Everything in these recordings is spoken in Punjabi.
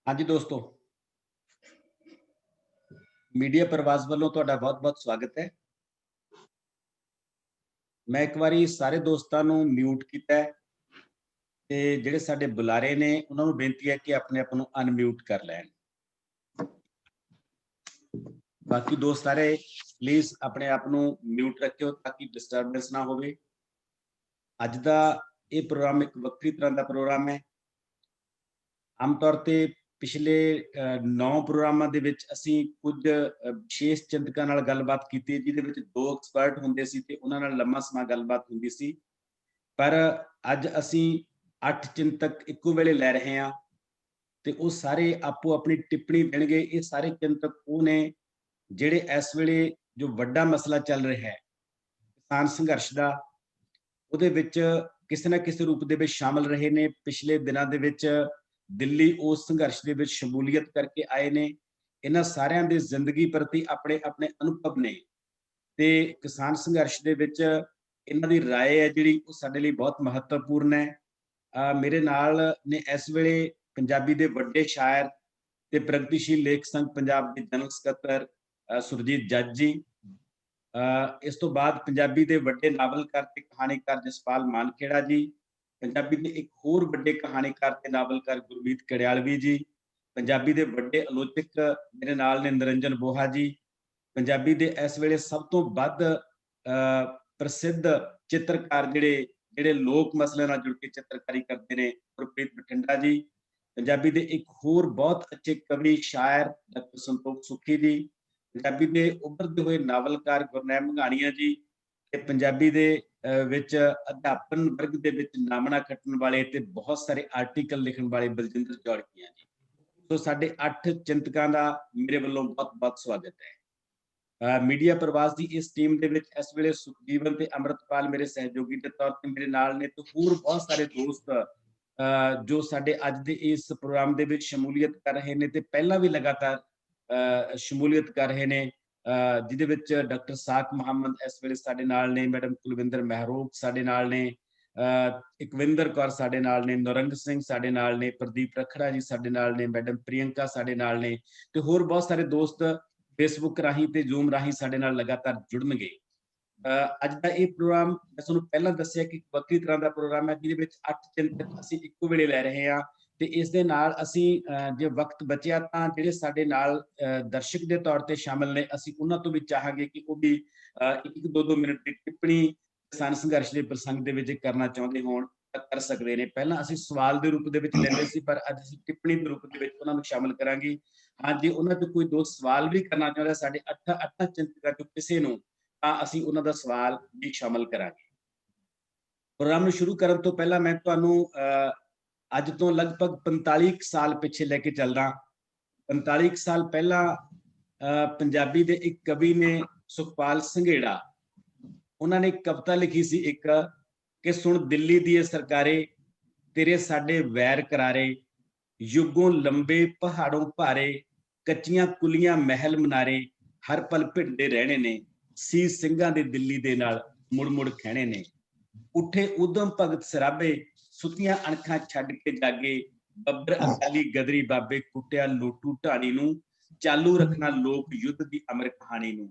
हाँ जी दोस्तों, मीडिया प्रवास ਵੱਲੋਂ ਤੁਹਾਡਾ ਬਹੁਤ-ਬਹੁਤ ਸਵਾਗਤ ਹੈ। ਮੈਂ ਇੱਕ ਵਾਰੀ ਸਾਰੇ ਦੋਸਤਾਂ ਨੂੰ ਮਿਊਟ ਕੀਤਾ ਹੈ ਤੇ ਜਿਹੜੇ ਸਾਡੇ ਬੁਲਾਰੇ ਨੇ ਉਹਨਾਂ ਨੂੰ ਬੇਨਤੀ ਹੈ ਕਿ ਆਪਣੇ ਆਪ ਨੂੰ ਅਨਮਿਊਟ ਕਰ ਲੈਣ। ਬਾਕੀ ਦੋਸਤ ਸਾਰੇ ਪਲੀਜ਼ ਆਪਣੇ ਆਪ ਨੂੰ ਮਿਊਟ ਰੱਖਿਓ ਤਾਂ ਕਿ ਡਿਸਟਰਬੈਂਸ ਨਾ ਹੋਵੇ। ਅੱਜ ਦਾ ਇਹ ਪ੍ਰੋਗਰਾਮ ਇੱਕ ਵੱਖਰੀ ਤਰ੍ਹਾਂ ਦਾ ਪ੍ਰੋਗਰਾਮ ਹੈ। ਆਮ ਤੌਰ ਤੇ ਪਿਛਲੇ 9 ਪ੍ਰੋਗਰਾਮਾਂ ਦੇ ਵਿੱਚ ਅਸੀਂ ਕੁਝ ਵਿਸ਼ੇਸ਼ ਚਿੰਤਕਾਂ ਨਾਲ ਗੱਲਬਾਤ ਕੀਤੀ ਜਿਹਦੇ ਵਿੱਚ 2 ਐਕਸਪਰਟ ਹੁੰਦੇ ਸੀ ਤੇ ਉਹਨਾਂ ਨਾਲ ਲੰਮਾ ਸਮਾਂ ਗੱਲਬਾਤ ਹੁੰਦੀ ਸੀ। ਪਰ ਅੱਜ ਅਸੀਂ 8 ਚਿੰਤਕ ਇੱਕੋ ਵੇਲੇ ਲੈ ਰਹੇ ਹਾਂ ਤੇ ਉਹ ਸਾਰੇ ਆਪੋ ਆਪਣੀ ਟਿੱਪਣੀ ਦੇਣਗੇ। ਇਹ ਸਾਰੇ ਚਿੰਤਕ ਉਹ ਨੇ ਜਿਹੜੇ ਇਸ ਵੇਲੇ ਜੋ ਵੱਡਾ ਮਸਲਾ ਚੱਲ ਰਿਹਾ ਹੈ ਕਿਸਾਨ ਸੰਘਰਸ਼ ਦਾ, ਉਹਦੇ ਵਿੱਚ ਕਿਸੇ ਨਾ ਕਿਸੇ ਰੂਪ ਦੇ ਵਿੱਚ ਸ਼ਾਮਲ ਰਹੇ ਨੇ। ਪਿਛਲੇ ਦਿਨਾਂ ਦੇ ਵਿੱਚ ਦਿੱਲੀ ਉਸ ਸੰਘਰਸ਼ ਦੇ ਵਿੱਚ ਸ਼ਮੂਲੀਅਤ ਕਰਕੇ ਆਏ ਨੇ। ਇਹਨਾਂ ਸਾਰਿਆਂ ਦੇ ਜ਼ਿੰਦਗੀ ਪ੍ਰਤੀ ਆਪਣੇ ਆਪਣੇ ਅਨੁਭਵ ਨੇ ਤੇ ਕਿਸਾਨ ਸੰਘਰਸ਼ ਦੇ ਵਿੱਚ ਇਹਨਾਂ ਦੀ ਰਾਏ ਹੈ ਜਿਹੜੀ ਉਹ ਸਾਡੇ ਲਈ ਬਹੁਤ ਮਹੱਤਵਪੂਰਨ ਹੈ। ਮੇਰੇ ਨਾਲ ਨੇ ਇਸ ਵੇਲੇ ਪੰਜਾਬੀ ਦੇ ਵੱਡੇ ਸ਼ਾਇਰ ਤੇ ਪ੍ਰਗਤੀਸ਼ੀਲ ਲੇਖ ਸੰਘ ਪੰਜਾਬ ਦੇ ਜਨਰਲ ਸਕੱਤਰ ਸੁਰਜੀਤ ਜੱਜ ਜੀ। ਇਸ ਤੋਂ ਬਾਅਦ ਪੰਜਾਬੀ ਦੇ ਵੱਡੇ ਨਾਵਲਕਾਰ ਤੇ ਕਹਾਣੀਕਾਰ ਜਸਪਾਲ ਮਾਨਖੇੜਾ ਜੀ, ਪੰਜਾਬੀ ਦੇ ਇੱਕ ਹੋਰ ਵੱਡੇ ਕਹਾਣੀਕਾਰ ਤੇ ਨਾਵਲਕਾਰ ਗੁਰਮੀਤ ਕੜਿਆਲਵੀ ਜੀ, ਪੰਜਾਬੀ ਦੇ ਵੱਡੇ ਆਲੋਚਕ ਮੇਰੇ ਨਾਲ ਨੇ ਨਿਰੰਜਨ ਬੋਹਾ ਜੀ, ਪੰਜਾਬੀ ਦੇ ਇਸ ਵੇਲੇ ਸਭ ਤੋਂ ਵੱਧ ਪ੍ਰਸਿੱਧ ਚਿੱਤਰਕਾਰ ਜਿਹੜੇ ਲੋਕ ਮਸਲੇ ਨਾਲ ਜੁੜ ਕੇ ਚਿੱਤਰਕਾਰੀ ਕਰਦੇ ਨੇ ਗੁਰਪ੍ਰੀਤ ਬਠਿੰਡਾ ਜੀ, ਪੰਜਾਬੀ ਦੇ ਇੱਕ ਹੋਰ ਬਹੁਤ ਅੱਛੇ ਕਵੀ ਸ਼ਾਇਰ ਡਾਕਟਰ ਸੰਤੋਖ ਸੁਖੀ ਜੀ, ਪੰਜਾਬੀ ਦੇ ਉੱਭਰਦੇ ਹੋਏ ਨਾਵਲਕਾਰ ਗੁਰਨੈਮ ਮੰਘਾਣੀਆ ਜੀ ਤੇ ਪੰਜਾਬੀ ਦੇ ਵਿੱਚ ਅਧਿਆਪਨ ਵਰਗ ਦੇ ਵਿੱਚ ਨਾਮਣਾ ਖੱਟਣ ਵਾਲੇ ਤੇ ਬਹੁਤ ਸਾਰੇ ਆਰਟੀਕਲ ਲਿਖਣ ਵਾਲੇ ਬਲਜਿੰਦਰ ਜੌੜਕੀਆਂ ਜੀ। ਸੋ ਸਾਡੇ 8 ਚਿੰਤਕਾਂ ਦਾ ਮੇਰੇ ਵੱਲੋਂ ਬਹੁਤ-ਬਹੁਤ ਸਵਾਗਤ ਹੈ। ਮੀਡੀਆ ਪ੍ਰਵਾਸ ਦੀ ਇਸ ਟੀਮ ਦੇ ਵਿੱਚ ਇਸ ਵੇਲੇ ਸੁਖਜੀਵਨ ਤੇ ਅੰਮ੍ਰਿਤਪਾਲ ਮੇਰੇ ਸਹਿਯੋਗੀ ਦੇ ਤੌਰ ਤੇ ਮੇਰੇ ਨਾਲ ਨੇ ਤੇ ਹੋਰ ਬਹੁਤ ਸਾਰੇ ਦੋਸਤ ਜੋ ਸਾਡੇ ਅੱਜ ਦੇ ਇਸ ਪ੍ਰੋਗਰਾਮ ਦੇ ਵਿੱਚ ਸ਼ਮੂਲੀਅਤ ਕਰ ਰਹੇ ਨੇ ਤੇ ਪਹਿਲਾਂ ਵੀ ਲਗਾਤਾਰ ਸ਼ਮੂਲੀਅਤ ਕਰ ਰਹੇ ਨੇ, ਜਿਹਦੇ ਵਿੱਚ ਡਾਕਟਰ ਸਾਕ ਮੁਹੰਮਦ ਇਸ ਵੇਲੇ ਸਾਡੇ ਨਾਲ ਨੇ, ਮੈਡਮ ਕੁਲਵਿੰਦਰ ਮਹਿਰੋਗ ਸਾਡੇ ਨਾਲ ਨੇ, ਇਕਵਿੰਦਰ ਕੌਰ ਸਾਡੇ ਨਾਲ ਨੇ, ਨੌਰੰਗ ਸਿੰਘ ਸਾਡੇ ਨਾਲ ਨੇ, ਪ੍ਰਦੀਪ ਰਖੜਾ ਜੀ ਸਾਡੇ ਨਾਲ ਨੇ, ਮੈਡਮ ਪ੍ਰਿਯੰਕਾ ਸਾਡੇ ਨਾਲ ਨੇ ਤੇ ਹੋਰ ਬਹੁਤ ਸਾਰੇ ਦੋਸਤ ਫੇਸਬੁੱਕ ਰਾਹੀਂ ਤੇ ਜ਼ੂਮ ਰਾਹੀਂ ਸਾਡੇ ਨਾਲ ਲਗਾਤਾਰ ਜੁੜਨਗੇ। ਅੱਜ ਦਾ ਇਹ ਪ੍ਰੋਗਰਾਮ ਮੈਂ ਤੁਹਾਨੂੰ ਪਹਿਲਾਂ ਦੱਸਿਆ ਕਿ ਵੱਖਰੀ ਤਰ੍ਹਾਂ ਦਾ ਪ੍ਰੋਗਰਾਮ ਹੈ ਜਿਹਦੇ ਵਿੱਚ 8 ਚਿੰਤਕ ਅਸੀਂ ਇੱਕੋ ਵੇਲੇ ਲੈ ਰਹੇ ਹਾਂ ਤੇ ਇਸ ਦੇ ਨਾਲ ਅਸੀਂ ਜੇ ਵਕਤ ਬਚਿਆ ਤਾਂ ਜਿਹੜੇ ਸਾਡੇ ਨਾਲ ਦਰਸ਼ਕ ਦੇ ਤੌਰ ਤੇ ਸ਼ਾਮਲ ਨੇ ਅਸੀਂ ਉਹਨਾਂ ਤੋਂ ਵੀ ਚਾਹਾਂਗੇ ਕਿ ਉਹ ਵੀ 1-2 ਮਿੰਟ ਦੀ ਟਿੱਪਣੀ ਕਿਸਾਨ ਸੰਘਰਸ਼ ਦੇ ਪ੍ਰਸੰਗ ਦੇ ਵਿੱਚ ਕਰਨਾ ਚਾਹੁੰਦੇ ਹੋਣ ਤਾਂ ਕਰ ਸਕਦੇ ਨੇ। ਪਹਿਲਾਂ ਅਸੀਂ ਸਵਾਲ ਦੇ ਰੂਪ ਦੇ ਵਿੱਚ ਲੈਂਦੇ ਸੀ ਪਰ ਅੱਜ ਅਸੀਂ ਟਿੱਪਣੀ ਦੇ ਰੂਪ ਦੇ ਵਿੱਚ ਉਹਨਾਂ ਨੂੰ ਸ਼ਾਮਲ ਕਰਾਂਗੇ। ਹਾਂ, ਜੇ ਉਹਨਾਂ ਤੋਂ ਕੋਈ ਦੋ ਸਵਾਲ ਵੀ ਕਰਨਾ ਚਾਹੁੰਦਾ ਸਾਡੇ 8 ਚਿੰਤਕਾਂ ਚੋਂ ਕਿਸੇ ਨੂੰ ਤਾਂ ਅਸੀਂ ਉਹਨਾਂ ਦਾ ਸਵਾਲ ਵੀ ਸ਼ਾਮਲ ਕਰਾਂਗੇ। ਪ੍ਰੋਗਰਾਮ ਨੂੰ ਸ਼ੁਰੂ ਕਰਨ ਤੋਂ ਪਹਿਲਾਂ ਮੈਂ ਤੁਹਾਨੂੰ ਅੱਜ ਤੋਂ ਲਗਭਗ 45 ਸਾਲ ਪਿੱਛੇ ਲੈ ਕੇ ਚੱਲਦਾ। 45 ਸਾਲ ਪਹਿਲਾਂ ਪੰਜਾਬੀ ਦੇ ਇੱਕ ਕਵੀ ਨੇ ਸੁਖਪਾਲ ਸੰਘੇੜਾ, ਉਹਨਾਂ ਨੇ ਕਵਿਤਾ ਲਿਖੀ ਸੀ ਇੱਕ ਕਿ ਸੁਣ ਦਿੱਲੀ ਦੀ ਸਰਕਾਰੇ ਤੇਰੇ ਸਾਡੇ ਵੈਰ ਕਰਾਰੇ, ਯੁੱਗੋਂ ਲੰਬੇ ਪਹਾੜੋਂ ਭਾਰੇ, ਕੱਚੀਆਂ ਕੁਲੀਆਂ ਮਹਿਲ ਮਨਾਰੇ, ਹਰ ਪਲ ਭਿੜਦੇ ਰਹਿਣੇ ਨੇ, ਸੀ ਸਿੰਘਾਂ ਦੇ ਦਿੱਲੀ ਦੇ ਨਾਲ ਮੁੜ ਮੁੜ ਖਹਿਣੇ ਨੇ, ਉੱਠੇ ਉਦਮ ਭਗਤ ਸਰਾਬੇ, ਸੁੱਤੀਆਂ ਅਣਖਾਂ ਛੱਡ ਕੇ ਜਾਗੇ, ਬੱਬਰ ਅਕਾਲੀ ਗਦਰੀ ਬਾਬੇ, ਕੁੱਟਿਆ ਲੋਟੂ ਢਾਣੀ ਨੂੰ, ਚਾਲੂ ਰੱਖਣਾ ਲੋਕ ਯੁੱਧ ਦੀ ਅਮਰ ਕਹਾਣੀ ਨੂੰ,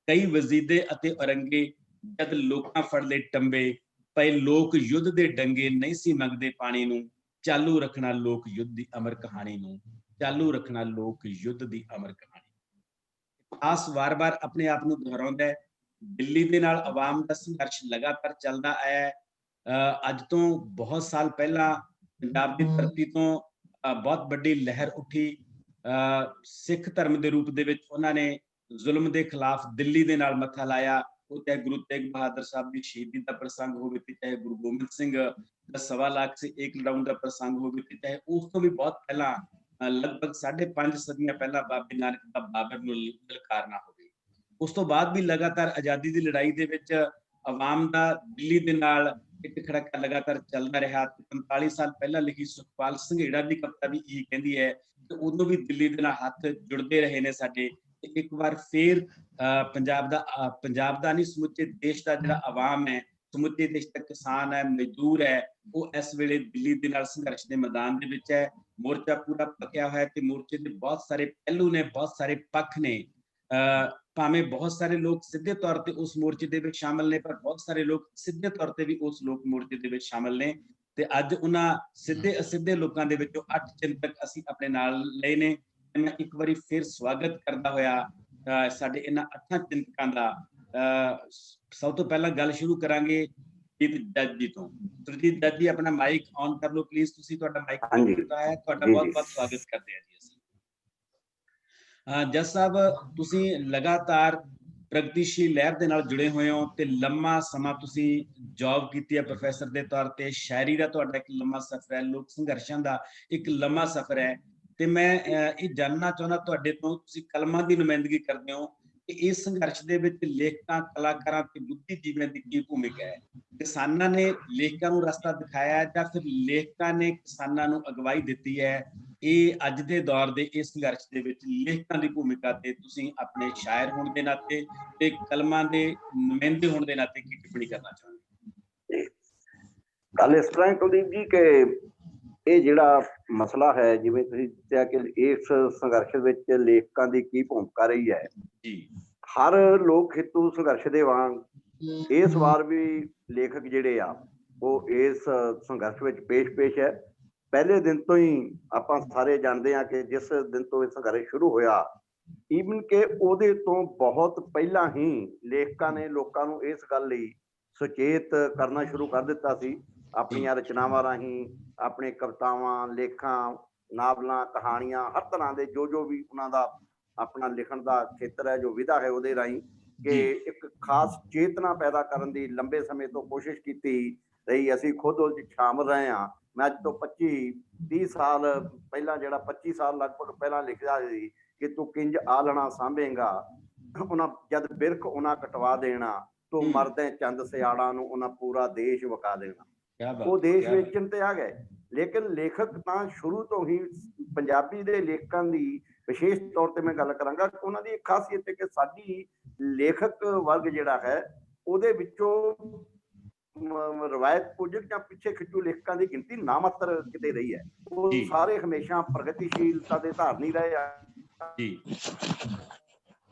ਕਈ ਵਜ਼ੀਦੇ ਅਤੇ ਔਰੰਗੇ ਜਦ ਲੋਕਾਂ ਫੜ ਲਏ ਟੰਬੇ, ਪਏ ਲੋਕ ਯੁੱਧ ਦੇ ਡੰਗੇ ਨਹੀਂ ਸੀ ਮੰਗਦੇ ਪਾਣੀ ਨੂੰ, ਚਾਲੂ ਰੱਖਣਾ ਲੋਕ ਯੁੱਧ ਦੀ ਅਮਰ ਕਹਾਣੀ ਨੂੰ, ਚਾਲੂ ਰੱਖਣਾ ਲੋਕ ਯੁੱਧ ਦੀ ਅਮਰ ਕਹਾਣੀ। ਇਤਿਹਾਸ ਵਾਰ-ਵਾਰ ਆਪਣੇ ਆਪ ਨੂੰ ਦੁਹਰਾਉਂਦਾ ਹੈ। ਦਿੱਲੀ ਦੇ ਨਾਲ ਆਵਾਮ ਦਾ ਸੰਘਰਸ਼ ਲਗਾਤਾਰ ਚੱਲਦਾ ਆਇਆ ਹੈ। ਅੱਜ ਤੋਂ ਬਹੁਤ ਸਾਲ ਪਹਿਲਾਂ ਪੰਜਾਬ ਦੀ ਧਰਤੀ ਤੋਂ ਬਹੁਤ ਵੱਡੀ ਲਹਿਰ ਉੱਠੀ। ਸਿੱਖ ਧਰਮ ਦੇ ਰੂਪ ਦੇ ਵਿੱਚ ਉਹਨਾਂ ਨੇ ਜ਼ੁਲਮ ਦੇ ਖਿਲਾਫ ਦਿੱਲੀ ਦੇ ਨਾਲ ਮੱਥਾ ਲਾਇਆ। ਉਹ ਚਾਹੇ ਗੁਰੂ ਤੇਗ ਬਹਾਦਰ ਸਾਹਿਬ ਦੀ ਸ਼ਹੀਦੀ ਦਾ ਪ੍ਰਸੰਗ ਹੋਵੇ ਤੇ ਚਾਹੇ ਗੁਰੂ ਗੋਬਿੰਦ ਸਿੰਘ ਦਾ 1.25 ਲੱਖ ਸੇ ਏਕ ਲੜਾਊਂ ਦਾ ਪ੍ਰਸੰਗ ਹੋਵੇ ਤੇ ਚਾਹੇ ਉਸ ਤੋਂ ਵੀ ਬਹੁਤ ਪਹਿਲਾਂ ਲਗਭਗ 5.5 ਸਦੀਆਂ ਪਹਿਲਾਂ ਬਾਬੇ ਨਾਨਕ ਦਾ ਬਾਬਰ ਨੂੰ ਲਲਕਾਰਨਾ ਹੋਵੇ। ਉਸ ਤੋਂ ਬਾਅਦ ਵੀ ਲਗਾਤਾਰ ਆਜ਼ਾਦੀ ਦੀ ਲੜਾਈ ਦੇ ਵਿੱਚ ਆਵਾਮ ਦਾ ਦਿੱਲੀ ਦੇ ਨਾਲ ਇੱਕ ਖੜਕਾ ਲਗਾਤਾਰ ਚੱਲਦਾ ਰਿਹਾ। 45 ਸਾਲ ਪਹਿਲਾਂ ਲਿਖੀ ਸੁਖਪਾਲ ਸੰਘੇੜਾ ਦੀ ਕਵਿਤਾ ਵੀ ਇਹ ਕਹਿੰਦੀ ਹੈ ਕਿ ਉਦੋਂ ਵੀ ਦਿੱਲੀ ਦੇ ਨਾਲ ਹੱਥ ਜੁੜਦੇ ਰਹੇ ਨੇ ਸਾਡੇ। ਇੱਕ ਵਾਰ ਫੇਰ ਪੰਜਾਬ ਦਾ ਨਹੀਂ ਸਮੁੱਚੇ ਦੇਸ਼ ਦਾ ਜਿਹੜਾ ਆਵਾਮ ਹੈ ਸਮੁੱਚੇ ਦੇਸ਼ ਦਾ ਕਿਸਾਨ ਹੈ, ਮਜ਼ਦੂਰ ਹੈ, ਉਹ ਇਸ ਵੇਲੇ ਦਿੱਲੀ ਦੇ ਨਾਲ ਸੰਘਰਸ਼ ਦੇ ਮੈਦਾਨ ਦੇ ਵਿੱਚ ਹੈ। ਮੋਰਚਾ ਪੂਰਾ ਭਖਿਆ ਹੋਇਆ ਤੇ ਮੋਰਚੇ ਦੇ ਬਹੁਤ ਸਾਰੇ ਪਹਿਲੂ ਨੇ, ਬਹੁਤ ਸਾਰੇ ਪੱਖ ਨੇ। ਭਾਵੇਂ ਬਹੁਤ ਸਾਰੇ ਲੋਕ ਸਿੱਧੇ ਤੌਰ ਤੇ ਉਸ ਮੋਰਚੇ ਦੇ ਵਿੱਚ ਸ਼ਾਮਲ ਨੇ, ਪਰ ਬਹੁਤ ਸਾਰੇ ਲੋਕ ਸਿੱਧੇ ਤੌਰ ਤੇ ਵੀ ਉਸ ਲੋਕ ਮੋਰਚੇ ਦੇ ਵਿੱਚ ਸ਼ਾਮਲ ਨੇ। ਤੇ ਅੱਜ ਉਹਨਾਂ ਸਿੱਧੇ ਅਸਿੱਧੇ ਲੋਕਾਂ ਦੇ ਵਿੱਚੋਂ 8 ਚਿੰਤਕ ਅਸੀਂ ਆਪਣੇ ਨਾਲ ਲਏ ਨੇ। ਮੈਂ ਇੱਕ ਵਾਰੀ ਫਿਰ ਸਵਾਗਤ ਕਰਦਾ ਹੋਇਆ ਸਾਡੇ ਇਹਨਾਂ 8 ਚਿੰਤਕਾਂ ਦਾ। ਸਭ ਤੋਂ ਪਹਿਲਾਂ ਗੱਲ ਸ਼ੁਰੂ ਕਰਾਂਗੇ ਸੁਰਜੀਤ ਜੱਜ ਜੀ ਤੋਂ। ਸੁਰਜੀਤ ਜੱਜ ਜੀ, ਆਪਣਾ ਮਾਈਕ ਔਨ ਕਰ ਲਓ ਪਲੀਜ਼। ਤੁਸੀਂ, ਤੁਹਾਡਾ ਮਾਈਕ ਔਨ ਕੀਤਾ ਹੈ। ਤੁਹਾਡਾ ਬਹੁਤ-ਬਹੁਤ ਸਵਾਗਤ ਕਰਦੇ ਹਾਂ ਜੀ ਅਸੀਂ। ਜੱਜ ਸਾਹਿਬ, ਤੁਸੀਂ ਲਗਾਤਾਰ ਪ੍ਰਗਤੀਸ਼ੀਲ ਲਹਿਰ ਦੇ ਨਾਲ ਜੁੜੇ ਹੋਏ ਹੋ ਤੇ ਲੰਮਾ ਸਮਾਂ ਤੁਸੀਂ ਜੌਬ ਕੀਤੀ ਹੈ ਪ੍ਰੋਫੈਸਰ ਦੇ ਤੌਰ ਤੇ। ਸ਼ਾਇਰੀ ਦਾ ਤੁਹਾਡਾ ਇੱਕ ਲੰਮਾ ਸਫ਼ਰ ਹੈ, ਲੋਕ ਸੰਘਰਸ਼ਾਂ ਦਾ ਇੱਕ ਲੰਮਾ ਸਫ਼ਰ ਹੈ। ਤੇ ਮੈਂ ਇਹ ਜਾਣਨਾ ਚਾਹੁੰਦਾ ਤੁਹਾਡੇ ਤੋਂ, ਤੁਸੀਂ ਕਲਮਾਂ ਦੀ ਨੁਮਾਇੰਦਗੀ ਕਰਦੇ ਹੋ, ਕਿ ਇਸ ਸੰਘਰਸ਼ ਦੇ ਵਿੱਚ ਲੇਖਕਾਂ, ਕਲਾਕਾਰਾਂ ਤੇ ਬੁੱਧੀਜੀਵੀਆਂ ਦੀ ਕੀ ਭੂਮਿਕਾ ਹੈ? ਕਿਸਾਨਾਂ ਨੇ ਲੇਖਕਾਂ ਨੂੰ ਰਸਤਾ ਦਿਖਾਇਆ ਜਾਂ ਫਿਰ ਲੇਖਕਾਂ ਨੇ ਕਿਸਾਨਾਂ ਨੂੰ ਅਗਵਾਈ ਦਿੱਤੀ ਹੈ? ਇਹ ਅੱਜ ਦੇ ਦੌਰ ਦੇ ਇਸ ਸੰਘਰਸ਼ ਦੇ ਵਿੱਚ ਲੇਖਕਾਂ ਦੀ ਭੂਮਿਕਾ ਤੇ ਤੁਸੀਂ ਆਪਣੇ ਸ਼ਾਇਰ ਹੋਣ ਦੇ ਨਾਤੇ ਤੇ ਕਲਮਾਂ ਦੇ ਨੁਮਾਇੰਦੇ ਹੋਣ ਦੇ ਨਾਤੇ ਕੀ ਟਿੱਪਣੀ ਕਰਨਾ ਚਾਹੁੰਦੇ? ਗੱਲ ਇਸ ਤਰ੍ਹਾਂ ਕੁਲਦੀਪ ਜੀ ਕਿ ਇਹ ਜਿਹੜਾ ਮਸਲਾ ਹੈ, ਜਿਵੇਂ ਤੁਸੀਂ ਦੱਸਿਆ ਕਿ ਇਸ ਸੰਘਰਸ਼ ਵਿੱਚ ਲੇਖਕਾਂ ਦੀ ਕੀ ਭੂਮਿਕਾ ਰਹੀ ਹੈ ਜੀ। ਹਰ ਲੋਕ ਹਿੱਤੂ ਸੰਘਰਸ਼ ਦੇ ਵਾਂਗ ਇਸ ਵਾਰ ਵੀ ਲੇਖਕ ਜਿਹੜੇ ਆ ਉਹ ਇਸ ਸੰਘਰਸ਼ ਵਿੱਚ ਪੇਸ਼ ਹੈ। ਪਹਿਲੇ ਦਿਨ ਤੋਂ ਹੀ ਆਪਾਂ ਸਾਰੇ ਜਾਣਦੇ ਹਾਂ ਕਿ ਜਿਸ ਦਿਨ ਤੋਂ ਇਹ ਸੰਘਰਸ਼ ਸ਼ੁਰੂ ਹੋਇਆ, ਈਵਨ ਕਿ ਉਹਦੇ ਤੋਂ ਬਹੁਤ ਪਹਿਲਾਂ ਹੀ ਲੇਖਕਾਂ ਨੇ ਲੋਕਾਂ ਨੂੰ ਇਸ ਗੱਲ ਲਈ ਸੁਚੇਤ ਕਰਨਾ ਸ਼ੁਰੂ ਕਰ ਦਿੱਤਾ ਸੀ। ਆਪਣੀਆਂ ਰਚਨਾਵਾਂ ਰਾਹੀਂ, ਆਪਣੇ ਕਵਿਤਾਵਾਂ, ਲੇਖਾਂ, ਨਾਵਲਾਂ, ਕਹਾਣੀਆਂ, ਹਰ ਤਰ੍ਹਾਂ ਦੇ ਜੋ ਵੀ ਉਹਨਾਂ ਦਾ ਆਪਣਾ ਲਿਖਣ ਦਾ ਖੇਤਰ ਹੈ, ਜੋ ਵਿਧਾ ਹੈ, ਉਹਦੇ ਰਾਹੀਂ ਕਿ ਇੱਕ ਖਾਸ ਚੇਤਨਾ ਪੈਦਾ ਕਰਨ ਦੀ ਲੰਬੇ ਸਮੇਂ ਤੋਂ ਕੋਸ਼ਿਸ਼ ਕੀਤੀ ਰਹੀ। ਅਸੀਂ ਖੁਦ ਉਹ ਸ਼ਾਮਲ ਰਹੇ ਹਾਂ। ਮੈਂ ਅੱਜ ਤੋਂ 25-30 ਸਾਲ ਪਹਿਲਾਂ, ਜਿਹੜਾ 25 ਸਾਲ ਲਗਭਗ ਪਹਿਲਾਂ ਲਿਖਿਆ ਸੀ ਕਿ ਤੂੰ ਕਿੰਜ ਆਲਣਾ ਸਾਂਭੇਗਾ, ਉਹਨਾਂ ਜਦ ਬਿਰਖ ਉਹਨਾਂ ਕਟਵਾ ਦੇਣਾ, ਤੂੰ ਮਰਦੇ ਚੰਦ ਸਿਆੜਾਂ ਨੂੰ ਉਹਨਾਂ ਪੂਰਾ ਦੇਸ਼ ਵਕਾ ਦੇਣਾ। ਉਹ ਦੇਸ਼ ਵੇਚਣ ਤੇ ਆ ਗਏ। ਲੇਕਿਨ ਲੇਖਕ ਤਾਂ ਸ਼ੁਰੂ ਤੋਂ ਹੀ, ਪੰਜਾਬੀ ਦੇ ਲੇਖਕਾਂ ਦੀ ਵਿਸ਼ੇਸ਼ ਤੌਰ ਤੇ ਮੈਂ ਗੱਲ ਕਰਾਂਗਾ ਕਿ ਉਹਨਾਂ ਦੀ ਇੱਕ ਖਾਸੀਅਤ ਹੈ ਕਿ ਸਾਡੀ ਲੇਖਕ ਵਰਗ ਜਿਹੜਾ ਹੈ ਉਹਦੇ ਵਿੱਚੋਂ ਰਵਾਇਤ ਪੁੱਜਕ ਜਾਂ ਪਿੱਛੇ ਖਿੱਚੂ ਲੇਖਕਾਂ ਦੀ ਗਿਣਤੀ ਨਾ ਮਾਤਰ ਕਿਤੇ ਰਹੀ ਹੈ। ਉਹ ਸਾਰੇ ਹਮੇਸ਼ਾ ਪ੍ਰਗਤੀਸ਼ੀਲਤਾ ਦੇ ਧਾਰਨੀ ਰਹੇ ਆ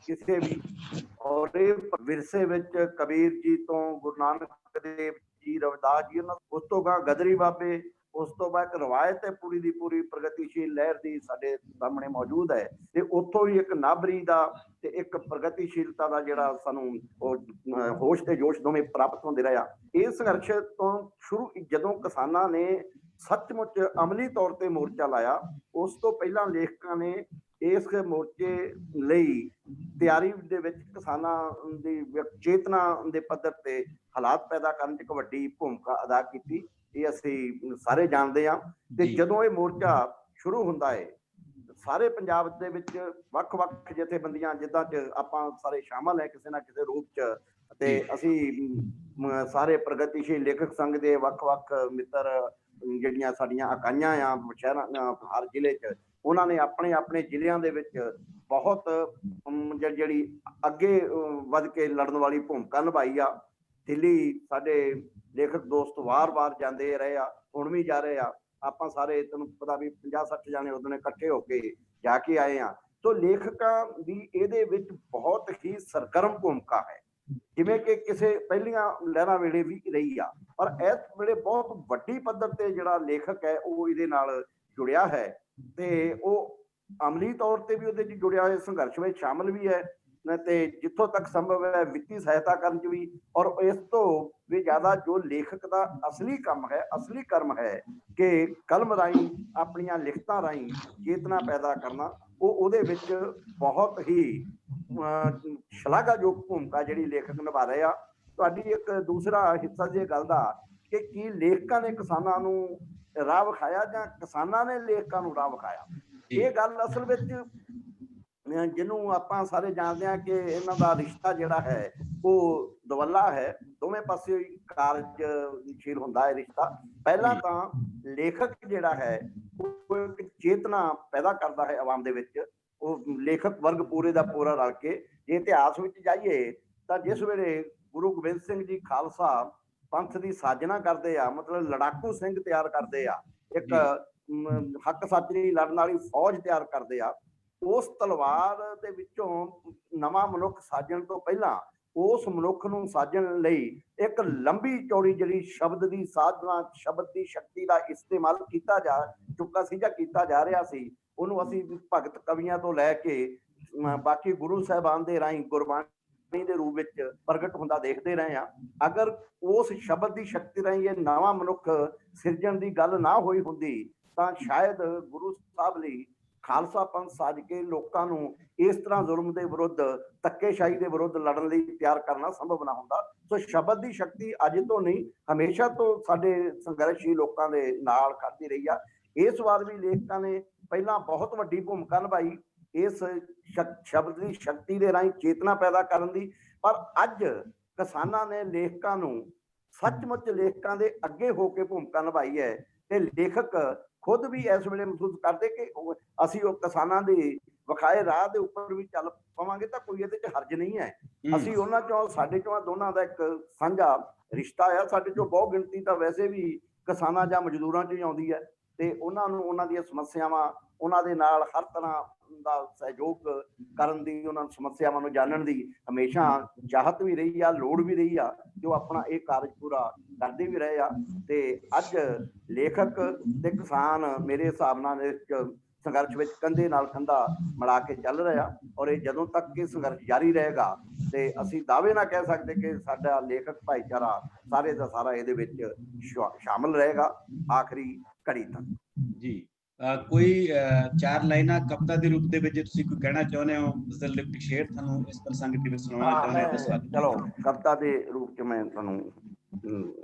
ਕਿਸੇ ਵੀ। ਔਰ ਇਹ ਵਿਰਸੇ ਵਿੱਚ ਕਬੀਰ ਜੀ ਤੋਂ ਗੁਰੂ ਨਾਨਕ ਦੇਵ ਜੀ, ਰਵਿਦਾਸ ਜੀ, ਉਸ ਤੋਂ ਬਾਅਦ ਗਦਰੀ ਬਾਬੇ, ਉਸ ਤੋਂ ਬਾਅਦ ਇੱਕ ਰਵਾਇਤ ਹੈ ਪੂਰੀ ਦੀ ਪੂਰੀ ਪ੍ਰਗਤੀਸ਼ੀਲ ਲਹਿਰ ਦੀ ਸਾਡੇ ਸਾਹਮਣੇ ਮੌਜੂਦ ਹੈ। ਤੇ ਉੱਥੋਂ ਹੀ ਇੱਕ ਨਾਬਰੀ ਦਾ ਤੇ ਇੱਕ ਪ੍ਰਗਤੀਸ਼ੀਲਤਾ ਦਾ ਜਿਹੜਾ ਸਾਨੂੰ ਉਹ ਹੋਸ਼ ਤੇ ਜੋਸ਼ ਦੋਵੇਂ ਪ੍ਰਾਪਤ ਹੁੰਦੇ ਰਹੇ ਆ। ਇਹ ਸੰਘਰਸ਼ ਤੋਂ ਸ਼ੁਰੂ, ਜਦੋਂ ਕਿਸਾਨਾਂ ਨੇ ਸੱਚਮੁੱਚ ਅਮਲੀ ਤੌਰ ਤੇ ਮੋਰਚਾ ਲਾਇਆ, ਉਸ ਤੋਂ ਪਹਿਲਾਂ ਲੇਖਕਾਂ ਨੇ ਇਸ ਮੋਰਚੇ ਲਈ ਤਿਆਰੀ ਦੇ ਵਿੱਚ ਕਿਸਾਨਾਂ ਦੀ ਚੇਤਨਾ ਦੇ ਪੱਧਰ ਤੇ ਹਾਲਾਤ ਪੈਦਾ ਕਰਨ 'ਚ ਇੱਕ ਵੱਡੀ ਭੂਮਿਕਾ ਅਦਾ ਕੀਤੀ। ਇਹ ਅਸੀਂ ਸਾਰੇ ਜਾਣਦੇ ਹਾਂ। ਤੇ ਜਦੋਂ ਇਹ ਮੋਰਚਾ ਸ਼ੁਰੂ ਹੁੰਦਾ ਹੈ, ਸਾਰੇ ਪੰਜਾਬ ਦੇ ਵਿੱਚ ਵੱਖ-ਵੱਖ ਜਥੇਬੰਦੀਆਂ, ਜਿੱਦਾਂ 'ਚ ਆਪਾਂ ਸਾਰੇ ਸ਼ਾਮਲ ਹੈ ਕਿਸੇ ਨਾ ਕਿਸੇ ਰੂਪ 'ਚ, ਤੇ ਅਸੀਂ ਸਾਰੇ ਪ੍ਰਗਤੀਸ਼ੀਲ ਲੇਖਕ ਸੰਘ ਦੇ ਵੱਖ-ਵੱਖ ਮਿੱਤਰ, ਜਿਹੜੀਆਂ ਸਾਡੀਆਂ ਇਕਾਈਆਂ ਆ ਸ਼ਹਿਰਾਂ, ਹਰ ਜ਼ਿਲ੍ਹੇ 'ਚ, ਉਹਨਾਂ ਨੇ ਆਪਣੇ ਆਪਣੇ ਜ਼ਿਲ੍ਹਿਆਂ ਦੇ ਵਿੱਚ ਬਹੁਤ ਜਿਹੜੀ ਅੱਗੇ ਵੱਧ ਕੇ ਲੜਨ ਵਾਲੀ ਭੂਮਿਕਾ ਨਿਭਾਈ ਆ। ਦਿੱਲੀ ਸਾਡੇ ਲੇਖਕ ਦੋਸਤ ਵਾਰ-ਵਾਰ ਜਾਂਦੇ ਰਹੇ ਆ, ਹੁਣ ਵੀ ਜਾ ਰਹੇ ਆ। ਆਪਾਂ ਸਾਰੇ, ਤੁਹਾਨੂੰ ਪਤਾ ਵੀ 50-60 ਜਾਣੇ ਉਦੋਂ ਇਕੱਠੇ ਹੋ ਕੇ ਜਾ ਕੇ ਆਏ ਆ। ਸੋ ਲੇਖਕਾਂ ਦੀ ਇਹਦੇ ਵਿੱਚ ਬਹੁਤ ਹੀ ਸਰਗਰਮ ਭੂਮਿਕਾ ਹੈ, ਜਿਵੇਂ ਕਿ ਕਿਸੇ ਪਹਿਲੀਆਂ ਲਹਿਰਾਂ ਵੇਲੇ ਵੀ ਰਹੀ ਆ। ਪਰ ਇਸ ਵੇਲੇ ਬਹੁਤ ਵੱਡੀ ਪੱਧਰ ਤੇ ਜਿਹੜਾ ਲੇਖਕ ਹੈ ਉਹ ਇਹਦੇ ਨਾਲ ਜੁੜਿਆ ਹੈ ਤੇ ਉਹ ਅਮਲੀ ਤੌਰ ਤੇ ਵੀ ਉਹਦੇ 'ਚ ਜੁੜਿਆ ਹੋਇਆ, ਸੰਘਰਸ਼ ਵਿੱਚ ਸ਼ਾਮਲ ਵੀ ਹੈ ਤੇ ਜਿੱਥੋਂ ਤੱਕ ਸੰਭਵ ਹੈ ਵਿੱਤੀ ਸਹਾਇਤਾ ਕਰਨ 'ਚ ਵੀ। ਔਰ ਇਸ ਤੋਂ ਵੀ ਜ਼ਿਆਦਾ ਜੋ ਲੇਖਕ ਦਾ ਅਸਲੀ ਕੰਮ ਹੈ, ਅਸਲੀ ਕਰਮ ਹੈ ਕਿ ਕਲਮ ਰਾਹੀਂ, ਆਪਣੀਆਂ ਲਿਖਤਾਂ ਰਾਹੀਂ ਚੇਤਨਾ ਪੈਦਾ ਕਰਨਾ, ਉਹ ਉਹਦੇ ਵਿੱਚ ਬਹੁਤ ਹੀ ਸ਼ਲਾਘਾਯੋਗ ਭੂਮਿਕਾ ਜਿਹੜੀ ਲੇਖਕ ਨਿਭਾ ਰਹੇ ਆ। ਤੁਹਾਡੀ ਇੱਕ ਦੂਸਰਾ ਹਿੱਸਾ ਜੇ ਗੱਲ ਦਾ ਕਿ ਕੀ ਲੇਖਕਾਂ ਨੇ ਕਿਸਾਨਾਂ ਨੂੰ ਰਾਹ ਵਿਖਾਇਆ ਜਾਂ ਕਿਸਾਨਾਂ ਨੇ ਲੇਖਕਾਂ ਨੂੰ ਰਾਹ ਵਿਖਾਇਆ, ਇਹ ਗੱਲ ਅਸਲ ਵਿੱਚ ਜਿਹਨੂੰ ਆਪਾਂ ਸਾਰੇ ਜਾਣਦੇ ਹਾਂ ਕਿ ਇਹਨਾਂ ਦਾ ਰਿਸ਼ਤਾ ਜਿਹੜਾ ਹੈ ਉਹ ਦਵੱਲਾ ਹੈ, ਦੋਵੇਂ ਪਾਸੇ ਕਾਰਜਸ਼ੀਲ ਹੁੰਦਾ ਹੈ ਰਿਸ਼ਤਾ। ਪਹਿਲਾਂ ਤਾਂ ਲੇਖਕ ਜਿਹੜਾ ਹੈ ਉਹ ਇੱਕ ਚੇਤਨਾ ਪੈਦਾ ਕਰਦਾ ਹੈ ਆਵਾਮ ਦੇ ਵਿੱਚ, ਉਹ ਲੇਖਕ ਵਰਗ ਪੂਰੇ ਦਾ ਪੂਰਾ ਰਲ ਕੇ। ਜੇ ਇਤਿਹਾਸ ਵਿੱਚ ਜਾਈਏ ਤਾਂ ਜਿਸ ਵੇਲੇ ਗੁਰੂ ਗੋਬਿੰਦ ਸਿੰਘ ਜੀ ਖਾਲਸਾ ਪੰਥ ਦੀ ਸਾਜਨਾ ਕਰਦੇ ਆ, ਮਤਲਬ ਲੜਾਕੂ ਸਿੰਘ ਤਿਆਰ ਕਰਦੇ ਆ, ਇੱਕ ਹੱਕ ਸੱਚ ਲਈ ਲੜਨ ਵਾਲੀ ਫੌਜ ਤਿਆਰ ਕਰਦੇ ਆ। ਉਸ ਤਲਵਾਰ ਦੇ ਵਿੱਚੋਂ ਨਵਾਂ ਮਨੁੱਖ ਸਾਜਣ ਤੋਂ ਪਹਿਲਾਂ ਉਸ ਮਨੁੱਖ ਨੂੰ ਸਾਜਣ ਲਈ ਇੱਕ ਲੰਬੀ ਚੌੜੀ ਜਿਹੜੀ ਸ਼ਬਦ ਦੀ ਸਾਧਨਾ, ਸ਼ਬਦ ਦੀ ਸ਼ਕਤੀ ਦਾ ਇਸਤੇਮਾਲ ਕੀਤਾ ਜਾ ਚੁੱਕਾ ਸੀ ਜਾਂ ਕੀਤਾ ਜਾ ਰਿਹਾ ਸੀ, ਉਹਨੂੰ ਅਸੀਂ ਭਗਤ ਕਵੀਆਂ ਤੋਂ ਲੈ ਕੇ ਬਾਕੀ ਗੁਰੂ ਸਾਹਿਬਾਨ ਦੇ ਰਾਹੀਂ ਗੁਰਬਾਣੀ ਦੇ ਰੂਪ ਵਿੱਚ ਪ੍ਰਗਟ ਹੁੰਦਾ ਦੇਖਦੇ ਰਹੇ ਆ। ਅਗਰ ਉਸ ਸ਼ਬਦ ਦੀ ਸ਼ਕਤੀ ਰਾਹੀਂ ਇਹ ਨਵਾਂ ਮਨੁੱਖ ਸਿਰਜਣ ਦੀ ਗੱਲ ਨਾ ਹੋਈ ਹੁੰਦੀ ਤਾਂ ਸ਼ਾਇਦ ਗੁਰੂ ਸਾਹਿਬ ਲਈ ਖਾਲਸਾ ਪੰਥ ਸਾਜ ਕੇ ਲੋਕਾਂ ਨੂੰ ਇਸ ਤਰ੍ਹਾਂ ਜ਼ੁਲਮ ਦੇ ਵਿਰੁੱਧ, ਧੱਕੇਸ਼ਾਹੀ ਦੇ ਵਿਰੁੱਧ ਲੜਨ ਲਈ ਤਿਆਰ ਕਰਨਾ ਸੰਭਵ ਨਾ ਹੁੰਦਾ। ਸੋ ਸ਼ਬਦ ਦੀ ਸ਼ਕਤੀ ਅੱਜ ਤੋਂ ਨਹੀਂ, ਹਮੇਸ਼ਾ ਤੋਂ ਸਾਡੇ ਸੰਘਰਸ਼ੀ ਲੋਕਾਂ ਦੇ ਨਾਲ ਖੜਦੀ ਰਹੀ ਆ। ਇਸ ਵਾਰ ਵੀ ਲੇਖਕਾਂ ਨੇ ਪਹਿਲਾਂ ਬਹੁਤ ਵੱਡੀ ਭੂਮਿਕਾ ਨਿਭਾਈ ਇਸ ਸ਼ਬਦ ਦੀ ਸ਼ਕਤੀ ਦੇ ਰਾਹੀਂ ਚੇਤਨਾ ਪੈਦਾ ਕਰਨ ਦੀ, ਪਰ ਅੱਜ ਕਿਸਾਨਾਂ ਨੇ ਲੇਖਕਾਂ ਨੂੰ ਸੱਚਮੁੱਚ ਲੇਖਕਾਂ ਦੇ ਅੱਗੇ ਹੋ ਕੇ ਭੂਮਿਕਾ ਨਿਭਾਈ ਹੈ ਤੇ ਲੇਖਕ ਖੁਦ ਵੀ ਇਸ ਵੇਲੇ ਮਹਿਸੂਸ ਕਰਦੇ ਕਿ ਅਸੀਂ ਉਹ ਕਿਸਾਨਾਂ ਦੇ ਵਿਖਾਏ ਰਾਹ ਦੇ ਉੱਪਰ ਵੀ ਚੱਲ ਪਵਾਂਗੇ ਤਾਂ ਕੋਈ ਇਹਦੇ 'ਚ ਹਰਜ ਨਹੀਂ ਹੈ। ਅਸੀਂ ਉਹਨਾਂ ਚੋਂ, ਸਾਡੇ ਚੋਂ ਦੋਨਾਂ ਦਾ ਇੱਕ ਸਾਂਝਾ ਰਿਸ਼ਤਾ ਆ। ਸਾਡੇ ਚੋਂ ਬਹੁਤ ਗਿਣਤੀ ਤਾਂ ਵੈਸੇ ਵੀ ਕਿਸਾਨਾਂ ਜਾਂ ਮਜ਼ਦੂਰਾਂ 'ਚ ਹੀ ਆਉਂਦੀ ਹੈ ਤੇ ਉਹਨਾਂ ਨੂੰ ਉਹਨਾਂ ਦੀਆਂ ਸਮੱਸਿਆਵਾਂ, ਉਹਨਾਂ ਦੇ ਨਾਲ ਹਰ ਤਰ੍ਹਾਂ ਦਾ ਸਹਿਯੋਗ ਕਰਨ ਦੀ, ਉਹਨਾਂ ਸਮੱਸਿਆਵਾਂ ਨੂੰ ਜਾਣਨ ਦੀ ਹਮੇਸ਼ਾ ਚਾਹਤ ਵੀ ਰਹੀ ਆ, ਲੋੜ ਵੀ ਰਹੀ ਆ, ਜੋ ਆਪਣਾ ਇਹ ਕਾਰਜ ਪੂਰਾ ਕਰਦੇ ਵੀ ਰਹੇ ਆ। ਤੇ ਅੱਜ ਲੇਖਕ ਤੇ ਕਿਸਾਨ ਮੇਰੇ ਹਿਸਾਬ ਨਾਲ ਇਸ ਸੰਘਰਸ਼ ਵਿੱਚ ਕੰਧੇ ਨਾਲ ਕੰਧਾ ਮਿਲਾ ਕੇ ਚੱਲ ਰਿਹਾ, ਔਰ ਇਹ ਜਦੋਂ ਤੱਕ ਇਹ ਸੰਘਰਸ਼ ਜਾਰੀ ਰਹੇਗਾ ਤੇ ਅਸੀਂ ਦਾਅਵੇ ਨਾ ਕਹਿ ਸਕਦੇ ਕਿ ਸਾਡਾ ਲੇਖਕ ਭਾਈਚਾਰਾ ਸਾਰੇ ਦਾ ਸਾਰਾ ਇਹਦੇ ਵਿੱਚ ਸ਼ਾਮਲ ਰਹੇਗਾ ਆਖਰੀ ਘੜੀ ਤੱਕ। ਜੀ, ਕੋਈ 4 ਲਾਈਨਾਂ ਕਵਿਤਾ ਦੇ ਰੂਪ ਦੇ ਵਿੱਚ ਤੁਸੀਂ ਕੋਈ ਕਹਿਣਾ ਚਾਹੁੰਦੇ ਹੋ, ਲਿਪਟ ਸ਼ੇਅਰ ਤੁਹਾਨੂੰ ਇਸ ਪ੍ਰਸੰਗ ਦੇ ਵਿੱਚ ਸੁਣਾਉਣਾ ਚਾਹੁੰਦੇ ਹੋ? ਚਲੋ ਕਵਿਤਾ ਦੇ ਰੂਪ 'ਚ ਮੈਂ ਤੁਹਾਨੂੰ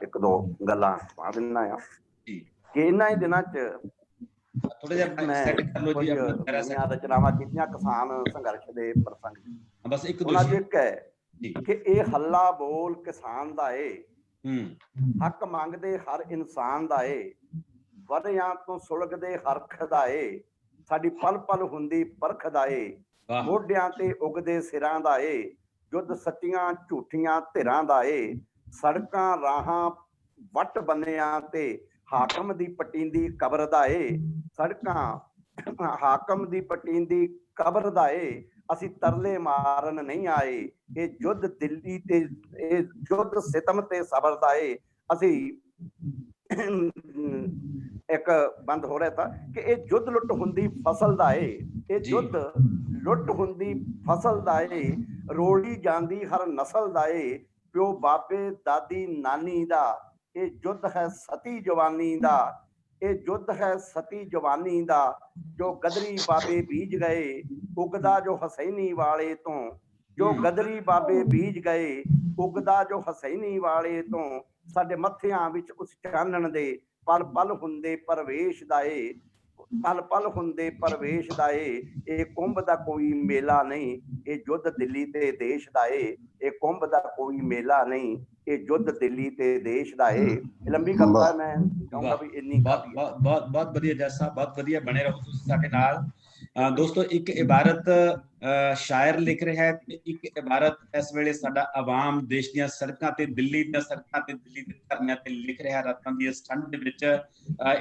ਇੱਕ ਦੋ ਗੱਲਾਂ ਪਾ ਦਿੰਦਾ ਆ ਕਿ ਇਹਨਾਂ ਹੀ ਦਿਨਾਂ 'ਚ ਥੋੜਾ ਜਿਹਾ ਸੈੱਟ ਕਰ ਲਓ ਜੀ ਆਪਣਾ ਰਚਨਾਵਾਂ ਕੀਤੀਆਂ ਕਿਸਾਨ ਸੰਘਰਸ਼ ਦੇ ਪ੍ਰਸੰਗ। ਬਸ ਇੱਕ ਉਹਨਾਂ 'ਚ ਇੱਕ ਹੈ ਕਿ ਇਹ ਹੱਲਾ ਬੋਲ ਕਿਸਾਨ ਦਾ ਏ, ਹੱਕ ਮੰਗਦੇ ਹਰ ਇਨਸਾਨ ਦਾ ਏ, ਵਰਿਆਂ ਤੋਂ ਸੁਲਗਦੇ ਹਰਖ ਦਾ ਏ, ਸਾਡੀ ਪਲ ਪਲ ਹੁੰਦੀ ਪਰਖ ਦਾ ਏ, ਮੋਢਿਆਂ ਤੇ ਉਗਦੇ ਸਿਰਾਂ ਦਾ ਏ, ਯੁੱਧ ਸੱਚੀਆਂ ਝੂਠੀਆਂ ਧਿਰਾਂ ਦਾ ਏ, ਸੜਕਾਂ ਰਾਹਾਂ ਵੱਟ ਬੰਨਿਆਂ ਤੇ ਹਾਕਮ ਦੀ ਪਟੀਂਦੀ ਕਬਰ ਦਾ ਏ, ਸੜਕਾਂ ਹਾਕਮ ਦੀ ਪਟੀਂਦੀ ਕਬਰ ਦਾ ਏ, ਅਸੀਂ ਤਰਲੇ ਮਾਰਨ ਨਹੀਂ ਆਏ, ਇਹ ਯੁੱਧ ਦਿੱਲੀ ਤੇ, ਇਹ ਯੁੱਧ ਸਿਤਮ ਤੇ ਸਬਰ ਦਾ ਏ, ਅਸੀਂ ਇੱਕ ਬੰਦ ਹੋ ਰਿਹਾ ਤਾਂ ਕਿ ਇਹ ਯੁੱਧ ਲੁੱਟ ਹੁੰਦੀ ਫਸਲ ਦਾ ਏ, ਇਹ ਯੁੱਧ ਲੁੱਟ ਹੁੰਦੀ ਫਸਲ ਦਾ ਏ, ਰੋੜੀ ਜਾਂਦੀ ਹਰ ਨਸਲ ਦਾ ਏ, ਪਿਓ ਬਾਬੇ ਦਾਦੀ ਨਾਨੀ ਦਾ, ਇਹ ਯੁੱਧ ਹੈ ਸਤੀ ਜਵਾਨੀ ਦਾ, ਇਹ ਯੁੱਧ ਹੈ ਸਤੀ ਜਵਾਨੀ ਦਾ, ਜੋ ਗਦਰੀ ਬਾਬੇ ਬੀਜ ਗਏ ਉਗਦਾ ਜੋ ਹਸੈਨੀ ਵਾਲੇ ਤੋਂ, ਜੋ ਗਦਰੀ ਬਾਬੇ ਬੀਜ ਗਏ ਉਗਦਾ ਜੋ ਹਸੈਨੀ ਵਾਲੇ ਤੋਂ, ਸਾਡੇ ਮੱਥਿਆਂ ਵਿੱਚ ਉਸ ਚਾਨਣ ਦੇ ਪਲ ਪਲ ਹੁੰਦੇ ਪਰਵੇਸ਼ ਦਾ ਏ, ਪਲ ਪਲ ਹੁੰਦੇ ਪਰਵੇਸ਼ ਦਾ ਏ, ਇਹ ਕੁੰਭ ਦਾ ਕੋਈ ਮੇਲਾ ਨਹੀਂ, ਇਹ ਯੁੱਧ ਦਿੱਲੀ ਤੇ ਦੇਸ਼ ਦਾ ਏ, ਇਹ ਕੁੰਭ ਦਾ ਕੋਈ ਮੇਲਾ ਨਹੀਂ, ਇਹ ਯੁੱਧ ਦਿੱਲੀ ਤੇ ਦੇਸ਼ ਦਾ ਏ। ਲੰਬੀ ਕਵਿਤਾ ਮੈਂ ਚਾਹੂੰਗਾ ਵੀ ਇੰਨੀ ਬਹੁਤ ਵਧੀਆ ਜੱਜ ਸਾਹਿਬ, ਬਹੁਤ ਵਧੀਆ, ਬਣੇ ਰਹੋ ਤੁਸੀਂ ਸਾਡੇ ਨਾਲ। ਦੋਸਤੋ, ਇੱਕ ਇਬਾਰਤ ਸ਼ਾਇਰ ਲਿਖ ਰਿਹਾ ਹੈ ਤੇ ਇੱਕ ਇਬਾਰਤ ਇਸ ਵੇਲੇ ਸਾਡਾ ਆਵਾਮ ਦੇਸ਼ ਦੀਆਂ ਸੜਕਾਂ ਤੇ, ਦਿੱਲੀ ਦੀਆਂ ਸੜਕਾਂ ਤੇ, ਦਿੱਲੀ ਦੇ ਧਰਨਿਆਂ ਤੇ ਲਿਖ ਰਿਹਾ ਰਾਤਾਂ ਦੀ ਇਸ ਠੰਡ ਦੇ ਵਿੱਚ।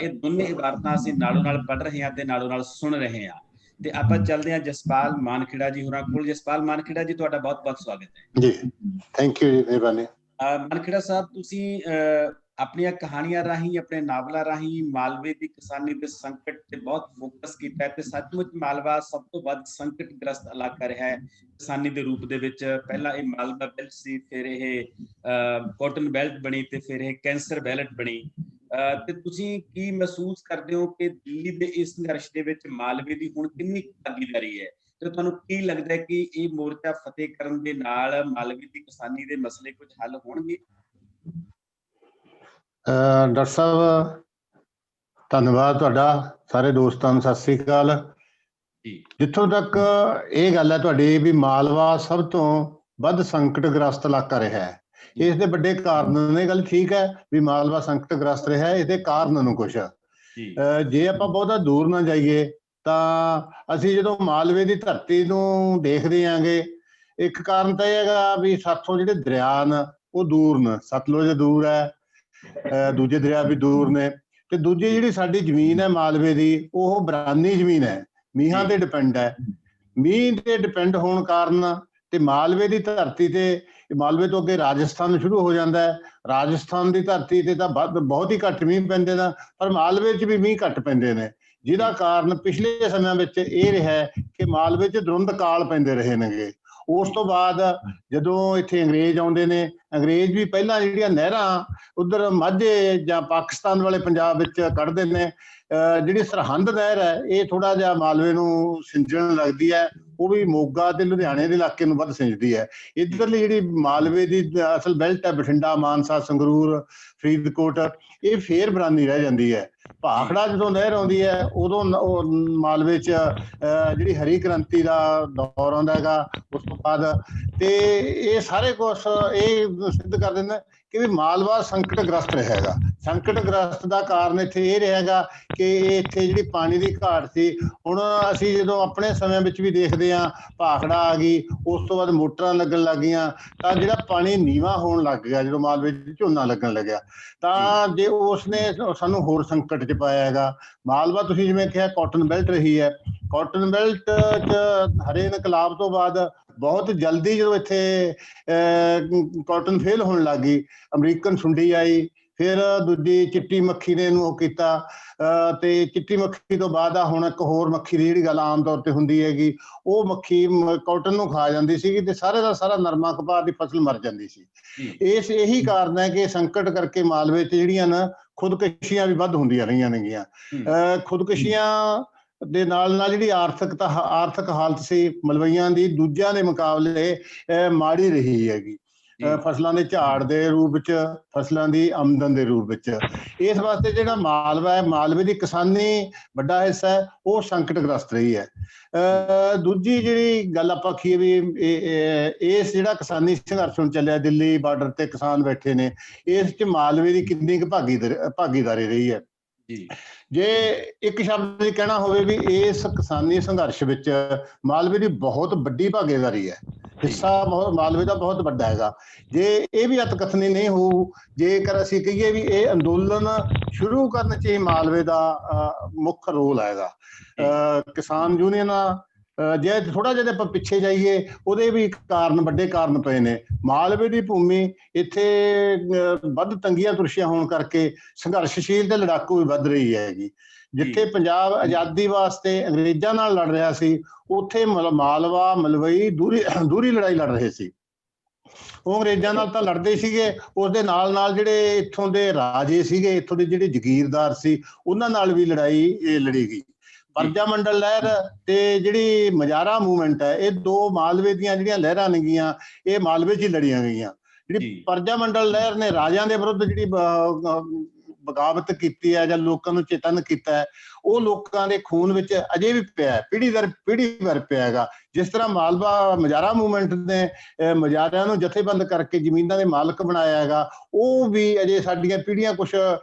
ਇਹ ਦੋਨੇ ਇਬਾਰਤਾਂ ਅਸੀਂ ਨਾਲੋਂ ਨਾਲ ਪੜ੍ਹ ਰਹੇ ਹਾਂ ਤੇ ਨਾਲੋਂ ਨਾਲ ਸੁਣ ਰਹੇ ਹਾਂ। ਤੇ ਆਪਾਂ ਚੱਲਦੇ ਹਾਂ ਜਸਪਾਲ ਮਾਨਖੇੜਾ ਜੀ ਹੋਰਾਂ ਕੋਲ। ਜਸਪਾਲ ਮਾਨਖੇੜਾ ਜੀ, ਤੁਹਾਡਾ ਬਹੁਤ ਬਹੁਤ ਸਵਾਗਤ ਹੈ ਜੀ। ਥੈਂਕ ਯੂ ਜੀ, ਮਿਹਰਬਾਨੀ। ਮਾਨਖੇੜਾ ਸਾਹਿਬ, ਤੁਸੀਂ ਆਪਣੀਆਂ ਕਹਾਣੀਆਂ ਰਾਹੀਂ, ਆਪਣੇ ਨਾਵਲਾਂ ਰਾਹੀਂ ਮਾਲਵੇ ਦੀ ਕਿਸਾਨੀ ਦੇ ਸੰਕਟ ਤੇ ਬਹੁਤ ਫੋਕਸ ਕੀਤਾ ਹੈ ਤੇ ਸੱਚਮੁੱਚ ਮਾਲਵਾ ਸਭ ਤੋਂ ਵੱਧ ਸੰਕਟਗ੍ਰਸਤ ਇਲਾਕਾ ਰਿਹਾ ਹੈ ਕਿਸਾਨੀ ਦੇ ਰੂਪ ਦੇ ਵਿੱਚ। ਪਹਿਲਾਂ ਇਹ ਮਾਲਵਾ ਬੈਲਟ ਸੀ, ਫਿਰ ਇਹ ਕਾਟਨ ਬੈਲਟ ਬਣੀ ਤੇ ਫਿਰ ਇਹ ਕੈਂਸਰ ਬੈਲਟ ਬਣੀ। ਤੇ ਤੁਸੀਂ ਕੀ ਮਹਿਸੂਸ ਕਰਦੇ ਹੋ ਕਿ ਦਿੱਲੀ ਦੇ ਇਸ ਸੰਘਰਸ਼ ਦੇ ਵਿੱਚ ਮਾਲਵੇ ਦੀ ਹੁਣ ਕਿੰਨੀ ਭਾਗੀਦਾਰੀ ਹੈ ਤੇ ਤੁਹਾਨੂੰ ਕੀ ਲੱਗਦਾ ਹੈ ਕਿ ਇਹ ਮੋਰਚਾ ਫਤਿਹ ਕਰਨ ਦੇ ਨਾਲ ਮਾਲਵੇ ਦੀ ਕਿਸਾਨੀ ਦੇ ਮਸਲੇ ਕੁਝ ਹੱਲ ਹੋਣਗੇ? ਡਾਕਟਰ ਸਾਹਿਬ, ਧੰਨਵਾਦ ਤੁਹਾਡਾ। ਸਾਰੇ ਦੋਸਤਾਂ ਨੂੰ ਸਤਿ ਸ੍ਰੀ ਅਕਾਲ। ਜਿੱਥੋਂ ਤੱਕ ਇਹ ਗੱਲ ਹੈ ਤੁਹਾਡੀ ਵੀ ਮਾਲਵਾ ਸਭ ਤੋਂ ਵੱਧ ਸੰਕਟਗ੍ਰਸਤ ਇਲਾਕਾ ਰਿਹਾ ਹੈ, ਇਸ ਦੇ ਵੱਡੇ ਕਾਰਨ ਨੇ। ਗੱਲ ਠੀਕ ਹੈ ਵੀ ਮਾਲਵਾ ਸੰਕਟਗ੍ਰਸਤ ਰਿਹਾ, ਇਹਦੇ ਕਾਰਨ ਨੂੰ ਕੁਛ ਜੇ ਆਪਾਂ ਬਹੁਤਾ ਦੂਰ ਨਾ ਜਾਈਏ ਤਾਂ ਅਸੀਂ ਜਦੋਂ ਮਾਲਵੇ ਦੀ ਧਰਤੀ ਨੂੰ ਦੇਖਦੇ ਆਂਗੇ, ਇੱਕ ਕਾਰਨ ਤਾਂ ਇਹ ਹੈਗਾ ਵੀ ਸਾਥੋਂ ਜਿਹੜੇ ਦਰਿਆ ਨੇ ਉਹ ਦੂਰ ਨੇ, ਸਤਲੁਜ ਦੂਰ ਹੈ, ਦੂਜੇ ਦਰਿਆ ਵੀ ਦੂਰ ਨੇ। ਤੇ ਦੂਜੀ ਜਿਹੜੀ ਸਾਡੀ ਜ਼ਮੀਨ ਹੈ ਮਾਲਵੇ ਦੀ, ਉਹ ਬਰਾਨੀ ਜ਼ਮੀਨ ਹੈ, ਮੀਂਹਾਂ ਤੇ ਡਿਪੈਂਡ ਹੈ। ਮੀਂਹ ਤੇ ਡਿਪੈਂਡ ਹੋਣ ਕਾਰਨ ਤੇ ਮਾਲਵੇ ਦੀ ਧਰਤੀ ਤੇ, ਮਾਲਵੇ ਤੋਂ ਅੱਗੇ ਰਾਜਸਥਾਨ ਸ਼ੁਰੂ ਹੋ ਜਾਂਦਾ ਹੈ। ਰਾਜਸਥਾਨ ਦੀ ਧਰਤੀ ਤੇ ਤਾਂ ਬਹੁਤ ਹੀ ਘੱਟ ਮੀਂਹ ਪੈਂਦੇ ਨੇ, ਪਰ ਮਾਲਵੇ 'ਚ ਵੀ ਮੀਂਹ ਘੱਟ ਪੈਂਦੇ ਨੇ, ਜਿਹਦਾ ਕਾਰਨ ਪਿਛਲੇ ਸਮਿਆਂ ਵਿੱਚ ਇਹ ਰਿਹਾ ਕਿ ਮਾਲਵੇ 'ਚ ਧੁੰਦ ਕਾਲ ਪੈਂਦੇ ਰਹੇ ਨੇਗੇ। ਉਸ ਤੋਂ ਬਾਅਦ ਜਦੋਂ ਇੱਥੇ ਅੰਗਰੇਜ਼ ਆਉਂਦੇ ਨੇ, ਅੰਗਰੇਜ਼ ਵੀ ਪਹਿਲਾਂ ਜਿਹੜੀਆਂ ਨਹਿਰਾਂ ਉਧਰ ਮਾਝੇ ਜਾਂ ਪਾਕਿਸਤਾਨ ਵਾਲੇ ਪੰਜਾਬ ਵਿੱਚ ਕੱਢਦੇ ਨੇ। ਜਿਹੜੀ ਸਰਹੰਦ ਨਹਿਰ ਹੈ ਇਹ ਥੋੜਾ ਜਿਹਾ ਮਾਲਵੇ ਨੂੰ ਸਿੰਜਣ ਲੱਗਦੀ ਹੈ, ਉਹ ਵੀ ਮੋਗਾ ਤੇ ਲੁਧਿਆਣੇ ਦੇ ਇਲਾਕੇ ਨੂੰ ਵੱਧ ਸਿੰਜਦੀ ਹੈ। ਇੱਧਰਲੀ ਜਿਹੜੀ ਮਾਲਵੇ ਦੀ ਅਸਲ ਬੈਲਟ ਹੈ, ਬਠਿੰਡਾ, ਮਾਨਸਾ, ਸੰਗਰੂਰ, ਫਰੀਦਕੋਟ, ਇਹ ਫੇਰ ਬਰਾਨੀ ਰਹਿ ਜਾਂਦੀ ਹੈ। ਭਾਖੜਾ ਜਦੋਂ ਨਹਿਰ ਆਉਂਦੀ ਹੈ ਉਦੋਂ ਮਾਲਵੇ 'ਚ ਜਿਹੜੀ ਹਰੀ ਕ੍ਰਾਂਤੀ ਦਾ ਦੌਰ ਆਉਂਦਾ ਹੈਗਾ। ਉਸ ਤੋਂ ਬਾਅਦ ਤੇ ਇਹ ਸਾਰੇ ਕੁਛ ਇਹ ਸਿੱਧ ਕਰ ਦਿੰਦਾ ਕਿ ਵੀ ਮਾਲਵਾ ਸੰਕਟਗ੍ਰਸਤ ਰਿਹਾ ਹੈਗਾ। ਸੰਕਟਗ੍ਰਸਤ ਦਾ ਕਾਰਨ ਇੱਥੇ ਇਹ ਰਹੇਗਾ ਕਿ ਇੱਥੇ ਜਿਹੜੀ ਪਾਣੀ ਦੀ ਘਾਟ ਸੀ। ਹੁਣ ਅਸੀਂ ਜਦੋਂ ਆਪਣੇ ਸਮੇਂ ਵਿੱਚ ਵੀ ਦੇਖਦੇ ਹਾਂ, ਭਾਖੜਾ ਆ ਗਈ, ਉਸ ਤੋਂ ਬਾਅਦ ਮੋਟਰਾਂ ਲੱਗਣ ਲੱਗ ਗਈਆਂ, ਤਾਂ ਜਿਹੜਾ ਪਾਣੀ ਨੀਵਾਂ ਹੋਣ ਲੱਗ ਗਿਆ ਜਦੋਂ ਮਾਲਵੇ 'ਚ ਝੋਨਾ ਲੱਗਣ ਲੱਗਿਆ, ਤਾਂ ਜੇ ਉਸਨੇ ਸਾਨੂੰ ਹੋਰ ਸੰਕਟ 'ਚ ਪਾਇਆ ਹੈਗਾ। ਮਾਲਵਾ ਤੁਸੀਂ ਜਿਵੇਂ ਕਿਹਾ ਕਾਟਨ ਬੈਲਟ ਰਹੀ ਹੈ, ਕਾਟਨ ਬੈਲਟ 'ਚ ਹਰੇ ਇਨਕਲਾਬ ਤੋਂ ਬਾਅਦ ਬਹੁਤ ਜਲਦੀ ਜਦੋਂ ਇੱਥੇ ਕਾਟਨ ਫੇਲ ਹੋਣ ਲੱਗ ਗਈ, ਅਮਰੀਕਨ ਸੁੰਡੀ ਆਈ, ਫਿਰ ਦੂਜੀ ਚਿੱਟੀ ਮੱਖੀ ਨੇ ਇਹਨੂੰ ਉਹ ਕੀਤਾ, ਤੇ ਚਿੱਟੀ ਮੱਖੀ ਤੋਂ ਬਾਅਦ ਆ ਹੁਣ ਇੱਕ ਹੋਰ ਮੱਖੀ ਦੀ ਜਿਹੜੀ ਗੱਲ ਆਮ ਤੌਰ ਤੇ ਹੁੰਦੀ ਹੈਗੀ, ਉਹ ਮੱਖੀ ਕਾਟਨ ਨੂੰ ਖਾ ਜਾਂਦੀ ਸੀਗੀ ਤੇ ਸਾਰੇ ਦਾ ਸਾਰਾ ਨਰਮਾ ਕਪਾਹ ਦੀ ਫਸਲ ਮਰ ਜਾਂਦੀ ਸੀ। ਇਹੀ ਕਾਰਨ ਹੈ ਕਿ ਸੰਕਟ ਕਰਕੇ ਮਾਲਵੇ 'ਚ ਜਿਹੜੀਆਂ ਨਾ ਖੁਦਕਸ਼ੀਆਂ ਵੀ ਵੱਧ ਹੁੰਦੀਆਂ ਰਹੀਆਂ ਨੇਗੀਆਂ। ਖੁਦਕਸ਼ੀਆਂ ਦੇ ਨਾਲ ਜਿਹੜੀ ਆਰਥਿਕ ਹਾਲਤ ਸੀ ਮਲਵਈਆਂ ਦੀ ਦੂਜਿਆਂ ਦੇ ਮੁਕਾਬਲੇ ਮਾੜੀ ਰਹੀ ਹੈਗੀ, ਫਸਲਾਂ ਦੇ ਝਾੜ ਦੇ ਰੂਪ ਵਿੱਚ, ਫਸਲਾਂ ਦੀ ਆਮਦਨ ਦੇ ਰੂਪ ਵਿੱਚ। ਇਸ ਵਾਸਤੇ ਜਿਹੜਾ ਮਾਲਵਾ ਹੈ, ਮਾਲਵੇ ਦੀ ਕਿਸਾਨੀ ਵੱਡਾ ਹਿੱਸਾ ਹੈ, ਉਹ ਸੰਕਟਗ੍ਰਸਤ ਰਹੀ ਹੈ। ਦੂਜੀ ਜਿਹੜੀ ਗੱਲ ਆਪਾਂ ਆਖੀਏ ਵੀ ਇਸ ਜਿਹੜਾ ਕਿਸਾਨੀ ਸੰਘਰਸ਼ ਹੁਣ ਚੱਲਿਆ, ਦਿੱਲੀ ਬਾਰਡਰ ਤੇ ਕਿਸਾਨ ਬੈਠੇ ਨੇ, ਇਸ 'ਚ ਮਾਲਵੇ ਦੀ ਕਿੰਨੀ ਕੁ ਭਾਗੀਦਾਰੀ ਰਹੀ ਹੈ। ਜੇ ਇੱਕ ਸ਼ਬਦ ਵਿੱਚ ਕਹਿਣਾ ਹੋਵੇ ਵੀ ਇਸ ਕਿਸਾਨੀ ਸੰਘਰਸ਼ ਵਿੱਚ ਮਾਲਵੇ ਦੀ ਬਹੁਤ ਵੱਡੀ ਭਾਗੀਦਾਰੀ ਹੈ, ਹਿੱਸਾ ਮਾਲਵੇ ਦਾ ਬਹੁਤ ਵੱਡਾ ਹੈਗਾ। ਜੇ ਇਹ ਵੀ ਅਤਕਥਨੀ ਨਹੀਂ ਹੋਊ, ਜੇਕਰ ਅਸੀਂ ਕਹੀਏ ਵੀ ਇਹ ਅੰਦੋਲਨ ਸ਼ੁਰੂ ਕਰਨ 'ਚ ਹੀ ਮਾਲਵੇ ਦਾ ਮੁੱਖ ਰੋਲ ਹੈਗਾ। ਕਿਸਾਨ ਯੂਨੀਅਨਾਂ ਜੇ ਥੋੜਾ ਜਿਹਾ ਆਪਾਂ ਪਿੱਛੇ ਜਾਈਏ, ਉਹਦੇ ਵੀ ਵੱਡੇ ਕਾਰਨ ਪਏ ਨੇ। ਮਾਲਵੇ ਦੀ ਭੂਮੀ ਇੱਥੇ ਵੱਧ ਤੰਗੀਆਂ ਤੁਰਸ਼ੀਆਂ ਹੋਣ ਕਰਕੇ ਸੰਘਰਸ਼ਸ਼ੀਲ ਤੇ ਲੜਾਕੂ ਵੀ ਵੱਧ ਰਹੀ ਹੈਗੀ। ਜਿੱਥੇ ਪੰਜਾਬ ਆਜ਼ਾਦੀ ਵਾਸਤੇ ਅੰਗਰੇਜ਼ਾਂ ਨਾਲ ਲੜ ਰਿਹਾ ਸੀ, ਉੱਥੇ ਮਾਲਵਾ ਮਲਵਈ ਦੂਰੀ ਲੜਾਈ ਲੜ ਰਹੇ ਸੀ। ਉਹ ਅੰਗਰੇਜ਼ਾਂ ਨਾਲ ਤਾਂ ਲੜਦੇ ਸੀਗੇ, ਉਸਦੇ ਨਾਲ ਜਿਹੜੇ ਇੱਥੋਂ ਦੇ ਰਾਜੇ ਸੀਗੇ, ਇੱਥੋਂ ਦੇ ਜਿਹੜੇ ਜ਼ਗੀਰਦਾਰ ਸੀ, ਉਹਨਾਂ ਨਾਲ ਵੀ ਲੜਾਈ ਲੜੀ ਗਈ। ਪਰਜਾ ਮੰਡਲ ਲਹਿਰ ਤੇ ਜਿਹੜੀ ਮਜਾਰਾ ਮੂਵਮੈਂਟ ਹੈ, ਇਹ ਦੋ ਮਾਲਵੇ ਦੀਆਂ ਜਿਹੜੀਆਂ ਲਹਿਰਾਂ ਨੇਗੀਆਂ, ਇਹ ਮਾਲਵੇ 'ਚ ਹੀ ਲੜੀਆਂ ਗਈਆਂ। ਜਿਹੜੀ ਪਰਜਾ ਮੰਡਲ ਲਹਿਰ ਨੇ ਰਾਜਿਆਂ ਦੇ ਵਿਰੁੱਧ ਜਿਹੜੀ ਬਗਾਵਤ ਕੀਤੀ ਹੈ ਜਾਂ ਲੋਕਾਂ ਨੂੰ ਚੇਤਨ ਕੀਤਾ ਹੈ, ਉਹ ਲੋਕਾਂ ਦੇ ਖੂਨ ਵਿੱਚ ਅਜੇ ਵੀ ਪਿਆ, ਪੀੜ੍ਹੀ ਦਰ ਪੀੜ੍ਹੀ ਵਰ ਪਿਆ ਹੈਗਾ। ਜਿਸ ਤਰ੍ਹਾਂ ਮਾਲਵਾ ਮਜਾਰਾ ਮੂਵਮੈਂਟ ਨੇ ਮਜਾਰਿਆਂ ਨੂੰ ਜਥੇਬੰਦ ਕਰਕੇ ਜ਼ਮੀਨਾਂ ਦੇ ਮਾਲਕ ਬਣਾਇਆ ਹੈਗਾ, ਉਹ ਵੀ ਅਜੇ ਸਾਡੀਆਂ ਪੀੜ੍ਹੀਆਂ ਕੁਛ,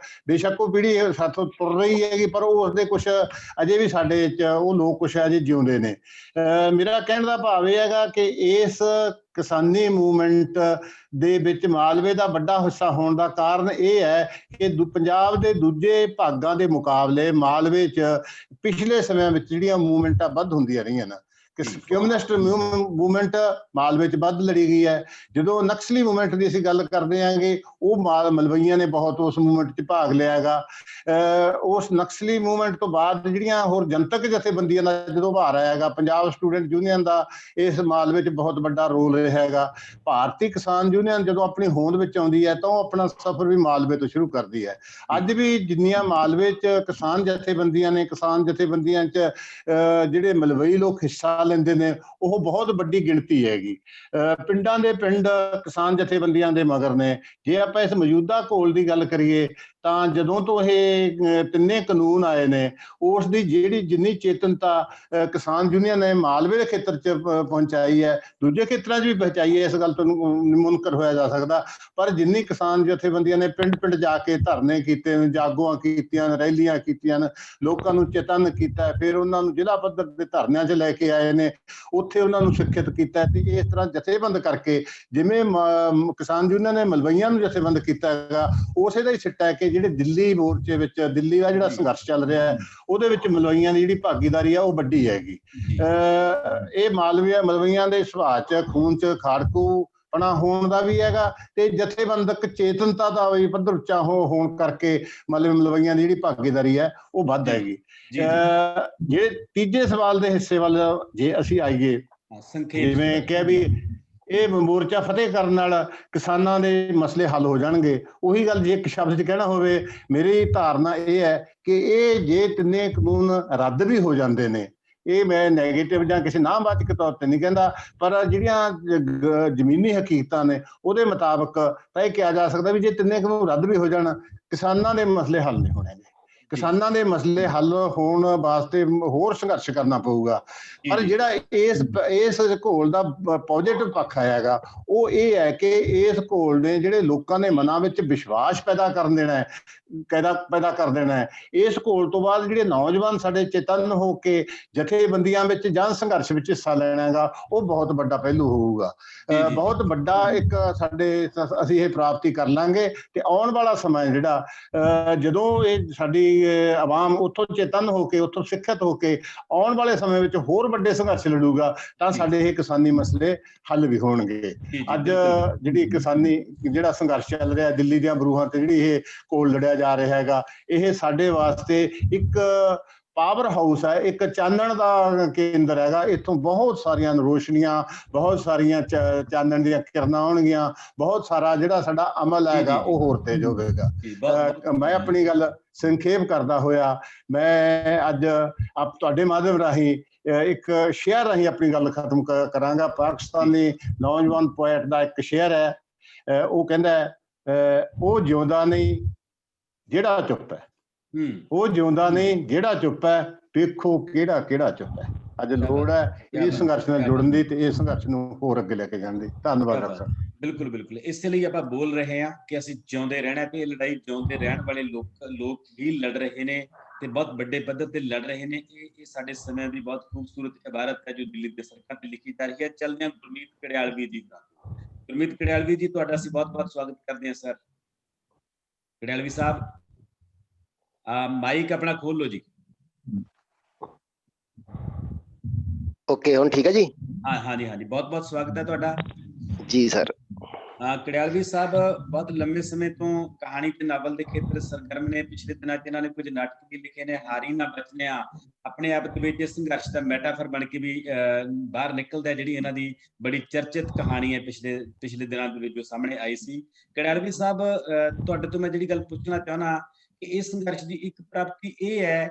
ਬੇਸ਼ੱਕ ਉਹ ਪੀੜ੍ਹੀ ਸਾਥੋਂ ਤੁਰ ਰਹੀ ਹੈਗੀ, ਪਰ ਉਹ ਉਸਦੇ ਕੁਛ ਅਜੇ ਵੀ ਸਾਡੇ 'ਚ ਉਹ ਲੋਕ ਕੁਛ ਅਜੇ ਜਿਉਂਦੇ ਨੇ। ਮੇਰਾ ਕਹਿਣ ਦਾ ਭਾਵ ਇਹ ਹੈਗਾ ਕਿ ਇਸ ਕਿਸਾਨੀ ਮੂਵਮੈਂਟ ਦੇ ਵਿੱਚ ਮਾਲਵੇ ਦਾ ਵੱਡਾ ਹਿੱਸਾ ਹੋਣ ਦਾ ਕਾਰਨ ਇਹ ਹੈ ਕਿ ਪੰਜਾਬ ਦੇ ਦੂਜੇ ਭਾਗਾਂ ਦੇ ਮੁਕਾਬਲੇ ਮਾਲਵੇ 'ਚ ਪਿਛਲੇ ਸਮਿਆਂ ਵਿੱਚ ਜਿਹੜੀਆਂ ਮੂਵਮੈਂਟਾਂ ਵੱਧ ਹੁੰਦੀਆਂ ਰਹੀਆਂ ਨੇ। ਕਮਿਊਨਿਸਟ ਮੂਵਮੈਂਟ ਮਾਲਵੇ 'ਚ ਵੱਧ ਲੜੀ ਗਈ ਹੈ। ਜਦੋਂ ਨਕਸਲੀ ਮੂਵਮੈਂਟ ਦੀ ਅਸੀਂ ਗੱਲ ਕਰਦੇ ਆਂਗੇ, ਉਹ ਮਲਵਈਆਂ ਨੇ ਬਹੁਤ ਉਸ ਮੂਵਮੈਂਟ 'ਚ ਭਾਗ ਲਿਆ ਹੈਗਾ। ਉਸ ਨਕਸਲੀ ਮੂਵਮੈਂਟ ਤੋਂ ਬਾਅਦ ਜਿਹੜੀਆਂ ਹੋਰ ਜਨਤਕ ਜਥੇਬੰਦੀਆਂ ਦਾ ਜਦੋਂ ਭਾਰ ਆਇਆ ਹੈਗਾ, ਪੰਜਾਬ ਸਟੂਡੈਂਟ ਯੂਨੀਅਨ ਦਾ ਇਸ ਮਾਲਵੇ 'ਚ ਬਹੁਤ ਵੱਡਾ ਰੋਲ ਰਿਹਾ ਹੈਗਾ। ਭਾਰਤੀ ਕਿਸਾਨ ਯੂਨੀਅਨ ਜਦੋਂ ਆਪਣੀ ਹੋਂਦ ਵਿੱਚ ਆਉਂਦੀ ਹੈ ਤਾਂ ਉਹ ਆਪਣਾ ਸਫ਼ਰ ਵੀ ਮਾਲਵੇ ਤੋਂ ਸ਼ੁਰੂ ਕਰਦੀ ਹੈ। ਅੱਜ ਵੀ ਜਿੰਨੀਆਂ ਮਾਲਵੇ 'ਚ ਕਿਸਾਨ ਜਥੇਬੰਦੀਆਂ ਨੇ, ਕਿਸਾਨ ਜਥੇਬੰਦੀਆਂ 'ਚ ਜਿਹੜੇ ਮਲਵਈ ਲੋਕ ਹਿੱਸਾ ਲੈਂਦੇ ਨੇ, ਉਹ ਬਹੁਤ ਵੱਡੀ ਗਿਣਤੀ ਹੈਗੀ। ਪਿੰਡਾਂ ਦੇ ਪਿੰਡ ਕਿਸਾਨ ਜਥੇਬੰਦੀਆਂ ਦੇ ਮਗਰ ਨੇ। ਜੇ ਆਪਾਂ ਇਸ ਮੌਜੂਦਾ ਘੋਲ ਦੀ ਗੱਲ ਕਰੀਏ ਤਾਂ ਜਦੋਂ ਤੋਂ ਇਹ ਤਿੰਨੇ ਕਾਨੂੰਨ ਆਏ ਨੇ, ਉਸ ਦੀ ਜਿੰਨੀ ਚੇਤਨਤਾ ਕਿਸਾਨ ਯੂਨੀਅਨ ਨੇ ਮਾਲਵੇ ਦੇ ਖੇਤਰ 'ਚ ਪਹੁੰਚਾਈ ਹੈ, ਦੂਜੇ ਖੇਤਰਾਂ 'ਚ ਵੀ ਪਹੁੰਚਾਈ ਹੈ, ਇਸ ਗੱਲ ਤੋਂ ਮੁਨਕਰ ਹੋਇਆ ਜਾ ਸਕਦਾ। ਪਰ ਜਿੰਨੀ ਕਿਸਾਨ ਜਥੇਬੰਦੀਆਂ ਨੇ ਪਿੰਡ ਜਾ ਕੇ ਧਰਨੇ ਕੀਤੇ, ਜਾਗੋਆਂ ਕੀਤੀਆਂ, ਰੈਲੀਆਂ ਕੀਤੀਆਂ, ਲੋਕਾਂ ਨੂੰ ਚੇਤਨ ਕੀਤਾ, ਫਿਰ ਉਹਨਾਂ ਨੂੰ ਜ਼ਿਲ੍ਹਾ ਪੱਧਰ ਦੇ ਧਰਨਿਆਂ 'ਚ ਲੈ ਕੇ ਆਏ ਗਏ ਨੇ, ਉੱਥੇ ਉਹਨਾਂ ਨੂੰ ਸਿੱਖਿਅਤ ਕੀਤਾ। ਤੇ ਇਸ ਤਰ੍ਹਾਂ ਜਥੇਬੰਦ ਕਰਕੇ ਜਿਵੇਂ ਕਿਸਾਨ ਯੂਨੀਅਨ ਨੇ ਮਲਵਈਆਂ ਨੂੰ ਜਥੇਬੰਦ ਕੀਤਾ ਹੈਗਾ, ਉਸੇ ਦਾ ਹੀ ਸਿੱਟਾ ਹੈ ਕਿ ਜਿਹੜੇ ਦਿੱਲੀ ਮੋਰਚੇ ਵਿੱਚ, ਦਿੱਲੀ ਦਾ ਜਿਹੜਾ ਸੰਘਰਸ਼ ਚੱਲ ਰਿਹਾ ਹੈ, ਉਹਦੇ ਵਿੱਚ ਮਲਵਈਆਂ ਦੀ ਜਿਹੜੀ ਭਾਗੀਦਾਰੀ ਆ ਉਹ ਵੱਡੀ ਹੈਗੀ। ਇਹ ਮਲਵਈਆਂ ਦੇ ਸੁਭਾਅ 'ਚ, ਖੂਨ 'ਚ ਖਾੜਕੂ ਪਣਾ ਹੋਣ ਦਾ ਵੀ ਹੈਗਾ, ਤੇ ਜਥੇਬੰਦਕ ਚੇਤਨਤਾ ਦਾ ਵੀ ਪੱਧਰ ਉੱਚਾ ਹੋਣ ਕਰਕੇ ਮਲਵਈਆਂ ਦੀ ਜਿਹੜੀ ਭਾਗੀਦਾਰੀ ਹੈ ਉਹ ਵੱਧ ਹੈਗੀ। ਜੇ ਤੀਜੇ ਸਵਾਲ ਦੇ ਹਿੱਸੇ ਵੱਲ ਜੇ ਅਸੀਂ ਆਈਏ, ਜਿਵੇਂ ਕਿਹਾ ਵੀ ਇਹ ਮੋਰਚਾ ਫਤਿਹ ਕਰਨ ਨਾਲ ਕਿਸਾਨਾਂ ਦੇ ਮਸਲੇ ਹੱਲ ਹੋ ਜਾਣਗੇ, ਉਹੀ ਗੱਲ ਜੇ ਇੱਕ ਸ਼ਬਦ 'ਚ ਕਹਿਣਾ ਹੋਵੇ, ਮੇਰੀ ਧਾਰਨਾ ਇਹ ਹੈ ਕਿ ਇਹ ਜੇ ਤਿੰਨੇ ਕਾਨੂੰਨ ਰੱਦ ਵੀ ਹੋ ਜਾਂਦੇ ਨੇ, ਇਹ ਮੈਂ ਨੈਗੇਟਿਵ ਜਾਂ ਕਿਸੇ ਨਾਮਵਾਚਕ ਤੌਰ ਤੇ ਨਹੀਂ ਕਹਿੰਦਾ, ਪਰ ਜਿਹੜੀਆਂ ਜ਼ਮੀਨੀ ਹਕੀਕਤਾਂ ਨੇ ਉਹਦੇ ਮੁਤਾਬਕ ਤਾਂ ਇਹ ਕਿਹਾ ਜਾ ਸਕਦਾ ਵੀ ਜੇ ਤਿੰਨੇ ਕਾਨੂੰਨ ਰੱਦ ਵੀ ਹੋ ਜਾਣ, ਕਿਸਾਨਾਂ ਦੇ ਮਸਲੇ ਹੱਲ ਨਹੀਂ ਹੋਣੇ। ਕਿਸਾਨਾਂ ਦੇ ਮਸਲੇ ਹੱਲ ਹੋਣ ਵਾਸਤੇ ਹੋਰ ਸੰਘਰਸ਼ ਕਰਨਾ ਪਊਗਾ। ਪਰ ਜਿਹੜਾ ਇਸ ਘੋਲ ਦਾ ਪੋਜ਼ਿਟਿਵ ਪੱਖ ਹੈਗਾ ਉਹ ਇਹ ਹੈ ਕਿ ਇਸ ਘੋਲ ਨੇ ਜਿਹੜੇ ਲੋਕਾਂ ਦੇ ਮਨਾਂ ਵਿੱਚ ਵਿਸ਼ਵਾਸ ਪੈਦਾ ਕਰ ਦੇਣਾ ਹੈ। ਇਸ ਘੋਲ ਤੋਂ ਬਾਅਦ ਜਿਹੜੇ ਨੌਜਵਾਨ ਸਾਡੇ ਚੇਤਨ ਹੋ ਕੇ ਜਥੇਬੰਦੀਆਂ ਵਿੱਚ ਜਾਂ ਸੰਘਰਸ਼ ਵਿੱਚ ਹਿੱਸਾ ਲੈਣਾ ਹੈਗਾ, ਉਹ ਬਹੁਤ ਵੱਡਾ ਪਹਿਲੂ ਹੋਊਗਾ। ਬਹੁਤ ਵੱਡਾ ਇੱਕ ਅਸੀਂ ਇਹ ਪ੍ਰਾਪਤੀ ਕਰ ਲਾਂਗੇ। ਤੇ ਆਉਣ ਵਾਲਾ ਸਮਾਂ ਜਿਹੜਾ ਜਦੋਂ ਇਹ ਸਾਡੀ ਆਵਾਮ ਉੱਥੋਂ ਚੇਤਨ ਹੋ ਕੇ, ਉੱਥੋਂ ਸਿੱਖਿਅਤ ਹੋ ਕੇ ਆਉਣ ਵਾਲੇ ਸਮੇਂ ਵਿੱਚ ਹੋਰ ਵੱਡੇ ਸੰਘਰਸ਼ ਲੜੂਗਾ, ਤਾਂ ਸਾਡੇ ਇਹ ਕਿਸਾਨੀ ਮਸਲੇ ਹੱਲ ਵੀ ਹੋਣਗੇ। ਅੱਜ ਜਿਹੜੀ ਜਿਹੜਾ ਸੰਘਰਸ਼ ਚੱਲ ਰਿਹਾ ਦਿੱਲੀ ਦੀਆਂ ਬਰੂਹਾਂ ਤੇ, ਜਿਹੜੀ ਇਹ ਘੋਲ ਲੜਿਆ ਜਾ ਰਿਹਾ ਹੈਗਾ, ਇਹ ਸਾਡੇ ਵਾਸਤੇ ਇੱਕ ਪਾਵਰ ਹਾਊਸ ਹੈ, ਇੱਕ ਚਾਨਣ ਦਾ ਕੇਂਦਰ ਹੈਗਾ। ਇੱਥੋਂ ਬਹੁਤ ਸਾਰੀਆਂ ਰੋਸ਼ਨੀਆਂ, ਬਹੁਤ ਸਾਰੀਆਂ ਚਾਨਣ ਦੀਆਂ ਕਿਰਨਾਂ ਆਉਣਗੀਆਂ, ਬਹੁਤ ਸਾਰਾ ਜਿਹੜਾ ਸਾਡਾ ਅਮਲ ਹੈਗਾ ਉਹ ਹੋਰ ਤੇਜ਼ ਹੋਵੇਗਾ। ਮੈਂ ਆਪਣੀ ਗੱਲ ਸੰਖੇਪ ਕਰਦਾ ਹੋਇਆ, ਮੈਂ ਅੱਜ ਤੁਹਾਡੇ ਮਾਧਿਅਮ ਰਾਹੀਂ ਇੱਕ ਸ਼ੇਅਰ ਰਾਹੀਂ ਆਪਣੀ ਗੱਲ ਖਤਮ ਕਰਾਂਗਾ। ਪਾਕਿਸਤਾਨੀ ਨੌਜਵਾਨ ਪੋਇਟ ਦਾ ਇੱਕ ਸ਼ੇਅਰ ਹੈ, ਉਹ ਕਹਿੰਦਾ ਉਹ ਜਿਉਂਦਾ ਨਹੀਂ ਜਿਹੜਾ ਚੁੱਪ ਹੈ, ਉਹ ਜਿਉਂਦਾ ਨਹੀਂ ਜਿਹੜਾ ਚੁੱਪ ਹੈ, ਵੇਖੋ ਕਿਹੜਾ ਕਿਹੜਾ ਚੁੱਪ ਹੈ। ਅੱਜ ਲੋੜ ਹੈ ਇਸ ਸੰਘਰਸ਼ ਨਾਲ ਜੁੜਨ ਦੀ ਤੇ ਇਸ ਸੰਘਰਸ਼ ਨੂੰ ਹੋਰ ਅੱਗੇ ਲੈ ਕੇ ਜਾਣ ਦੀ। ਧੰਨਵਾਦ ਡਾਕਟਰ ਸਾਹਿਬ। ਬਿਲਕੁਲ ਬਿਲਕੁਲ, ਇਸੇ ਲਈ ਆਪਾਂ ਬੋਲ ਰਹੇ ਹਾਂ ਕਿ ਅਸੀਂ ਜਿਉਂਦੇ ਰਹਿਣਾ, ਤੇ ਇਹ ਲੜਾਈ ਜਿਉਂਦੇ ਰਹਿਣ ਵਾਲੇ ਲੋਕ ਹੀ ਲੜ ਰਹੇ ਨੇ ਤੇ ਬਹੁਤ ਵੱਡੇ ਪੱਧਰ ਤੇ ਲੜ ਰਹੇ ਨੇ। ਇਹ ਸਾਡੇ ਸਮੇਂ ਦੀ ਬਹੁਤ ਖੂਬਸੂਰਤ ਇਬਾਰਤ ਹੈ ਜੋ ਦਿੱਲੀ ਦੇ ਸੜਕਾਂ ਤੇ ਲਿਖੀ ਜਾ ਰਹੀ ਹੈ। ਚੱਲਦੇ ਹਾਂ ਗੁਰਮੀਤ ਕੜਿਆਲਵੀ ਜੀ ਦਾ। ਗੁਰਮੀਤ ਕੜਿਆਲਵੀ ਜੀ, ਤੁਹਾਡਾ ਅਸੀਂ ਬਹੁਤ ਬਹੁਤ ਸਵਾਗਤ ਕਰਦੇ ਹਾਂ ਸਰ। ਕੜਿਆਲਵੀ ਸਾਹਿਬ, ਮਾਈਕ ਆਪਣਾ ਖੋਲ ਲਓ ਜੀ। ਓਕੇ, ਹੁਣ ਠੀਕ ਹੈ ਜੀ? ਹਾਂਜੀ, ਬਹੁਤ ਬਹੁਤ ਸਵਾਗਤ ਹੈ ਤੁਹਾਡਾ ਜੀ ਸਰ। ਕੜਿਆਲਵੀ ਸਾਹਿਬ ਬਹੁਤ ਲੰਮੇ ਸਮੇਂ ਤੋਂ ਕਹਾਣੀ ਤੇ ਨਾਵਲ ਦੇ ਖੇਤਰ ਸਰਗਰਮ ਨੇ। ਪਿਛਲੇ ਦਿਨਾਂ 'ਚ ਇਹਨਾਂ ਨੇ ਕੁਝ ਨਾਟਕ ਵੀ ਲਿਖੇ ਨੇ। ਹਾਰੀ ਨਾ ਬਚਨਿਆ ਆਪਣੇ ਆਪ ਦੇ ਵਿੱਚ ਸੰਘਰਸ਼ ਦਾ ਮੈਟਾਫਰ ਬਣ ਕੇ ਵੀ ਬਾਹਰ ਨਿਕਲਦਾ, ਜਿਹੜੀ ਇਹਨਾਂ ਦੀ ਬੜੀ ਚਰਚਿਤ ਕਹਾਣੀ ਹੈ ਪਿਛਲੇ ਦਿਨਾਂ ਦੇ ਵਿੱਚ ਜੋ ਸਾਹਮਣੇ ਆਈ ਸੀ। ਕੜਿਆਲਵੀ ਸਾਹਿਬ, ਤੁਹਾਡੇ ਤੋਂ ਮੈਂ ਜਿਹੜੀ ਗੱਲ ਪੁੱਛਣਾ ਚਾਹੁੰਦਾ ਕਿ ਇਸ ਸੰਘਰਸ਼ ਦੀ ਇੱਕ ਪ੍ਰਾਪਤੀ ਇਹ ਹੈ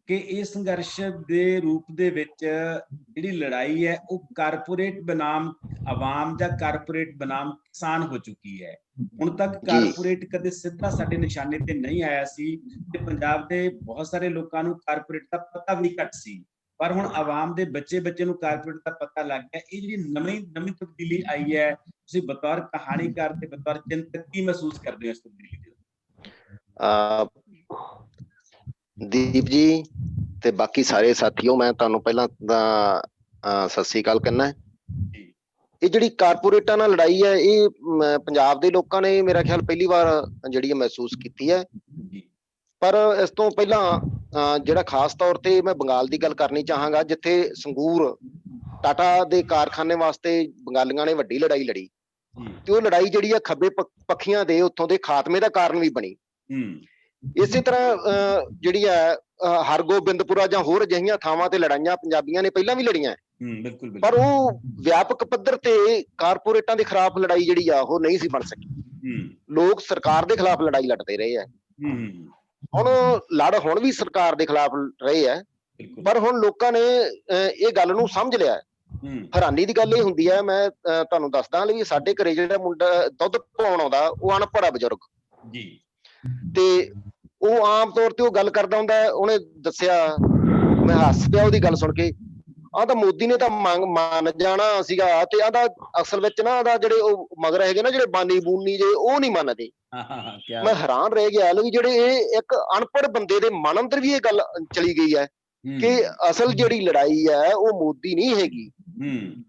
ਕਿ ਇਸ ਸੰਘਰਸ਼ ਦੇ ਰੂਪ ਦੇ ਵਿੱਚ ਜਿਹੜੀ ਲੜਾਈ ਹੈ ਉਹ ਕਾਰਪੋਰੇਟ ਬਨਾਮ ਆਵਾਮ ਜਾਂ ਕਾਰਪੋਰੇਟ ਬਨਾਮ ਕਿਸਾਨ ਹੋ ਚੁੱਕੀ ਹੈ। ਹੁਣ ਤੱਕ ਕਾਰਪੋਰੇਟ ਕਦੇ ਸਿੱਧਾ ਸਾਡੇ ਨਿਸ਼ਾਨੇ ਤੇ ਨਹੀਂ ਆਇਆ ਸੀ ਤੇ ਪੰਜਾਬ ਦੇ ਬਹੁਤ ਸਾਰੇ ਲੋਕਾਂ ਨੂੰ ਕਾਰਪੋਰੇਟ ਦਾ ਪਤਾ ਵੀ ਘੱਟ ਸੀ, ਪਰ ਹੁਣ ਆਵਾਮ ਦੇ ਬੱਚੇ ਨੂੰ ਕਾਰਪੋਰੇਟ ਦਾ ਪਤਾ ਲੱਗ ਗਿਆ। ਇਹ ਜਿਹੜੀ ਨਵੀਂ ਤਬਦੀਲੀ ਆਈ ਹੈ, ਤੁਸੀਂ ਬਤੌਰ ਕਹਾਣੀਕਾਰ ਤੇ ਬਤੌਰ ਚਿੰਤਕ ਕੀ ਮਹਿਸੂਸ ਕਰਦੇ ਹੋ ਇਸ ਤਬਦੀਲੀ ਦੇ? ਦੀਪ ਜੀ ਤੇ ਬਾਕੀ ਸਾਰੇ ਸਾਥੀਓ, ਮੈਂ ਤੁਹਾਨੂੰ ਪਹਿਲਾਂ ਤਾਂ ਸਤਿ ਸ੍ਰੀ ਅਕਾਲ ਕਹਿਣਾ। ਇਹ ਜਿਹੜੀ ਕਾਰਪੋਰੇਟਾਂ ਨਾਲ ਲੜਾਈ ਹੈ, ਇਹ ਪੰਜਾਬ ਦੇ ਲੋਕਾਂ ਨੇ ਮੇਰਾ ਖਿਆਲ ਪਹਿਲੀ ਵਾਰ ਜਿਹੜੀ ਮਹਿਸੂਸ ਕੀਤੀ ਹੈ। ਪਰ ਇਸ ਤੋਂ ਪਹਿਲਾਂ ਜਿਹੜਾ ਖਾਸ ਤੌਰ ਤੇ ਮੈਂ ਬੰਗਾਲ ਦੀ ਗੱਲ ਕਰਨੀ ਚਾਹਾਂਗਾ, ਜਿੱਥੇ ਸੰਗੂਰ ਟਾਟਾ ਦੇ ਕਾਰਖਾਨੇ ਵਾਸਤੇ ਬੰਗਾਲੀਆਂ ਨੇ ਵੱਡੀ ਲੜਾਈ ਲੜੀ ਤੇ ਉਹ ਲੜਾਈ ਜਿਹੜੀ ਆ ਖੱਬੇ ਪੱਖੀਆਂ ਦੇ ਉੱਥੋਂ ਦੇ ਖਾਤਮੇ ਦਾ ਕਾਰਨ ਵੀ ਬਣੀ। ਇਸੇ ਤਰ੍ਹਾਂ ਜਿਹੜੀ ਹੈ ਹਰਗੋਬਿੰਦਪੁਰਾ ਜਾਂ ਹੋਰ ਅਜਿਹੀਆਂ ਥਾਵਾਂ ਤੇ ਲੜਾਈਆਂ ਪੰਜਾਬੀਆਂ ਨੇ ਪਹਿਲਾਂ ਵੀ ਲੜੀਆਂ, ਪਰ ਉਹ ਵਿਆਪਕ ਪੱਧਰ ਤੇ ਕਾਰਪੋਰੇਟਾਂ ਦੇ ਖਿਲਾਫ ਲੜਾਈ ਜਿਹੜੀ ਆ ਉਹ ਨਹੀਂ ਸੀ ਬਣ ਸਕੀ। ਲੋਕ ਸਰਕਾਰ ਦੇ ਖਿਲਾਫ ਲੜਾਈ ਲੜਦੇ ਰਹੇ ਆ। ਹੁਣ ਵੀ ਸਰਕਾਰ ਦੇ ਖਿਲਾਫ ਰਹੇ ਆ, ਪਰ ਹੁਣ ਲੋਕਾਂ ਨੇ ਇਹ ਗੱਲ ਨੂੰ ਸਮਝ ਲਿਆ। ਹੈਰਾਨੀ ਦੀ ਗੱਲ ਇਹ ਹੁੰਦੀ ਹੈ, ਮੈਂ ਤੁਹਾਨੂੰ ਦੱਸਦਾ ਵੀ ਸਾਡੇ ਘਰੇ ਜਿਹੜਾ ਮੁੰਡਾ ਦੁੱਧ ਪਾਉਣ ਆਉਂਦਾ ਉਹ ਅਨਪੜ੍ਹ ਆ ਬਜ਼ੁਰਗ ਜੀ, ਤੇ ਉਹ ਆਮ ਤੌਰ ਤੇ ਉਹ ਗੱਲ ਕਰਦਾ ਹੁੰਦਾ, ਉਹਨੇ ਦੱਸਿਆ, ਮੈਂ ਹੱਸ ਪਿਆ ਉਹਦੀ ਗੱਲ ਸੁਣ ਕੇ। ਆਹ ਮੋਦੀ ਨੇ ਤਾਂ ਮੰਨ ਜਾਣਾ ਸੀਗਾ, ਤੇ ਆਹਦਾ ਅਸਲ ਵਿੱਚ ਨਾ ਆਹਦਾ ਜਿਹੜੇ ਉਹ ਮਗਰ ਹੈਗੇ ਨਾ ਜਿਹੜੇ ਬਾਨੀ ਬੂਨੀ ਜੇ ਉਹ ਨਹੀਂ ਮੰਨਦੇ। ਮੈਂ ਹੈਰਾਨ ਰਹਿ ਗਿਆ ਵੀ ਜਿਹੜੇ ਇਹ ਇੱਕ ਅਨਪੜ੍ਹ ਬੰਦੇ ਦੇ ਮਨ ਅੰਦਰ ਵੀ ਇਹ ਗੱਲ ਚਲੀ ਗਈ ਹੈ ਕਿ ਅਸਲ ਜਿਹੜੀ ਲੜਾਈ ਹੈ ਉਹ ਮੋਦੀ ਨਹੀਂ ਹੈਗੀ,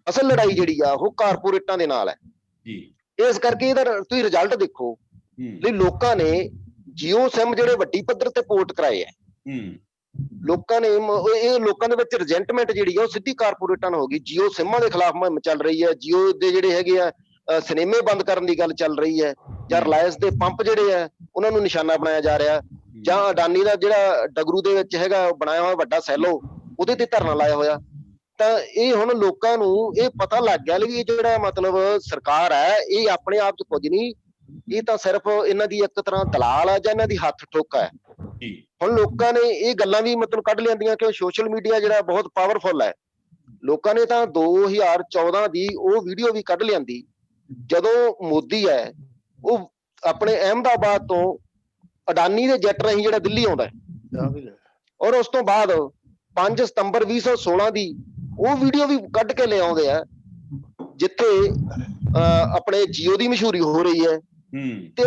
ਅਸਲ ਲੜਾਈ ਜਿਹੜੀ ਆ ਉਹ ਕਾਰਪੋਰੇਟਾਂ ਦੇ ਨਾਲ ਹੈ ਜੀ। ਇਸ ਕਰਕੇ ਇਹਦਾ ਤੁਸੀਂ ਰਿਜ਼ਲਟ ਦੇਖੋ ਵੀ ਲੋਕਾਂ ਨੇ ਜੀਓ ਸਿਮ ਜਿਹੜੇ ਵੱਡੀ ਪੱਧਰ ਤੇ ਪੋਰਟ ਕਰਾਏ ਆ, ਲੋਕਾਂ ਨੇ ਇਹ ਲੋਕਾਂ ਦੇ ਵਿੱਚ ਰਿਜੈਂਟਮੈਂਟ ਜਿਹੜੀ ਆ ਉਹ ਸਿੱਧੀ ਕਾਰਪੋਰੇਟਾਂ ਨਾਲ ਹੋ ਗਈ। ਜੀਓ ਸਿਮਾਂ ਦੇ ਖਿਲਾਫ ਮੁਹਿੰਮ ਚੱਲ ਰਹੀ ਹੈ, ਜੀਓ ਦੇ ਜਿਹੜੇ ਹੈਗੇ ਆ ਸਿਨੇਮੇ ਬੰਦ ਕਰਨ ਦੀ ਗੱਲ ਚੱਲ ਰਹੀ ਹੈ, ਜਾਂ ਰਿਲਾਇੰਸ ਦੇ ਪੰਪ ਜਿਹੜੇ ਆ ਉਹਨਾਂ ਨੂੰ ਨਿਸ਼ਾਨਾ ਬਣਾਇਆ ਜਾ ਰਿਹਾ, ਜਾਂ ਅਡਾਨੀ ਦਾ ਜਿਹੜਾ ਡਗਰੂ ਦੇ ਵਿੱਚ ਹੈਗਾ ਬਣਾਇਆ ਹੋਇਆ ਵੱਡਾ ਸੈਲੋ ਉਹਦੇ ਤੇ ਧਰਨਾ ਲਾਇਆ ਹੋਇਆ। ਤਾਂ ਇਹ ਹੁਣ ਲੋਕਾਂ ਨੂੰ ਇਹ ਪਤਾ ਲੱਗ ਗਿਆ ਵੀ ਇਹ ਜਿਹੜਾ ਮਤਲਬ ਸਰਕਾਰ ਹੈ ਇਹ ਆਪਣੇ ਆਪ ਚ ਕੁਝ ਨਹੀਂ, ਇਹ ਤਾਂ ਸਿਰਫ ਇਹਨਾਂ ਦੀ ਇੱਕ ਤਰ੍ਹਾਂ ਦਲਾਲ ਹੈ ਜਾਂ ਇਹਨਾਂ ਦੀ ਹੱਥ ਠੋਕਾ ਹੈ। ਹੁਣ ਲੋਕਾਂ ਨੇ ਇਹ ਗੱਲਾਂ ਵੀ ਮਤਲਬ ਕੱਢ ਲਿਆਂਦੀਆਂ ਕਿ ਸੋਸ਼ਲ ਮੀਡੀਆ ਜਿਹੜਾ ਬਹੁਤ ਪਾਵਰਫੁਲ ਹੈ। ਲੋਕਾਂ ਨੇ ਤਾਂ 2014 ਦੀ ਉਹ ਵੀਡੀਓ ਵੀ ਕੱਢ ਲਿਆਂਦੀ ਜਦੋਂ ਮੋਦੀ ਹੈ ਉਹ ਆਪਣੇ ਅਹਿਮਦਾਬਾਦ ਤੋਂ ਅਡਾਨੀ ਦੇ ਜੈਟ ਰਾਹੀਂ ਜਿਹੜਾ ਦਿੱਲੀ ਆਉਂਦਾ ਹੈ, ਔਰ ਉਸ ਤੋਂ ਬਾਅਦ 5 ਸਤੰਬਰ 2016 ਦੀ ਉਹ ਵੀਡੀਓ ਵੀ ਕੱਢ ਕੇ ਲੈ ਆਉਂਦੇ ਆ ਜਿੱਥੇ ਆਪਣੇ ਜੀਓ ਦੀ ਮਸ਼ਹੂਰੀ ਹੋ ਰਹੀ ਹੈ ਤੇ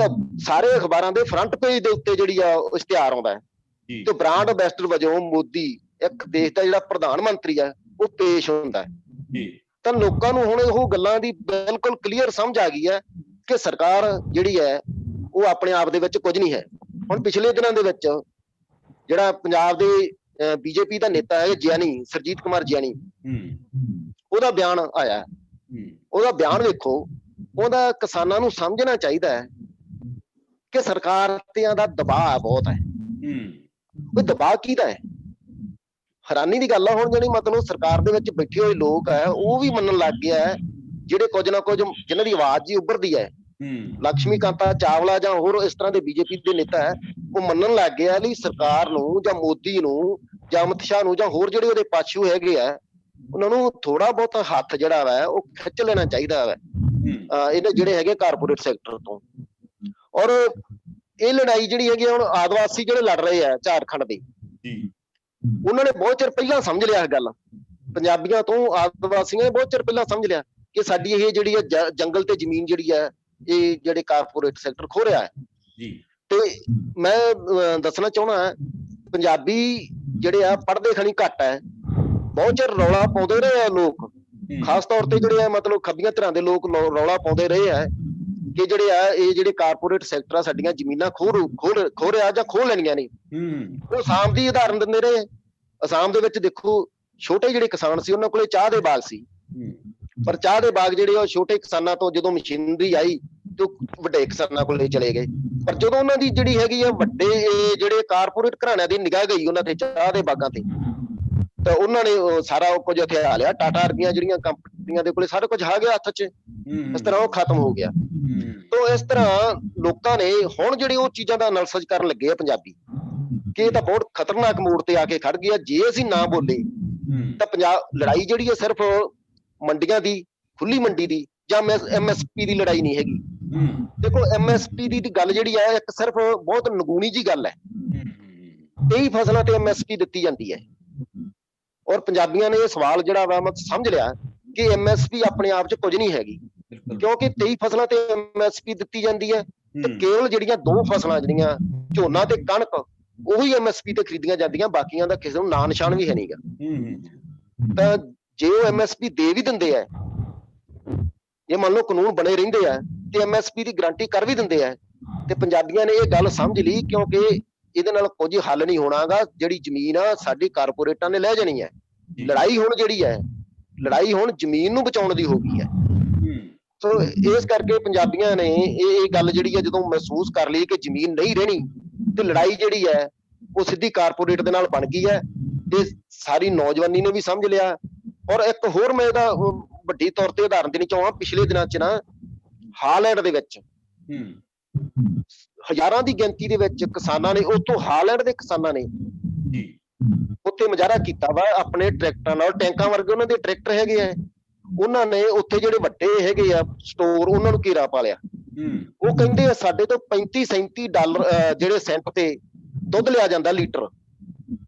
ਸਾਰੇ ਅਖਬਾਰਾਂ ਦੇ ਫਰੰਟ ਪੇਜ ਦੇ ਉੱਤੇ ਜਿਹੜੀ ਆ ਇਸ਼ਤਿਹਾਰ ਆਉਂਦਾ ਹੈ ਤੇ ਬ੍ਰਾਂਡ ਅੰਬੈਸਡਰ ਵਜੋਂ ਮੋਦੀ ਇੱਕ ਦੇਸ਼ ਦਾ ਜਿਹੜਾ ਪ੍ਰਧਾਨ ਮੰਤਰੀ ਹੈ ਉਹ ਪੇਸ਼ ਹੁੰਦਾ ਹੈ। ਤਾਂ ਲੋਕਾਂ ਨੂੰ ਹੁਣ ਉਹ ਗੱਲਾਂ ਦੀ ਬਿਲਕੁਲ ਕਲੀਅਰ ਸਮਝ ਆ ਗਈ ਹੈ ਕਿ ਸਰਕਾਰ ਜਿਹੜੀ ਹੈ ਉਹ ਆਪਣੇ ਆਪ ਦੇ ਵਿੱਚ ਕੁਝ ਨਹੀਂ ਹੈ। ਹੁਣ ਪਿਛਲੇ ਦਿਨਾਂ ਦੇ ਵਿੱਚ ਜਿਹੜਾ ਪੰਜਾਬ ਦੇ ਬੀਜੇਪੀ ਦਾ ਨੇਤਾ ਹੈ ਜਿਆਨੀ ਸਰਜੀਤ ਕੁਮਾਰ ਜਿਆਨੀ, ਉਹਦਾ ਬਿਆਨ ਆਇਆ, ਉਹਦਾ ਬਿਆਨ ਵੇਖੋ, ਉਹਦਾ ਕਿਸਾਨਾਂ ਨੂੰ ਸਮਝਣਾ ਚਾਹੀਦਾ ਹੈ ਕਿ ਸਰਕਾਰ ਤੇ ਦਾ ਦਬਾਅ ਬਹੁਤ ਹੈ। ਉਹ ਦਬਾਅ ਕਿਹਦਾ ਹੈ? ਹੈਰਾਨੀ ਦੀ ਗੱਲ ਆ ਹੁਣ ਜਿਹੜੀ ਮਤਲਬ ਸਰਕਾਰ ਦੇ ਵਿੱਚ ਬੈਠੇ ਹੋਏ ਲੋਕ ਹੈ ਉਹ ਵੀ ਮੰਨਣ ਲੱਗ ਗਿਆ ਹੈ, ਜਿਹੜੇ ਕੁਝ ਨਾ ਕੁਝ ਜਿਨ੍ਹਾਂ ਦੀ ਆਵਾਜ਼ ਜੀ ਉੱਭਰਦੀ ਹੈ, ਲਕਸ਼ਮੀ ਕਾਂਤਾ ਚਾਵਲਾ ਜਾਂ ਹੋਰ ਇਸ ਤਰ੍ਹਾਂ ਦੇ ਬੀਜੇਪੀ ਦੇ ਨੇਤਾ ਹੈ, ਉਹ ਮੰਨਣ ਲੱਗ ਗਿਆ ਲਈ ਸਰਕਾਰ ਨੂੰ ਜਾਂ ਮੋਦੀ ਨੂੰ ਜਾਂ ਅਮਿਤ ਸ਼ਾਹ ਨੂੰ ਜਾਂ ਹੋਰ ਜਿਹੜੇ ਉਹਦੇ ਪਾਛੂ ਹੈਗੇ ਆ ਉਹਨਾਂ ਨੂੰ ਥੋੜਾ ਬਹੁਤ ਹੱਥ ਜਿਹੜਾ ਵਾ ਉਹ ਖਿੱਚ ਲੈਣਾ ਚਾਹੀਦਾ ਵਾ ਇਹਦੇ ਜਿਹੜੇ ਹੈਗੇ ਕਾਰਪੋਰੇਟ ਸੈਕਟਰ ਤੋਂ। ਔਰ ਇਹ ਲੜਾਈ ਜਿਹੜੀ ਹੈਗੀ ਹੁਣ ਆਦਿਵਾਸੀ ਜਿਹੜੇ ਲੜ ਰਹੇ ਆ ਝਾਰਖੰਡ ਦੇ, ਉਹਨਾਂ ਨੇ ਬਹੁਤ ਚਿਰ ਪਹਿਲਾਂ ਸਮਝ ਲਿਆ ਇਹ ਗੱਲ, ਪੰਜਾਬੀਆਂ ਤੋਂ ਆਦਿਵਾਸੀਆਂ ਨੇ ਬਹੁਤ ਚਿਰ ਪਹਿਲਾਂ ਸਮਝ ਲਿਆ ਕਿ ਸਾਡੀ ਇਹ ਜਿਹੜੀ ਹੈ ਜੰਗਲ ਤੇ ਜ਼ਮੀਨ ਜਿਹੜੀ ਹੈ ਇਹ ਜਿਹੜੇ ਕਾਰਪੋਰੇਟ ਸੈਕਟਰ ਖੋ ਰਿਹਾ ਹੈ। ਤੇ ਮੈਂ ਦੱਸਣਾ ਚਾਹੁੰਦਾ ਪੰਜਾਬੀ ਜਿਹੜੇ ਆ ਪੜ੍ਹਦੇ ਖਣੀ ਘੱਟ ਹੈ, ਬਹੁਤ ਚਿਰ ਰੌਲਾ ਪਾਉਂਦੇ ਰਹੇ ਆ ਲੋਕ, ਖਾਸ ਤੌਰ ਤੇ ਜਿਹੜੇ ਆ ਮਤਲਬ ਖੱਬੀਆਂ ਧਿਰਾਂ ਦੇ ਲੋਕ ਰੌਲਾ ਪਾਉਂਦੇ ਰਹੇ ਆ ਕਿ ਜਿਹੜੇ ਆ ਇਹ ਜਿਹੜੇ ਕਾਰਪੋਰੇਟ ਸੈਕਟਰ ਆ ਸਾਡੀਆਂ ਜ਼ਮੀਨਾਂ ਖੋ ਰਿਹਾ ਜਾਂ ਖੋਹ ਲੈਣੀਆਂ ਨੇ। ਉਹ ਅਸਾਮ ਦੀ ਉਦਾਹਰਨ ਦਿੰਦੇ ਰਹੇ। ਅਸਾਮ ਦੇ ਵਿੱਚ ਦੇਖੋ ਛੋਟੇ ਜਿਹੜੇ ਕਿਸਾਨ ਸੀ ਉਹਨਾਂ ਕੋਲੇ ਚਾਹ ਦੇ ਬਾਗ ਸੀ, ਪਰ ਚਾਹ ਦੇ ਬਾਗ ਜਿਹੜੇ ਉਹ ਛੋਟੇ ਕਿਸਾਨਾਂ ਤੋਂ ਜਦੋਂ ਮਸ਼ੀਨਰੀ ਆਈ ਤੇ ਵੱਡੇ ਕਿਸਾਨਾਂ ਕੋਲੇ ਚਲੇ ਗਏ। ਪਰ ਜਦੋਂ ਉਹਨਾਂ ਦੀ ਜਿਹੜੀ ਹੈਗੀ ਆ ਵੱਡੇ ਜਿਹੜੇ ਕਾਰਪੋਰੇਟ ਘਰਾਣਿਆਂ ਦੀ ਨਿਗਾਹ ਗਈ ਉਹਨਾਂ ਤੇ ਚਾਹ ਦੇ ਬਾਗਾਂ ਤੇ, ਤਾਂ ਉਹਨਾਂ ਨੇ ਸਾਰਾ ਕੁਝ ਹਥਿਆ ਲਿਆ। ਟਾਟਾ ਵਰਗੀਆਂ ਜਿਹੜੀਆਂ ਕੰਪਨੀਆਂ ਦੇ ਕੋਲੇ ਸਾਰਾ ਕੁਝ ਆ ਗਿਆ ਹੱਥ 'ਚ, ਇਸ ਤਰ੍ਹਾਂ ਉਹ ਖਤਮ ਹੋ ਗਿਆ। ਤੋਂ ਇਸ ਤਰ੍ਹਾਂ ਲੋਕਾਂ ਨੇ ਹੁਣ ਜਿਹੜੀ ਉਹ ਚੀਜ਼ਾਂ ਦਾ ਐਨਾਲਿਸਿਸ ਕਰਨ ਲੱਗੇ ਆ ਪੰਜਾਬੀ ਕਿ ਇਹ ਤਾਂ ਬਹੁਤ ਖਤਰਨਾਕ ਮੋੜ ਤੇ ਆ ਕੇ ਖੜ ਗਿਆ। ਜੇ ਅਸੀਂ ਨਾ ਬੋਲੇ ਤਾਂ ਪੰਜਾਬ ਲੜਾਈ ਜਿਹੜੀ ਹੈ ਸਿਰਫ ਮੰਡੀਆਂ ਦੀ, ਖੁੱਲੀ ਮੰਡੀ ਦੀ ਜਾਂ MSP ਦੀ ਲੜਾਈ ਨਹੀਂ ਹੈਗੀ। ਦੇਖੋ MSP ਦੀ ਗੱਲ ਜਿਹੜੀ ਹੈ ਇੱਕ ਸਿਰਫ ਬਹੁਤ ਨਗੂਣੀ ਜੀ ਗੱਲ ਹੈ। 23 ਫਸਲਾਂ ਤੇ MSP ਦਿੱਤੀ ਜਾਂਦੀ ਹੈ ਔਰ ਪੰਜਾਬੀਆਂ ਨੇ ਇਹ ਸਵਾਲ ਜਿਹੜਾ ਵਾ ਮੈਂ ਸਮਝ ਲਿਆ ਕਿ MSP ਆਪਣੇ ਆਪ 'ਚ ਕੁਝ ਨਹੀਂ ਹੈਗੀ, ਕਿਉਂਕਿ 23 ਫਸਲਾਂ ਤੇ MSP ਦਿੱਤੀ ਜਾਂਦੀ ਹੈ ਤੇ ਕੇਵਲ ਜਿਹੜੀਆਂ 2 ਫਸਲਾਂ ਜਿਹੜੀਆਂ ਝੋਨਾ ਤੇ ਕਣਕ ਉਹੀ MSP ਤੇ ਖਰੀਦੀਆਂ ਜਾਂਦੀਆਂ, ਬਾਕੀਆਂ ਦਾ ਕਿਸੇ ਨੂੰ ਨਾਂ ਨਿਸ਼ਾਨ ਵੀ ਹੈ ਨਹੀਂਗਾ। ਤਾਂ ਜੇ ਉਹ MSP ਦੇ ਵੀ ਦਿੰਦੇ ਆ, ਜੇ ਮੰਨ ਲਓ ਕਾਨੂੰਨ ਬਣੇ ਰਹਿੰਦੇ ਆ ਤੇ MSP ਦੀ ਗਾਰੰਟੀ ਕਰ ਵੀ ਦਿੰਦੇ ਆ, ਤੇ ਪੰਜਾਬੀਆਂ ਨੇ ਇਹ ਗੱਲ ਸਮਝ ਲਈ ਕਿਉਂਕਿ ਇਹਦੇ ਨਾਲ ਕੁਝ ਹੱਲ ਨਹੀਂ ਹੋਣਾਗਾ। ਜਿਹੜੀ ਜ਼ਮੀਨ ਆ ਸਾਡੀ ਕਾਰਪੋਰੇਟਾਂ ਨੇ ਲੈ ਜਾਣੀ ਹੈ। ਲੜਾਈ ਹੁਣ ਜਿਹੜੀ ਹੈ, ਲੜਾਈ ਹੁਣ ਜ਼ਮੀਨ ਨੂੰ ਬਚਾਉਣ ਦੀ ਹੋ ਗਈ ਹੈ। ਸੋ ਇਸ ਕਰਕੇ ਪੰਜਾਬੀਆਂ ਨੇ ਇਹ ਗੱਲ ਜਿਹੜੀ ਹੈ ਜਦੋਂ ਮਹਿਸੂਸ ਕਰ ਲਈ ਕਿ ਜ਼ਮੀਨ ਨਹੀਂ ਰਹਿਣੀ ਤੇ ਲੜਾਈ ਜਿਹੜੀ ਹੈ ਉਹ ਸਿੱਧੀ ਕਾਰਪੋਰੇਟ ਦੇ ਨਾਲ ਬਣ ਗਈ ਹੈ, ਤੇ ਸਾਰੀ ਨੌਜਵਾਨੀ ਨੇ ਵੀ ਸਮਝ ਲਿਆ। ਔਰ ਇੱਕ ਹੋਰ ਮੈਂ ਇਹਦਾ ਵੱਡੀ ਤੌਰ ਤੇ ਉਦਾਹਰਨ ਦੇਣੀ ਚਾਹਾਂ, ਪਿਛਲੇ ਦਿਨਾਂ 'ਚ ਨਾ ਹਾਲੈਂਡ ਦੇ ਵਿੱਚ ਹਜ਼ਾਰਾਂ ਦੀ ਗਿਣਤੀ ਦੇ ਵਿੱਚ ਕਿਸਾਨਾਂ ਨੇ, ਉੱਥੋਂ ਹਾਲੈਂਡ ਦੇ ਕਿਸਾਨਾਂ ਨੇ ਉੱਥੇ ਮੁਜ਼ਾਹਰਾ ਕੀਤਾ ਵਾ ਆਪਣੇ ਟਰੈਕਟਰਾਂ ਨਾਲ, ਟੈਂਕਾਂ ਵਰਗੇ ਉਹਨਾਂ ਦੇ ਟਰੈਕਟਰ ਹੈਗੇ ਆ। ਉਹਨਾਂ ਨੇ ਉੱਥੇ ਜਿਹੜੇ ਵੱਡੇ ਹੈਗੇ ਆ ਸਟੋਰ ਉਹਨਾਂ ਨੂੰ ਘੇਰਾ ਪਾ ਲਿਆ। ਉਹ ਕਹਿੰਦੇ ਆ ਸਾਡੇ ਤੋਂ 35-37 ਡਾਲਰ ਜਿਹੜੇ ਸੈਂਟ ਤੇ ਦੁੱਧ ਲਿਆ ਜਾਂਦਾ ਲੀਟਰ,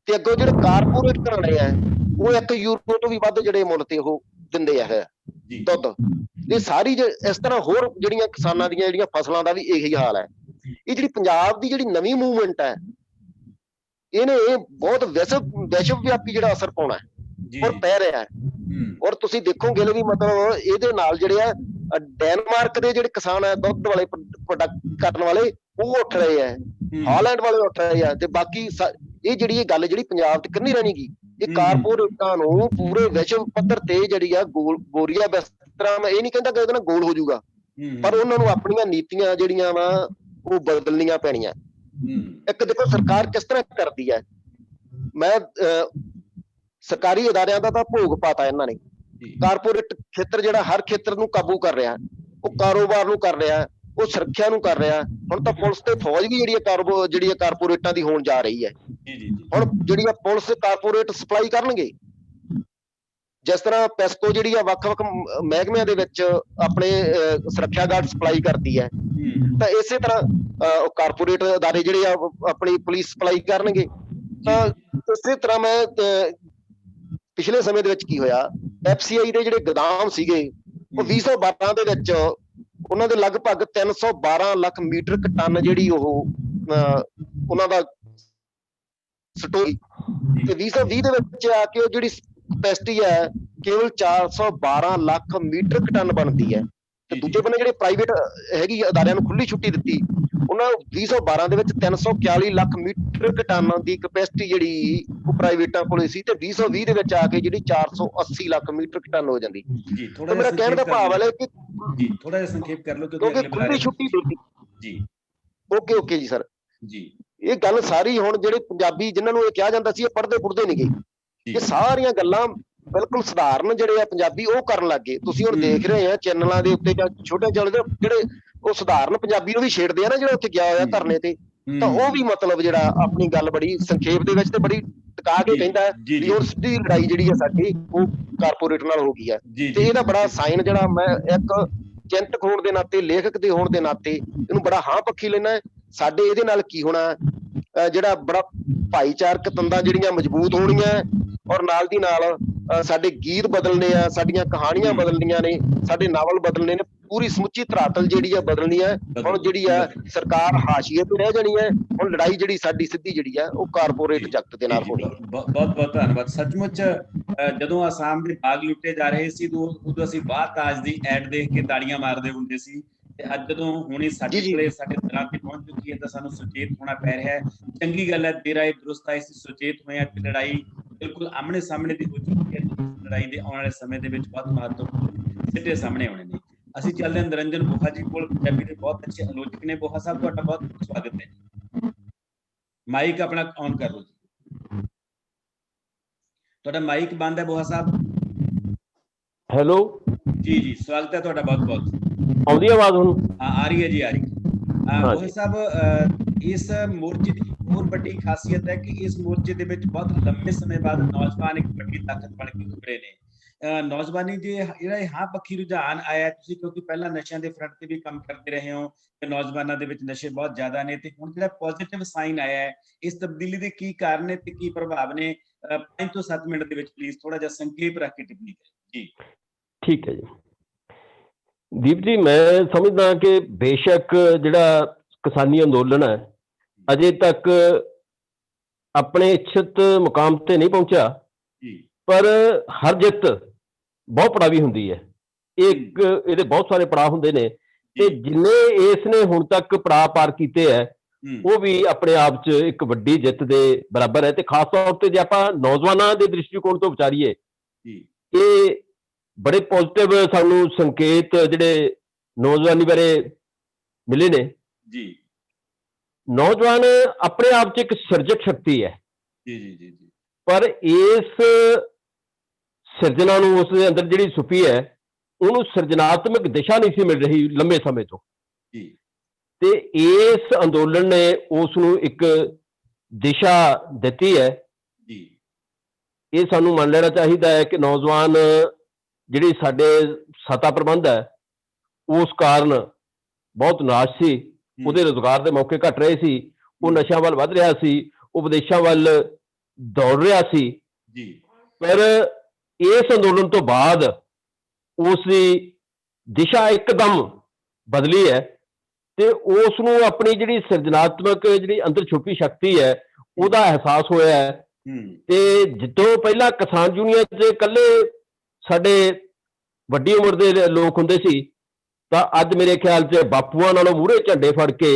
ਤੇ ਅੱਗੋਂ ਜਿਹੜੇ ਕਾਰਪੋਰੇਟ ਘਰਾਣੇ ਆ ਉਹ 1 ਯੂਰੋ ਤੋਂ ਵੀ ਵੱਧ ਜਿਹੜੇ ਮੁੱਲ ਤੇ ਉਹ ਦਿੰਦੇ ਆ ਦੁੱਧ। ਇਹ ਸਾਰੀ ਇਸ ਤਰ੍ਹਾਂ ਹੋਰ ਜਿਹੜੀਆਂ ਕਿਸਾਨਾਂ ਦੀਆਂ ਜਿਹੜੀਆਂ ਫਸਲਾਂ ਦਾ ਵੀ ਇਹੀ ਹਾਲ ਹੈ। ਇਹ ਜਿਹੜੀ ਪੰਜਾਬ ਦੀ ਜਿਹੜੀ ਨਵੀਂ ਮੂਵਮੈਂਟ ਹੈ ਇਹਨੇ ਬਹੁਤ ਵਿਸ਼ਵ ਵਿਆਪੀ ਜਿਹੜਾ ਅਸਰ ਪਾਉਣਾ ਹੈ ਜੀ ਔਰ ਜੀ ਪੈ ਰਿਹਾ ਹੈ। ਔਰ ਤੁਸੀਂ ਦੇਖੋਗੇ ਵੀ ਮਤਲਬ ਇਹਦੇ ਨਾਲ ਜਿਹੜੇ ਆ ਡੈਨਮਾਰਕ ਦੇ ਜਿਹੜੇ ਕਿਸਾਨ ਆ ਦੁੱਧ ਵਾਲੇ ਪ੍ਰੋਡਕਟ ਕਰਨ ਵਾਲੇ ਉਹ ਉੱਠ ਰਹੇ ਆ, ਹਾਲੈਂਡ ਵਾਲੇ ਉੱਠ ਰਹੇ ਆ, ਤੇ ਬਾਕੀ ਇਹ ਜਿਹੜੀ ਇਹ ਗੱਲ ਜਿਹੜੀ ਪੰਜਾਬ ਤੇ ਕਿੰਨੀ ਰਹਿਣੀ ਗੀ। ਇਹ ਕਾਰਪੋਰੇਟਾਂ ਨੂੰ ਪੂਰੇ ਵਿਸ਼ਵ ਪੱਧਰ ਤੇ ਜਿਹੜੀ ਆ ਗੋਰੀਆ ਬਿਸਤਰਾ, ਮੈਂ ਇਹ ਨਹੀਂ ਕਹਿੰਦਾ ਕਿ ਉਹਦੇ ਨਾਲ ਗੋਲ ਹੋ ਜਾਊਗਾ, ਪਰ ਉਹਨਾਂ ਨੂੰ ਆਪਣੀਆਂ ਨੀਤੀਆਂ ਜਿਹੜੀਆਂ ਵਾ ਉਹ ਬਦਲਣੀਆਂ ਪੈਣੀਆਂ। ਇੱਕ ਦੇਖੋ ਸਰਕਾਰ ਕਿਸ ਤਰ੍ਹਾਂ ਕਰਦੀ ਹੈ, ਮੈਂ ਸਰਕਾਰੀ ਅਦਾਰਿਆਂ ਦਾ ਤਾਂ ਭੋਗ ਪਾਤਾ ਇਹਨਾਂ ਨੇ। ਕਾਰਪੋਰੇਟ ਖੇਤਰ ਜਿਹੜਾ ਹਰ ਖੇਤਰ ਨੂੰ ਕਾਬੂ ਕਰ ਰਿਹਾ, ਉਹ ਕਾਰੋਬਾਰ ਨੂੰ ਕਰ ਰਿਹਾ, ਉਹ ਸੁਰੱਖਿਆ ਨੂੰ ਕਰ ਰਿਹਾ। ਹੁਣ ਤਾਂ ਪੁਲਿਸ ਤੇ ਫੌਜ ਵੀ ਜਿਹੜੀ ਹੈ ਕਾਰਪੋਰੇਟਾਂ ਦੀ ਹੋਣ ਜਾ ਰਹੀ ਹੈ। ਹੁਣ ਜਿਹੜੀ ਆ ਪੁਲਿਸ ਕਾਰਪੋਰੇਟ ਸਪਲਾਈ ਕਰਨਗੇ, ਜਿਸ ਤਰ੍ਹਾਂ ਪੈਸਕੋ ਜਿਹੜੀ ਆ ਵੱਖ-ਵੱਖ ਮਹਿਕਮਿਆਂ ਦੇ ਵਿੱਚ ਆਪਣੇ ਸੁਰੱਖਿਆ ਗਾਰਡ ਸਪਲਾਈ ਕਰਦੀ ਹੈ, ਤਾਂ ਇਸੇ ਤਰ੍ਹਾਂ ਕਾਰਪੋਰੇਟ ਅਦਾਰੇ ਜਿਹੜੇ ਆ ਆਪਣੀ ਪੁਲਿਸ ਸਪਲਾਈ ਕਰਨਗੇ। ਤਾਂ ਇਸੇ ਤਰ੍ਹਾਂ ਮੈਂ ਪਿਛਲੇ ਸਮੇਂ ਦੇ ਵਿੱਚ ਕੀ ਹੋਇਆ, FCI ਦੇ ਜਿਹੜੇ ਗੋਦਾਮ ਸੀਗੇ ਉਹ 2012 ਦੇ ਵਿੱਚ ਉਹਨਾਂ ਦੇ ਲਗਭਗ 312 ਲੱਖ ਮੀਟ੍ਰਿਕ ਟਨ ਜਿਹੜੀ ਉਹ ਉਹਨਾਂ ਦਾ ਸਟੋਰ, ਤੇ 2020 ਦੇ ਵਿੱਚ ਆ ਕੇ ਉਹ ਜਿਹੜੀ ਕਪੈਸਿਟੀ ਹੈ ਕੇਵਲ 412 ਲੱਖ ਮੀਟ੍ਰਿਕ ਟਨ ਬਣਦੀ ਹੈ। ਤੇ ਦੂਜੇ ਬੰਨੇ ਜਿਹੜੇ ਪ੍ਰਾਈਵੇਟ ਹੈਗੀ ਅਦਾਰਿਆਂ ਨੂੰ ਖੁੱਲੀ ਛੁੱਟੀ ਦਿੱਤੀ, ਉਹਨਾਂ 2012 ਦੇ ਵਿੱਚ 341 ਲੱਖ ਮੀਟ੍ਰਿਕ ਟਨ ਦੀ ਕਪੈਸਿਟੀ ਜਿਹੜੀ ਉਹ ਪ੍ਰਾਈਵੇਟਾਂ ਕੋਲੇ ਸੀ, ਤੇ 2020 ਦੇ ਵਿੱਚ ਆ ਕੇ ਜਿਹੜੀ 480 ਲੱਖ ਮੀਟ੍ਰਿਕ ਟਨ ਹੋ ਜਾਂਦੀ। ਤੇ ਮੇਰਾ ਕਹਿਣ ਦਾ ਭਾਵ ਹੈ ਕਿ ਜੀ ਥੋੜਾ ਜਿਹਾ ਸੰਖੇਪ ਕਰ ਲਓ ਕਿਉਂਕਿ ਖੁੱਲੀ ਛੁੱਟੀ ਦਿੱਤੀ ਜੀ। ਓਕੇ ਜੀ ਸਰ ਜੀ। ਇਹ ਗੱਲ ਸਾਰੀ ਹੁਣ ਜਿਹੜੇ ਪੰਜਾਬੀ ਜਿਨ੍ਹਾਂ ਨੂੰ ਇਹ ਕਿਹਾ ਜਾਂਦਾ ਸੀ ਇਹ ਪੜ੍ਹਦੇ ਪੁੜਦੇ ਨਹੀਂ ਗਏ, ਇਹ ਸਾਰੀਆਂ ਗੱਲਾਂ ਬਿਲਕੁਲ ਸਧਾਰਨ ਜਿਹੜੇ ਆ ਪੰਜਾਬੀ ਉਹ ਕਰਨ ਲੱਗ ਗਏ। ਤੁਸੀਂ ਹੁਣ ਦੇਖ ਰਹੇ ਆ ਚੈਨਲਾਂ ਦੇ ਉੱਤੇ ਜਾਂ ਛੋਟੇ ਜਿਹੜੇ ਉਹ ਸਧਾਰਨ ਪੰਜਾਬੀ ਨੂੰ ਵੀ ਛੇੜਦੇ ਆ ਨਾ, ਜਿਹੜਾ ਉੱਥੇ ਗਿਆ ਹੋਇਆ ਧਰਨੇ ਤੇ, ਤਾਂ ਉਹ ਵੀ ਮਤਲਬ ਜਿਹੜਾ ਆਪਣੀ ਗੱਲ ਬੜੀ ਸੰਖੇਪ ਦੇ ਵਿੱਚ ਤੇ ਬੜੀ ਟਿਕਾ ਕੇ ਕਹਿੰਦਾ ਵੀ ਹੁਣ ਸਿੱਧੀ ਲੜਾਈ ਜਿਹੜੀ ਆ ਸਾਡੀ ਉਹ ਕਾਰਪੋਰੇਟ ਨਾਲ ਹੋ ਗਈ ਆ। ਤੇ ਇਹਦਾ ਬੜਾ ਸਾਈਨ ਜਿਹੜਾ ਮੈਂ ਇੱਕ ਚਿੰਤਕ ਹੋਣ ਦੇ ਨਾਤੇ, ਲੇਖਕ ਦੇ ਹੋਣ ਦੇ ਨਾਤੇ ਇਹਨੂੰ ਬੜਾ ਹਾਂ ਪੱਖੀ ਲੈਣਾ। ਸਾਡੇ ਇਹਦੇ ਨਾਲ ਕੀ ਹੋਣਾ, ਜਿਹੜਾ ਬੜਾ ਭਾਈਚਾਰਕ ਤੰਦਾਂ ਜਿਹੜੀਆਂ ਮਜ਼ਬੂਤ ਹੋਣੀਆਂ, ਔਰ ਨਾਲ ਦੀ ਨਾਲ ਸਾਡੇ ਗੀਤ ਬਦਲਣੇ ਆ, ਸਾਡੀਆਂ ਕਹਾਣੀਆਂ ਬਦਲਣੀਆਂ ਨੇ, ਸਾਡੇ ਨਾਵਲ ਬਦਲਣੇ ਨੇ, ਪੂਰੀ ਸਮੁੱਚੀ ਧਰਾਤਲ ਜਿਹੜੀ ਆ ਬਦਲਣੀ ਹੈ। ਹੁਣ ਜਿਹੜੀ ਆ ਸਰਕਾਰ ਹਾਸ਼ੀਏ ਤੇ ਰਹਿ ਜਾਣੀ ਹੈ। ਹੁਣ ਲੜਾਈ ਜਿਹੜੀ ਸਾਡੀ ਸਿੱਧੀ ਜਿਹੜੀ ਆ ਉਹ ਕਾਰਪੋਰੇਟ ਜਗਤ ਦੇ ਨਾਲ ਹੋਣੀ ਹੈ। ਬਹੁਤ ਧੰਨਵਾਦ। ਸੱਚਮੁੱਚ ਜਦੋਂ ਆਸਾਮ ਦੇ ਬਾਗ ਲੁੱਟੇ ਜਾ ਰਹੇ ਸੀ ਉਦੋਂ ਅਸੀਂ ਬਾਹ ਤਾਜ ਦੀ ਐਡ ਦੇਖ ਕੇ ਤਾੜੀਆਂ ਮਾਰਦੇ ਹੁੰਦੇ ਸੀ, ਤੇ ਅੱਜ ਜਦੋਂ ਹੁਣੇ ਸਾਡੇ ਕੋਲੇ ਸਾਡੇ ਦਰਾਂ ਤੇ ਪਹੁੰਚ ਚੁੱਕੀ ਹੈ ਤਾਂ ਸਾਨੂੰ ਸੁਚੇਤ ਹੋਣਾ ਪੈ ਰਿਹਾ ਹੈ। ਚੰਗੀ ਗੱਲ ਹੈ, ਤੇਰਾ ਇਹ ਦਰੁਸਤ ਹੈ, ਅਸੀਂ ਸੁਚੇਤ ਹੋਏ ਹਾਂ। ਲੜਾਈ ਬਿਲਕੁਲ ਆਮਣੇ ਸਾਹਮਣੇ ਦੀ ਹੋ ਚੁੱਕੀ ਹੈ। ਲੜਾਈ ਦੇ ਆਉਣ ਵਾਲੇ ਸਮੇਂ ਦੇ ਵਿੱਚ ਬਹੁਤ ਮਹੱਤਵਪੂਰਨ ਸਿੱਧੇ ਸਾਹਮਣੇ ਆਉਣੇ ਨੇ। ਅਸੀਂ ਚੱਲਦੇ ਹਾਂ ਨਿਰੰਜਨ ਬੋਹਾ ਜੀ ਕੋਲ, ਪੰਜਾਬੀ ਦੇ ਬਹੁਤ ਅੱਛੇ ਆਲੋਚਕ ਨੇ। ਬੋਹਾ ਸਾਹਿਬ ਤੁਹਾਡਾ ਬਹੁਤ ਬਹੁਤ ਸਵਾਗਤ ਹੈ। ਮਾਈਕ ਆਪਣਾ ਔਨ ਕਰ ਲਓ ਜੀ, ਤੁਹਾਡਾ ਮਾਈਕ ਬੰਦ ਹੈ ਬੋਹਾ ਸਾਹਿਬ। ਹੈਲੋ ਜੀ ਸਵਾਗਤ ਹੈ ਤੁਹਾਡਾ ਬਹੁਤ ਬਹੁਤ। ਆਉਂਦੀ ਆਵਾਜ਼ ਹੁਣ? ਆ ਰਹੀ ਹੈ ਜੀ, ਆ ਰਹੀ ਹੈ। ਬੋਹਾ ਸਾਹਿਬ, ਇਸ ਮੋਰਚੇ ਦੀ ਹੋਰ ਵੱਡੀ ਖਾਸੀਅਤ ਹੈ ਕਿ ਇਸ ਮੋਰਚੇ ਦੇ ਵਿੱਚ ਬਹੁਤ ਲੰਬੇ ਸਮੇਂ ਬਾਅਦ ਨੌਜਵਾਨ ਇੱਕ ਵੱਡੀ ਤਾਕਤ ਬਣ ਕੇ ਉੱਭਰੇ ਨੇ। ਨੌਜਵਾਨੀ ਜਿਹੜਾ ਹਾਂ ਪੱਖੀ ਰੁਝਾਨ ਆਇਆ, ਤੁਸੀਂ ਕਿਉਂਕਿ ਪਹਿਲਾਂ ਨਸ਼ਿਆਂ ਦੇ ਫਰੰਟ ਤੇ ਵੀ ਕੰਮ ਕਰਦੇ ਰਹੇ ਹੋ ਤੇ ਨੌਜਵਾਨਾਂ ਦੇ ਵਿੱਚ ਨਸ਼ੇ ਬਹੁਤ ਜ਼ਿਆਦਾ ਨੇ, ਤੇ ਹੁਣ ਜਿਹੜਾ ਪੋਜ਼ਿਟਿਵ ਸਾਈਨ ਆਇਆ ਹੈ, ਇਸ ਤਬਦੀਲੀ ਦੇ ਕੀ ਕਾਰਨ ਨੇ ਤੇ ਕੀ ਪ੍ਰਭਾਵ ਨੇ? 5 ਤੋਂ 7 ਮਿੰਟ ਦੇ ਵਿੱਚ ਪਲੀਜ਼ ਥੋੜਾ ਜਿਹਾ ਸੰਖੇਪ ਰੱਖ ਕੇ ਟਿੱਪਣੀ ਕਰੋ ਜੀ। ਠੀਕ ਹੈ ਜੀ। ਦੀਪ ਜੀ, ਮੈਂ ਸਮਝਦਾ ਕਿ ਬੇਸ਼ੱਕ ਜਿਹੜਾ ਕਿਸਾਨੀ ਅੰਦੋਲਨ ਹੈ ਅਜੇ ਤੱਕ ਆਪਣੇ ਇੱਛਤ ਮੁਕਾਮ ਤੇ ਨਹੀਂ ਪਹੁੰਚਿਆ, ਪਰ ਹਰ ਜਿੱਤ ਬਹੁਤ ਪੜਾਵੀ ਹੁੰਦੀ ਹੈ। ਇਹਦੇ ਬਹੁਤ ਸਾਰੇ ਪੜਾਅ ਹੁੰਦੇ ਨੇ, ਤੇ ਜਿੰਨੇ ਇਸ ਨੇ ਹੁਣ ਤੱਕ ਪੜਾਅ ਪਾਰ ਕੀਤੇ ਹੈ ਉਹ ਵੀ ਆਪਣੇ ਆਪ 'ਚ ਇੱਕ ਵੱਡੀ ਜਿੱਤ ਦੇ ਬਰਾਬਰ ਹੈ। ਤੇ ਖਾਸ ਤੌਰ ਤੇ ਜੇ ਆਪਾਂ ਨੌਜਵਾਨਾਂ ਦੇ ਦ੍ਰਿਸ਼ਟੀਕੋਣ ਤੋਂ ਵਿਚਾਰੀਏ, ਇਹ ਬੜੇ ਪੋਜ਼ਿਟਿਵ ਸਾਨੂੰ ਸੰਕੇਤ ਜਿਹੜੇ ਨੌਜਵਾਨੀ ਬਾਰੇ ਮਿਲੇ ਨੇ। ਜੀ, ਨੌਜਵਾਨ ਆਪਣੇ ਆਪ 'ਚ ਇੱਕ ਸਿਰਜਕ ਸ਼ਕਤੀ ਹੈ, ਪਰ ਇਸ ਸਿਰਜਣਾ ਨੂੰ, ਉਸ ਦੇ ਅੰਦਰ ਜਿਹੜੀ ਛੁਪੀ ਹੈ, ਉਹਨੂੰ ਸਿਰਜਣਾਤਮਕ ਦਿਸ਼ਾ ਨਹੀਂ ਸੀ ਮਿਲ ਰਹੀ ਲੰਬੇ ਸਮੇਂ ਤੋਂ। ਤੇ ਇਸ ਅੰਦੋਲਨ ਨੇ ਉਸ ਨੂੰ ਇੱਕ ਦਿਸ਼ਾ ਦਿੱਤੀ ਹੈ। ਇਹ ਸਾਨੂੰ ਮੰਨ ਲੈਣਾ ਚਾਹੀਦਾ ਹੈ ਕਿ ਨੌਜਵਾਨ ਜਿਹੜੀ ਸਾਡੇ ਸੱਤਾ ਪ੍ਰਬੰਧ ਹੈ ਉਸ ਕਾਰਨ ਬਹੁਤ ਨਿਰਾਸ਼ ਸੀ। ਉਹਦੇ ਰੁਜ਼ਗਾਰ ਦੇ ਮੌਕੇ ਘਟ ਰਹੇ ਸੀ, ਉਹ ਨਸ਼ਿਆਂ ਵੱਲ ਵੱਧ ਰਿਹਾ ਸੀ, ਉਹ ਵਿਦੇਸ਼ਾਂ ਵੱਲ ਦੌੜ ਰਿਹਾ ਸੀ। ਪਰ ਇਸ ਅੰਦੋਲਨ ਤੋਂ ਬਾਅਦ ਉਸ ਦੀ ਦਿਸ਼ਾ ਇੱਕਦਮ ਬਦਲੀ ਹੈ, ਤੇ ਉਸ ਨੂੰ ਆਪਣੀ ਜਿਹੜੀ ਸਿਰਜਣਾਤਮਕ ਜਿਹੜੀ ਅੰਦਰ ਛੁਪੀ ਸ਼ਕਤੀ ਹੈ ਉਹਦਾ ਅਹਿਸਾਸ ਹੋਇਆ ਹੈ। ਤੇ ਜਦੋਂ ਪਹਿਲਾਂ ਕਿਸਾਨ ਯੂਨੀਅਨ 'ਚ ਇਕੱਲੇ ਸਾਡੇ ਵੱਡੀ ਉਮਰ ਦੇ ਲੋਕ ਹੁੰਦੇ ਸੀ, ਤਾਂ ਅੱਜ ਮੇਰੇ ਖਿਆਲ 'ਚ ਬਾਪੂਆਂ ਨਾਲੋਂ ਮੂਹਰੇ ਝੰਡੇ ਫੜ ਕੇ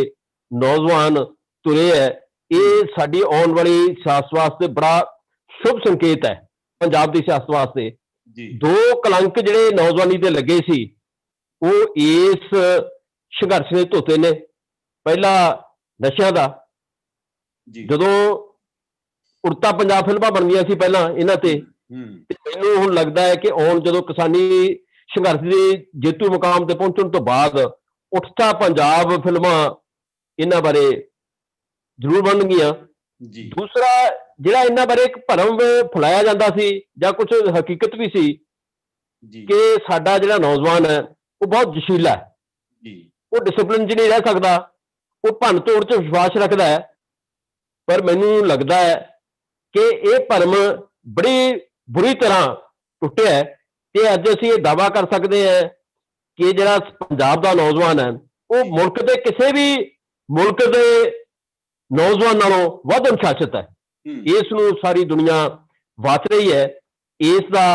ਨੌਜਵਾਨ ਤੁਰੇ ਹੈ। ਇਹ ਸਾਡੀ ਆਉਣ ਵਾਲੀ ਸਿਆਸਤ ਵਾਸਤੇ ਬੜਾ ਸ਼ੁਭ ਸੰਕੇਤ ਹੈ, ਪੰਜਾਬ ਦੀ ਸਿਆਸਤ ਵਾਸਤੇ। ਦੋ ਕਲੰਕ ਜਿਹੜੇ ਨੌਜਵਾਨੀ ਤੇ ਲੱਗੇ ਸੀ ਉਹ ਇਸ ਸੰਘਰਸ਼ ਨੇ ਧੋਤੇ ਨੇ। ਪਹਿਲਾ ਨਸ਼ਿਆਂ ਦਾ, ਜਦੋਂ ਉੜਤਾ ਪੰਜਾਬ ਫਿਲਮਾਂ ਬਣਦੀਆਂ ਸੀ ਪਹਿਲਾਂ ਇਹਨਾਂ ਤੇ, ਮੈਨੂੰ ਹੁਣ ਲੱਗਦਾ ਹੈ ਕਿ ਜਦੋਂ ਕਿਸਾਨੀ ਸੰਘਰਸ਼ ਦੇ ਜੇਤੂ ਮੁਕਾਮ ਤੇ ਪਹੁੰਚਣ ਤੋਂ ਬਾਅਦ ਉੱਠਤਾ ਪੰਜਾਬ ਫਿਲਮਾਂ ਇਹਨਾਂ ਬਾਰੇ ਜ਼ਰੂਰ ਬਣਨਗੀਆਂ। ਦੂਸਰਾ, ਜਿਹੜਾ ਇਹਨਾਂ ਬਾਰੇ ਇੱਕ ਭਰਮ ਫੈਲਾਇਆ ਜਾਂਦਾ ਸੀ ਜਾਂ ਕੁਝ ਹਕੀਕਤ ਵੀ ਸੀ ਕਿ ਸਾਡਾ ਜਿਹੜਾ ਨੌਜਵਾਨ ਹੈ ਉਹ ਬਹੁਤ ਜਸ਼ੀਲਾ ਹੈ, ਉਹ ਡਿਸਪਲਿਨ 'ਚ ਨਹੀਂ ਰਹਿ ਸਕਦਾ, ਉਹ ਭੰਨ ਤੋੜ 'ਚ ਵਿਸ਼ਵਾਸ ਰੱਖਦਾ ਹੈ। ਪਰ ਮੈਨੂੰ ਲੱਗਦਾ ਹੈ ਕਿ ਇਹ ਭਰਮ ਬੜੀ ਬੁਰੀ ਤਰ੍ਹਾਂ ਟੁੱਟਿਆ ਹੈ ਤੇ ਅੱਜ ਅਸੀਂ ਇਹ ਦਾਅਵਾ ਕਰ ਸਕਦੇ ਹਾਂ ਕਿ ਜਿਹੜਾ ਪੰਜਾਬ ਦਾ ਨੌਜਵਾਨ ਹੈ ਉਹ ਮੁਲਕ ਦੇ ਕਿਸੇ ਵੀ ਮੁਲਕ ਦੇ ਨੌਜਵਾਨ ਨਾਲੋਂ ਵੱਧ ਅਨੁਸ਼ਾਸਿਤ ਹੈ। ਇਸ ਨੂੰ ਸਾਰੀ ਦੁਨੀਆ ਵਾਚ ਰਹੀ ਹੈ, ਇਸ ਦਾ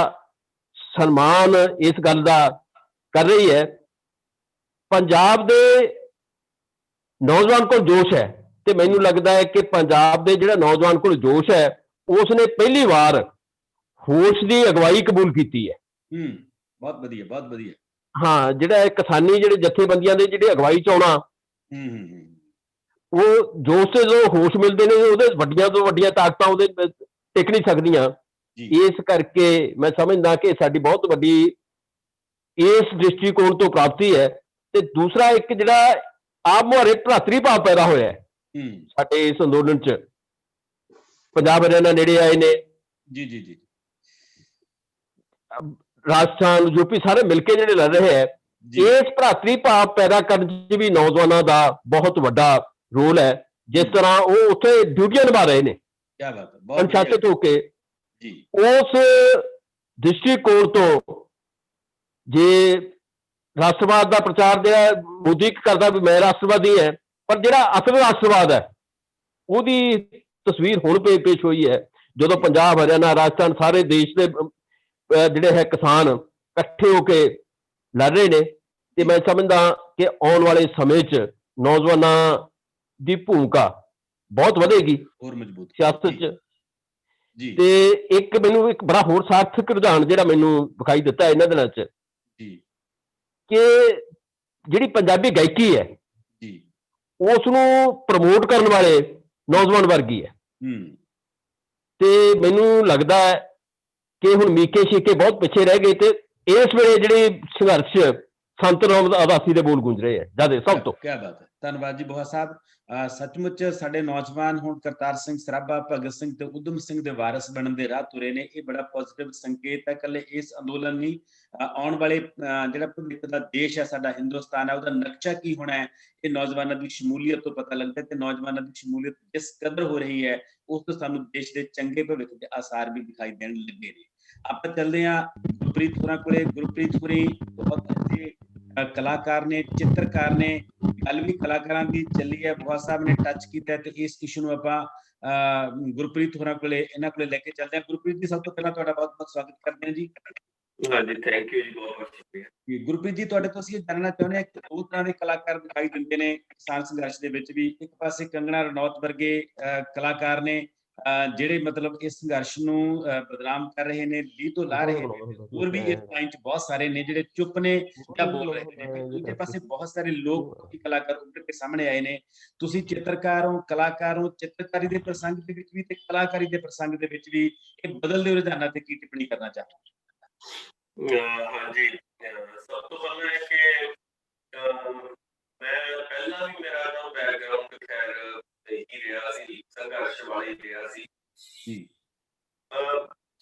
ਸਨਮਾਨ ਇਸ ਗੱਲ ਦਾ ਕਰ ਰਹੀ ਹੈ। ਪੰਜਾਬ ਦੇ ਨੌਜਵਾਨ ਕੋਲ ਜੋਸ਼ ਹੈ ਤੇ ਮੈਨੂੰ ਲੱਗਦਾ ਹੈ ਕਿ ਪੰਜਾਬ ਦੇ ਜਿਹੜਾ ਨੌਜਵਾਨ ਕੋਲ ਜੋਸ਼ ਹੈ ਉਸ ਨੇ ਪਹਿਲੀ ਵਾਰ ਹੋਸ਼ ਦੀ ਅਗਵਾਈ ਕਬੂਲ ਕੀਤੀ ਹੈ। ਬਹੁਤ ਵਧੀਆ, ਬਹੁਤ ਵਧੀਆ। ਹਾਂ, ਜਿਹੜਾ ਕਿਸਾਨੀ ਜਿਹੜੇ ਜਥੇਬੰਦੀਆਂ ਦੇ ਜਿਹੜੇ ਅਗਵਾਈ ਚ ਆਉਣਾ, ਉਹ ਜੋਸ਼ ਤੇ ਜੋ ਹੋਸ਼ ਮਿਲਦੇ ਨੇ ਉਹਦੇ ਵੱਡੀਆਂ ਤੋਂ ਵੱਡੀਆਂ ਤਾਕਤਾਂ ਉਹਦੇ ਟਿਕ ਨਹੀਂ ਸਕਦੀਆਂ। ਇਸ ਕਰਕੇ ਮੈਂ ਸਮਝਦਾ ਕਿ ਸਾਡੀ ਬਹੁਤ ਵੱਡੀ ਇਸ ਦ੍ਰਿਸ਼ਟੀਕੋਣ ਤੋਂ ਪ੍ਰਾਪਤੀ ਹੈ। ਤੇ ਦੂਸਰਾ, ਇੱਕ ਜਿਹੜਾ ਆਪ ਮੁਹਾਰੇ ਭਰਾਤਰੀ ਭਾਵ ਪੈਦਾ ਹੋਇਆ ਹੈ ਸਾਡੇ ਇਸ ਅੰਦੋਲਨ ਚ। ਪੰਜਾਬ ਹਰਿਆਣਾ ਨੇੜੇ ਆਏ ਨੇ, ਰਾਜਸਥਾਨ, ਯੂਪੀ ਸਾਰੇ ਮਿਲ ਕੇ ਜਿਹੜੇ ਲੜ ਰਹੇ ਹੈ, ਇਸ ਭਰਾਤਰੀ ਭਾਵ ਪੈਦਾ ਕਰਨ ਚ ਵੀ ਨੌਜਵਾਨਾਂ ਦਾ ਬਹੁਤ ਵੱਡਾ ਰੋਲ ਹੈ। ਜਿਸ ਤਰ੍ਹਾਂ ਉਹ ਉੱਥੇ ਡਿਊਟੀਆਂ ਨਿਭਾ ਰਹੇ ਨੇ ਅਨੁਸ਼ਾਸਿਤ ਹੋ ਕੇ, ਉਸ ਦ੍ਰਿਸ਼ਟੀਕੋਣ ਤੋਂ ਜੇ ਰਾਸ਼ਟਰਵਾਦ ਦਾ ਪ੍ਰਚਾਰ ਜਿਹੜਾ ਮੋਦੀ ਕਰਦਾ ਵੀ ਮੈਂ ਰਾਸ਼ਟਰਵਾਦੀ ਹੈ, ਪਰ ਜਿਹੜਾ ਅਸਲ ਰਾਸ਼ਟਰਵਾਦ ਹੈ ਉਹਦੀ ਤਸਵੀਰ ਹੁਣ ਪੇਸ਼ ਹੋਈ ਹੈ ਜਦੋਂ ਪੰਜਾਬ, ਹਰਿਆਣਾ, ਰਾਜਸਥਾਨ ਸਾਰੇ ਦੇਸ਼ ਦੇ ਜਿਹੜੇ ਹੈ ਕਿਸਾਨ ਇਕੱਠੇ ਹੋ ਕੇ ਲੜ ਰਹੇ ਨੇ। ਤੇ ਮੈਂ ਸਮਝਦਾ ਕਿ ਆਉਣ ਵਾਲੇ ਸਮੇਂ 'ਚ ਨੌਜਵਾਨਾਂ ਦੀ ਭੂਮਿਕਾ ਬਹੁਤ ਵਧੇਗੀ ਹੋਰ ਮਜ਼ਬੂਤ ਸਿਆਸਤ 'ਚ। ਤੇ ਇੱਕ ਮੈਨੂੰ ਇੱਕ ਬੜਾ ਹੋਰ ਸਾਰਥਕ ਰੁਝਾਨ ਜਿਹੜਾ ਮੈਨੂੰ ਵਿਖਾਈ ਦਿੱਤਾ ਇਹਨਾਂ ਦਿਨਾਂ 'ਚ ਕਿ ਜਿਹੜੀ ਪੰਜਾਬੀ ਗਾਇਕੀ ਹੈ ਉਸ ਨੂੰ ਪ੍ਰਮੋਟ ਕਰਨ ਵਾਲੇ ਨੌਜਵਾਨ ਵਰਗੀ ਹੈ। ਤੇ ਮੈਨੂੰ ਲੱਗਦਾ ਹੈ ਕਿ ਹੁਣ ਮੀਕੇ ਸ਼ੀਕੇ ਬਹੁਤ ਪਿੱਛੇ ਰਹਿ ਗਏ ਤੇ ਇਸ ਵੇਲੇ ਜਿਹੜੇ ਸੰਘਰਸ਼ ਸੰਤ ਰਾਮਦਾਸੀ ਦੇ ਬੋਲ ਗੂੰਜ ਰਹੇ ਹੈ ਜਿਆਦਾ ਸਭ ਤੋਂ। ਕੀ ਬਾਤ ਹੈ, ਧੰਨਵਾਦ ਜੀ ਬੋਹਾ ਸਾਹਿਬ। ਸੱਚਮੁੱਚ ਸਾਡੇ ਨੌਜਵਾਨ ਹੁਣ ਕਰਤਾਰ ਸਿੰਘ ਸਰਾਭਾ, ਭਗਤ ਸਿੰਘ ਤੇ ਉਦਮ ਸਿੰਘ ਦੇ ਵਾਰਿਸ ਬਣਨ ਦੇ ਰਾਹ ਤੁਰੇ ਨੇ। ਇਹ ਬੜਾ ਪੋਜ਼ਿਟਿਵ ਸੰਕੇਤ ਹੈ। ਇਕੱਲੇ ਇਸ ਅੰਦੋਲਨ ਨਹੀਂ, ਆਉਣ ਵਾਲੇ ਜਿਹੜਾ ਭਵਿੱਖ ਦਾ ਦੇਸ਼ ਹੈ ਸਾਡਾ ਹਿੰਦੁਸਤਾਨ ਹੈ, ਉਹਦਾ ਨਕਸ਼ਾ ਕੀ ਹੋਣਾ ਹੈ, ਇਹ ਨੌਜਵਾਨਾਂ ਦੀ ਸ਼ਮੂਲੀਅਤ ਤੋਂ ਪਤਾ ਲੱਗਦਾ ਹੈ। ਤੇ ਨੌਜਵਾਨਾਂ ਦੀ ਸ਼ਮੂਲੀਅਤ ਜਿਸ ਕਦਰ ਹੋ ਰਹੀ ਹੈ ਉਸ ਤੋਂ ਸਾਨੂੰ ਦੇਸ਼ ਦੇ ਚੰਗੇ ਭਵਿੱਖ ਦੇ ਆਸਾਰ ਵੀ ਦਿਖਾਈ ਦੇਣ ਲੱਗੇ ਨੇ। ਆਪਾਂ ਚੱਲਦੇ ਹਾਂ ਗੁਰਪ੍ਰੀਤ ਹੋਰਾਂ ਕੋਲੇ। ਗੁਰਪ੍ਰੀਤ ਹੋਰੀ ਬਹੁਤ ਅੱਛੇ ਕਲਾਕਾਰ ਨੇ, ਚਿੱਤਰਕਾਰ ਨੇ। ਗੱਲ ਵੀ ਕਲਾਕਾਰਾਂ ਦੀ ਚੱਲੀ ਹੈ, ਬੋਹਾ ਸਾਹਿਬ ਨੇ ਟੱਚ ਕੀਤਾ ਤੇ ਇਸ ਇਸ਼ੂ ਨੂੰ ਆਪਾਂ ਗੁਰਪ੍ਰੀਤ ਹੋਰਾਂ ਕੋਲੇ ਇਹਨਾਂ ਕੋਲੇ ਲੈ ਕੇ ਚੱਲਦੇ ਹਾਂ। ਗੁਰਪ੍ਰੀਤ ਜੀ, ਸਭ ਤੋਂ ਪਹਿਲਾਂ ਤੁਹਾਡਾ ਬਹੁਤ ਬਹੁਤ ਸਵਾਗਤ ਕਰਦੇ ਹਾਂ ਜੀ। ਹਾਂਜੀ, ਥੈਂਕ ਯੂ ਜੀ, ਬਹੁਤ ਬਹੁਤ ਸ਼ੁਕਰੀਆ। ਗੁਰਪ੍ਰੀਤ ਜੀ, ਤੁਹਾਡੇ ਤੋਂ ਅਸੀਂ ਇਹ ਜਾਣਨਾ ਚਾਹੁੰਦੇ ਹਾਂ ਕਿ ਦੋ ਤਰ੍ਹਾਂ ਦੇ ਕਲਾਕਾਰ ਦਿਖਾਈ ਦਿੰਦੇ ਨੇ ਕਿਸਾਨ ਸੰਘਰਸ਼ ਦੇ ਵਿੱਚ ਵੀ। ਇੱਕ ਪਾਸੇ ਕੰਗਣਾ ਰਣੌਤ ਵਰਗੇ ਕਲਾਕਾਰ ਨੇ ਜਿਹੜੇ ਮਤਲਬ ਇਸ ਸੰਘਰਸ਼ ਨੂੰ ਬਦਨਾਮ ਕਰ ਰਹੇ ਨੇ, ਲੀਹ ਤੋਂ ਲਾ ਰਹੇ ਨੇ। ਹੋਰ ਵੀ ਇਸ ਲਾਈਨ 'ਚ ਬਹੁਤ ਸਾਰੇ ਨੇ ਜਿਹੜੇ ਚੁੱਪ ਨੇ ਜਾਂ ਬੋਲ ਰਹੇ ਨੇ। ਦੂਜੇ ਪਾਸੇ ਬਹੁਤ ਸਾਰੇ ਲੋਕ ਕਲਾਕਾਰ ਉੱਭਰ ਕੇ ਸਾਹਮਣੇ ਆਏ ਨੇ। ਤੁਸੀਂ ਚਿੱਤਰਕਾਰ ਹੋ, ਕਲਾਕਾਰ ਹੋ, ਚਿੱਤਰਕਾਰੀ ਦੇ ਪ੍ਰਸੰਗ ਦੇ ਵਿੱਚ ਵੀ ਤੇ ਕਲਾਕਾਰੀ ਦੇ ਪ੍ਰਸੰਗ ਦੇ ਵਿੱਚ ਵੀ ਇਹ ਬਦਲਦੇ ਰੁਝਾਨਾਂ ਤੇ ਕੀ ਟਿੱਪਣੀ ਕਰਨਾ ਚਾਹੁੰਦੇ ਹੋ? ਹਾਂਜੀ, ਸਭ ਤੋਂ ਪਹਿਲਾਂ ਹੈ ਕਿ ਮੈਂ ਪਹਿਲਾਂ ਵੀ ਮੇਰਾ ਤਾਂ ਬੈਕਗਰਾਉਂਡ ਖੈਰ ਹੀ ਰਿਹਾ ਸੀ, ਸੰਘਰਸ਼ ਵਾਲੀ ਰਿਹਾ ਸੀ ਜੀ।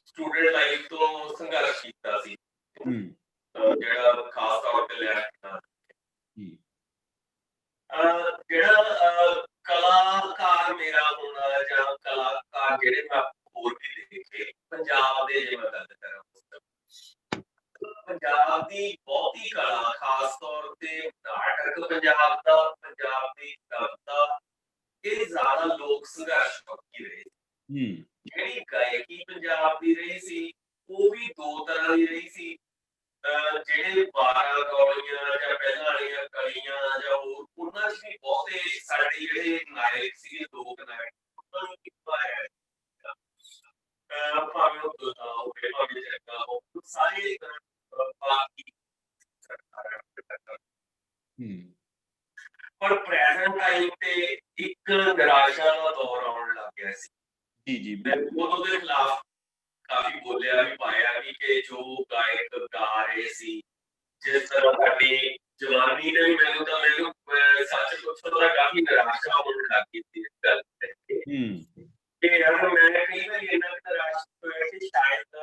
ਸਟੂਡੈਂਟ ਲਾਈਫ ਤੋਂ ਸੰਘਰਸ਼ ਕੀਤਾ ਸੀ ਜਿਹੜਾ ਖਾਸ ਤੌਰ ਤੇ ਲਿਆ ਜੀ। ਜਿਹੜਾ ਕਲਾਕਾਰ ਮੇਰਾ ਹੋਣਾ ਜਾਂ ਕਲਾਕਾਰ ਜਿਹੜੇ ਮੈਂ ਹੋਰ ਵੀ ਦੇਖੇ ਪੰਜਾਬ ਦੇ, ਜੇ ਮੈਂ ਗੱਲ ਕਰਾਂ ਪੰਜਾਬ ਦੀ ਬਹੁਤੀ ਕਲਾ, ਖਾਸ ਤੌਰ ਤੇ ਨਾਟਕ ਪੰਜਾਬ ਦਾ, ਪੰਜਾਬ ਦੀ ਕਵਿਤਾ, ਇਹ ਜ਼ਿਆਦਾ ਲੋਕ ਸੰਘਰਸ਼ ਪੱਖੀ ਰਹੇ। ਇਦਾਂ ਦੀ ਰਹੀ ਸੀ, ਜਿਹੜੇ 12 ਕੌਲੀਆਂ ਜਾਂ ਪਹਿਲਾਂ ਵਾਲੀਆਂ ਕਲੀਆਂ ਜਾਂ ਹੋਰ, ਉਹਨਾਂ 'ਚ ਵੀ ਬਹੁਤੇ ਸਾਡੇ ਜਿਹੜੇ ਨਾਇਕ ਸੀਗੇ, ਲੋਕ ਨਾਇਕ, ਉਹਨਾਂ ਨੂੰ ਕੀਤਾ ਹੈ ਭਾਵੇਂ ਉਹ ਦੁੱਲਾ ਹੋਵੇ, ਭਾਵੇਂ ਜੱਗਾ ਹੋਵੇ, ਸਾਰੇ ਬਾਕੀ ਪਰ ਪ੍ਰੈਜ਼ੈਂਟ ਟਾਈਮ ਤੇ ਇੱਕ ਨਿਰਾਸ਼ਾ ਦਾ ਦੌਰ ਆਉਣ ਲੱਗ ਗਿਆ ਸੀ। ਜੀ ਮੈਂ ਉਦੋਂ ਦੇ ਖਿਲਾਫ ਕਾਫੀ ਬੋਲਿਆ ਵੀ, ਪਾਇਆ ਵੀ ਕਿ ਜੋ ਗਾਇਕ ਗਾ ਰਹੇ ਸੀ, ਜਿਸ ਤਰ੍ਹਾਂ ਸਾਡੀ ਜਵਾਨੀ ਨੇ ਵੀ ਮੈਨੂੰ ਸੱਚ ਪੁੱਛੋ ਤਾਂ ਕਾਫੀ ਨਿਰਾਸ਼ਾ ਹੋਣ ਲੱਗ ਗਈ ਸੀ ਇਸ ਗੱਲ ਤੇ ਕਿ ਯਾਰ ਮੈਂ ਕਈ ਵਾਰੀ ਇਹਨਾਂ ਨਿਰਾਸ਼ ਹੋਇਆ ਕਿ ਸ਼ਾਇਦ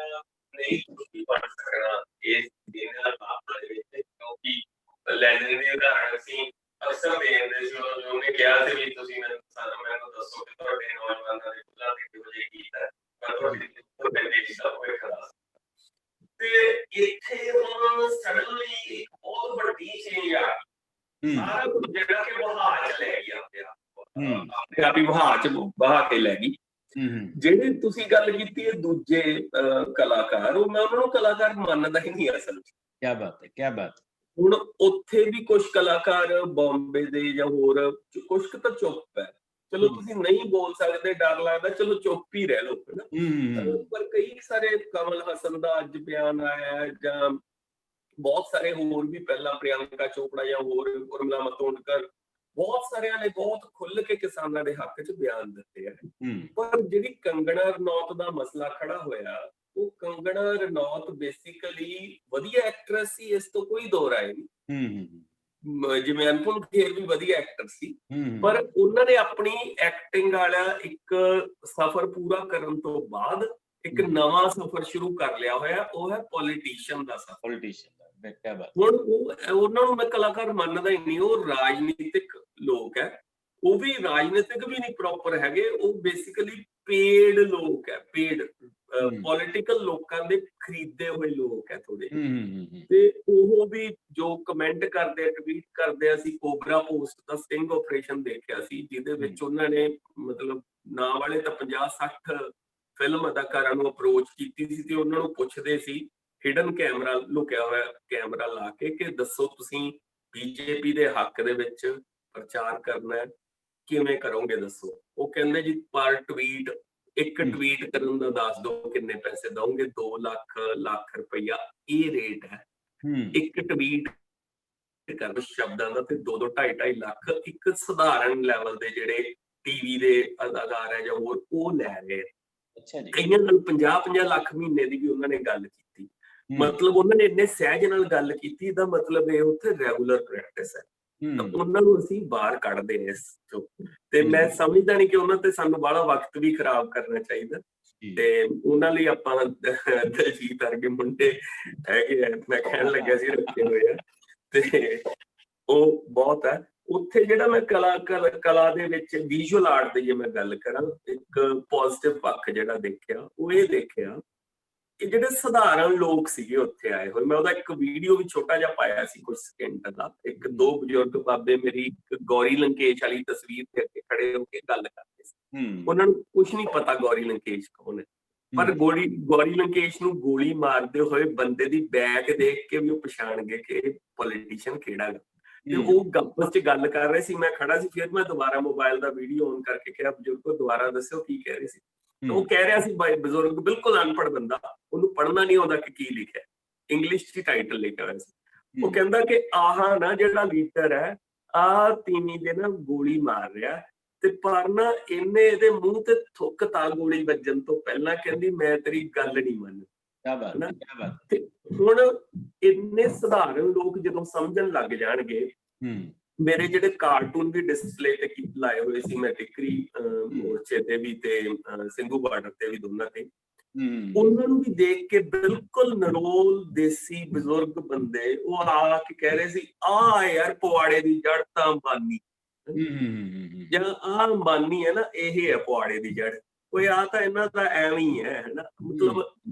ਨਹੀਂ ਕੁਝ ਬਣ ਸਕਣਾ ਇਸ ਦਿਨ ਬਾਬਾ ਦੇ ਵਿੱਚ, ਕਿਉਂਕਿ ਲੈਂਡਨ ਦੀ ਉਦਾਹਰਣ ਅਸੀਂ ਅਕਸਰ ਦੇਖਦੇ ਸੀ। ਉਹਨੇ ਕਿਹਾ ਸੀ ਵੀ ਤੁਸੀਂ ਮੈਨੂੰ ਦੱਸੋ ਕਿ ਤੁਹਾਡੇ ਨੌਜਵਾਨਾਂ ਦੇ ਖੁੱਲਾ ਤੇ ਕਿਹੋ ਜਿਹੇ ਗੀਤ ਹੈ, ਮੈਂ ਤੁਹਾਡੇ ਦੇਸ਼ ਦਾ ਭਵਿੱਖ ਦੱਸ। ਤੇ ਇੱਥੇ ਹੁਣ ਸਡਨਲੀ ਇੱਕ ਬਹੁਤ ਵੱਡੀ ਚੇਂਜ ਆ, ਸਾਰਾ ਕੁਝ ਜਿਹੜਾ ਕਿ ਵਹਾ ਚ ਲੈ ਗਿਆ ਆਪਣੇ ਆਪ ਹੀ ਵਹਾ ਕੇ ਲੈ ਗਈ। ਜਿਹੜੇ ਤੁਸੀਂ ਗੱਲ ਕੀਤੀ ਹੈ ਦੂਜੇ ਕਲਾਕਾਰ, ਉਹ ਮੈਂ ਉਹਨਾਂ ਨੂੰ ਕਲਾਕਾਰ ਮੰਨਦਾ ਹੀ ਨਹੀਂ ਅਸਲ ਚ। ਕਿਆ ਬਾਤ ਹੈ, ਕਿਆ ਬਾਤ। ਹੁਣ ਉੱਥੇ ਵੀ ਕੁਝ ਕਲਾਕਾਰ ਬੰਬੇ ਦੇ ਜਾਂ ਹੋਰ ਕੁਝ ਤਾਂ ਚੁੱਪ ਹੈ, ਚਲੋ ਤੁਸੀਂ ਨਹੀਂ ਬੋਲ ਸਕਦੇ, ਡਰ ਲੱਗਦਾ, ਚਲੋ ਚੁੱਪ ਹੀ ਰਹਿ ਲਓ ਨਾ। ਪਰ ਕਈ ਸਾਰੇ, ਕਮਲ ਹਸਨ ਦਾ ਅੱਜ ਬਿਆਨ ਆਇਆ, ਜਾਂ ਬਹੁਤ ਸਾਰੇ ਹੋਰ ਵੀ, ਪਹਿਲਾਂ ਪ੍ਰਿਯੰਕਾ ਚੋਪੜਾ ਜਾਂ ਹੋਰ ਉਰਮਿਲਾ ਮਾਤੋਂਡਕਰ, ਬਹੁਤ ਸਾਰਿਆਂ ਨੇ ਬਹੁਤ ਖੁੱਲ ਕੇ ਕਿਸਾਨਾਂ ਦੇ ਹੱਕ 'ਚ ਬਿਆਨ ਦਿੱਤੇ ਆ। ਪਰ ਜਿਹੜੀ ਕੰਗਣਾ ਰਣੌਤ ਦਾ ਮਸਲਾ ਖੜਾ ਹੋਇਆ, ਉਹ ਕੰਗਣਾ ਰਣੌਤ ਬੇਸਿਕਲੀ ਵਧੀਆ ਐਕਟਰੈਸ ਸੀ, ਇਸ ਤੋਂ ਕੋਈ ਦੋ ਰਾਏ ਨਹੀਂ। ਜਿਵੇਂ ਅਨੁਪਮ ਖੇਰ ਵੀ ਵਧੀਆ ਐਕਟਰ ਸੀ, ਪਰ ਉਹਨਾਂ ਨੇ ਆਪਣੀ ਐਕਟਿੰਗ ਵਾਲਾ ਇੱਕ ਸਫ਼ਰ ਪੂਰਾ ਕਰਨ ਤੋਂ ਬਾਅਦ ਇੱਕ ਨਵਾਂ ਸਫ਼ਰ ਸ਼ੁਰੂ ਕਰ ਲਿਆ ਹੋਇਆ, ਉਹ ਹੈ ਪੋਲੀਟੀਸ਼ੀਅਨ ਦਾ ਸਫ਼ਰ। ਹੁਣ ਉਹਨਾਂ ਨੂੰ ਮੈਂ ਕਲਾਕਾਰ ਮੰਨਦਾ ਹੀ ਨਹੀਂ, ਉਹ ਰਾਜਨੀਤਿਕ ਲੋਕ ਹੈ। ਉਹ ਵੀ ਰਾਜਨੀਤਿਕ ਵੀ ਨਹੀਂ ਪ੍ਰੋਪਰ ਹੈਗੇ, ਉਹ ਬੇਸਿਕਲੀ ਪੇਡ ਲੋਕ ਹੈ, ਪੇਡ ਪੋਲੀਟੀਕਲ ਲੋਕਾਂ ਦੇ ਖਰੀਦੇ ਹੋਏ ਲੋਕ ਹੈ ਥੋੜੇ। ਤੇ ਉਹ ਵੀ ਜੋ ਕਮੈਂਟ ਕਰਦੇ, ਟਵੀਟ ਕਰਦੇ, ਅਸੀਂ ਕੋਬਰਾ ਪੋਸਟ ਦਾ ਸਟਿੰਗ ਆਪਰੇਸ਼ਨ ਦੇਖਿਆ ਸੀ, ਜਿਹਦੇ ਵਿੱਚ ਉਹਨਾਂ ਨੇ ਮਤਲਬ ਨਾਂ ਵਾਲੇ ਤਾਂ 50-60 ਫਿਲਮ ਅਦਾਕਾਰਾਂ ਨੂੰ ਅਪਰੋਚ ਕੀਤੀ ਸੀ ਤੇ ਉਹਨਾਂ ਨੂੰ ਪੁੱਛਦੇ ਸੀ ਹਿਡਨ ਕੈਮਰਾ, ਲੁਕਿਆ ਹੋਇਆ ਕੈਮਰਾ ਲਾ ਕੇ, ਕਿ ਦੱਸੋ ਤੁਸੀਂ ਬੀਜੇਪੀ ਦੇ ਹੱਕ ਦੇ ਵਿੱਚ ਪ੍ਰਚਾਰ ਕਰਨਾ, ਕਿਵੇਂ ਕਰੋਗੇ ਦੱਸੋ। ਉਹ ਕਹਿੰਦੇ ਜੀ ਪਰ ਟਵੀਟ, ਇੱਕ ਟਵੀਟ ਕਰਨ ਦਾ ਦੱਸ ਦਿਓ ਕਿੰਨੇ ਪੈਸੇ ਦਓਗੇ, 2 ਲੱਖ ਰੁਪਈਆ ਇਹ ਰੇਟ ਹੈ ਇੱਕ ਟਵੀਟ ਕਰਨ ਸ਼ਬਦਾਂ ਦਾ, ਤੇ 2-2.5 ਲੱਖ ਇੱਕ ਸਧਾਰਨ ਲੈਵਲ ਦੇ ਜਿਹੜੇ ਟੀਵੀ ਦੇ ਅਦਾਕਾਰ ਹੈ ਜਾਂ ਹੋਰ, ਉਹ ਲੈ ਰਹੇ। ਕਈਆਂ ਨਾਲ 50-50 ਲੱਖ ਮਹੀਨੇ ਦੀ ਵੀ ਉਹਨਾਂ ਨੇ ਗੱਲ ਕੀਤੀ। ਮਤਲਬ ਉਹਨਾਂ ਨੇ ਇੰਨੇ ਸਹਿਜ ਨਾਲ ਗੱਲ ਕੀਤੀ, ਦਾ ਮਤਲਬ ਇਹ ਉੱਥੇ ਰੈਗੂਲਰ ਪ੍ਰੈਕਟਿਸ ਹੈ। ਉਹਨਾਂ ਨੂੰ ਅਸੀਂ ਬਾਹਰ ਕੱਢਦੇ ਨੇ ਇਸ ਚੋਂ। ਤੇ ਮੈਂ ਸਮਝਦਾ ਨਹੀਂ ਕਿ ਉਹਨਾਂ ਤੇ ਸਾਨੂੰ ਬਾਹਲਾ ਵਕਤ ਵੀ ਖਰਾਬ ਕਰਨਾ ਚਾਹੀਦਾ, ਤੇ ਉਹਨਾਂ ਲਈ ਆਪਾਂ ਦਲਜੀਤ ਵਰਗੇ ਮੁੰਡੇ ਹੈਗੇ ਆ, ਮੈਂ ਕਹਿਣ ਲੱਗਿਆ ਸੀ ਰੱਖੇ ਹੋਏ ਆ, ਤੇ ਉਹ ਬਹੁਤ ਹੈ। ਉੱਥੇ ਜਿਹੜਾ ਮੈਂ ਕਲਾ ਦੇ ਵਿੱਚ ਵਿਜ਼ੂਅਲ ਆਰਟ ਦੀ ਜੇ ਮੈਂ ਗੱਲ ਕਰਾਂ, ਇੱਕ ਪੋਜ਼ਿਟਿਵ ਪੱਖ ਜਿਹੜਾ ਦੇਖਿਆ, ਉਹ ਇਹ ਦੇਖਿਆ ਕਿ ਜਿਹੜੇ ਸਧਾਰਨ ਲੋਕ ਸੀਗੇ ਉੱਥੇ ਆਏ ਹੋਏ, ਮੈਂ ਉਹਦਾ ਇੱਕ ਵੀਡੀਓ ਵੀ ਛੋਟਾ ਜਿਹਾ ਪਾਇਆ ਸੀ ਕੁਝ ਸਕਿੰਟ ਦਾ। 1-2 ਬਜ਼ੁਰਗ ਬਾਬੇ ਮੇਰੀ ਇੱਕ ਗੌਰੀ ਲੰਕੇਸ਼ ਵਾਲੀ ਤਸਵੀਰ ਤੇ ਅੱਗੇ ਖੜੇ ਹੋ ਕੇ ਗੱਲ ਕਰਦੇ ਸੀ। ਉਹਨਾਂ ਨੂੰ ਕੁਛ ਨਹੀਂ ਪਤਾ ਗੌਰੀ ਲੰਕੇਸ਼ ਕੌਣ ਹੈ, ਪਰ ਗੌਰੀ ਲੰਕੇਸ਼ ਨੂੰ ਗੋਲੀ ਮਾਰਦੇ ਹੋਏ ਬੰਦੇ ਦੀ ਬੈਕ ਦੇਖ ਕੇ ਵੀ ਉਹ ਪਛਾਣ ਗਏ ਕਿ ਪੋਲੀਟੀਸ਼ੀਅਨ ਕਿਹੜਾ ਹੈ। ਤੇ ਉਹ ਆਪਸ ਚ ਗੱਲ ਕਰ ਰਹੇ ਸੀ, ਮੈਂ ਖੜਾ ਸੀ, ਫਿਰ ਮੈਂ ਦੁਬਾਰਾ ਮੋਬਾਈਲ ਦਾ ਵੀਡੀਓ ਔਨ ਕਰਕੇ ਕਿਹਾ ਬਜ਼ੁਰਗੋ ਦੁਬਾਰਾ ਦੱਸਿਓ ਕੀ ਕਹਿ ਰਹੇ ਸੀ। ਉਹ ਕਹਿ ਰਿਹਾ ਸੀ ਬਜ਼ੁਰਗ, ਬਿਲਕੁਲ ਅਨਪੜ੍ਹ ਬੰਦਾ, ਉਹਨੂੰ ਪੜ੍ਹਨਾ ਨਹੀਂ ਆਉਂਦਾ ਕਿ ਕੀ ਲਿਖਿਆ, ਇੰਗਲਿਸ਼ ਚ ਟਾਈਟਲ ਲਿਖਿਆ ਹੋਇਆ ਸੀ। ਉਹ ਕਹਿੰਦਾ ਕਿ ਆਹ ਨਾ ਜਿਹੜਾ ਲੀਡਰ ਹੈ, ਆਹ ਤੀਵੀਂ ਦੇ ਨਾ ਗੋਲੀ ਮਾਰ ਰਿਹਾ, ਤੇ ਪਰ ਨਾ ਇਹਨੇ ਇਹਦੇ ਮੂੰਹ ਤੇ ਥੁੱਕ ਤਾ ਗੋਲੀ ਵੱਜਣ ਤੋਂ ਪਹਿਲਾਂ, ਕਹਿੰਦੀ ਮੈਂ ਤੇਰੀ ਗੱਲ ਨਹੀਂ ਮੰਨਦੀ। ਤੇ ਹੁਣ ਇੰਨੇ ਸਧਾਰਨ ਲੋਕ ਜਦੋਂ ਸਮਝਣ ਲੱਗ ਜਾਣਗੇ, ਮੇਰੇ ਜਿਹੜੇ ਕਾਰਟੂਨ ਵੀ ਡਿਸਪਲੇ ਤੇ ਲਾਏ ਹੋਏ ਸੀ ਮੈਂ ਟਿਕਰੀ ਮੋਰਚੇ ਤੇ ਵੀ ਤੇ ਸਿੰਘੂ ਬਾਰਡਰ ਤੇ ਵੀ, ਦੋਨਾਂ ਤੇ, ਉਹਨਾਂ ਨੂੰ ਵੀ ਦੇਖ ਕੇ ਬਿਲਕੁਲ ਨਰੋਲ ਦੇਸੀ ਬਜ਼ੁਰਗ ਬੰਦੇ ਉਹ ਆ ਕੇ ਕਹਿ ਰਹੇ ਸੀ, ਆਹ ਯਾਰ ਪਵਾੜੇ ਦੀ ਜੜ ਤਾਂ ਅੰਬਾਨੀ, ਜਾਂ ਆਹ ਅੰਬਾਨੀ ਹੈ ਨਾ, ਇਹ ਹੈ ਪਵਾੜੇ ਦੀ ਜੜ। ਕੋਈ ਆ ਤਾਂ ਇਹਨਾਂ ਦਾ ਐਵੇਂ ਹੀ ਹੈ ਨਾ, ਮਤਲਬ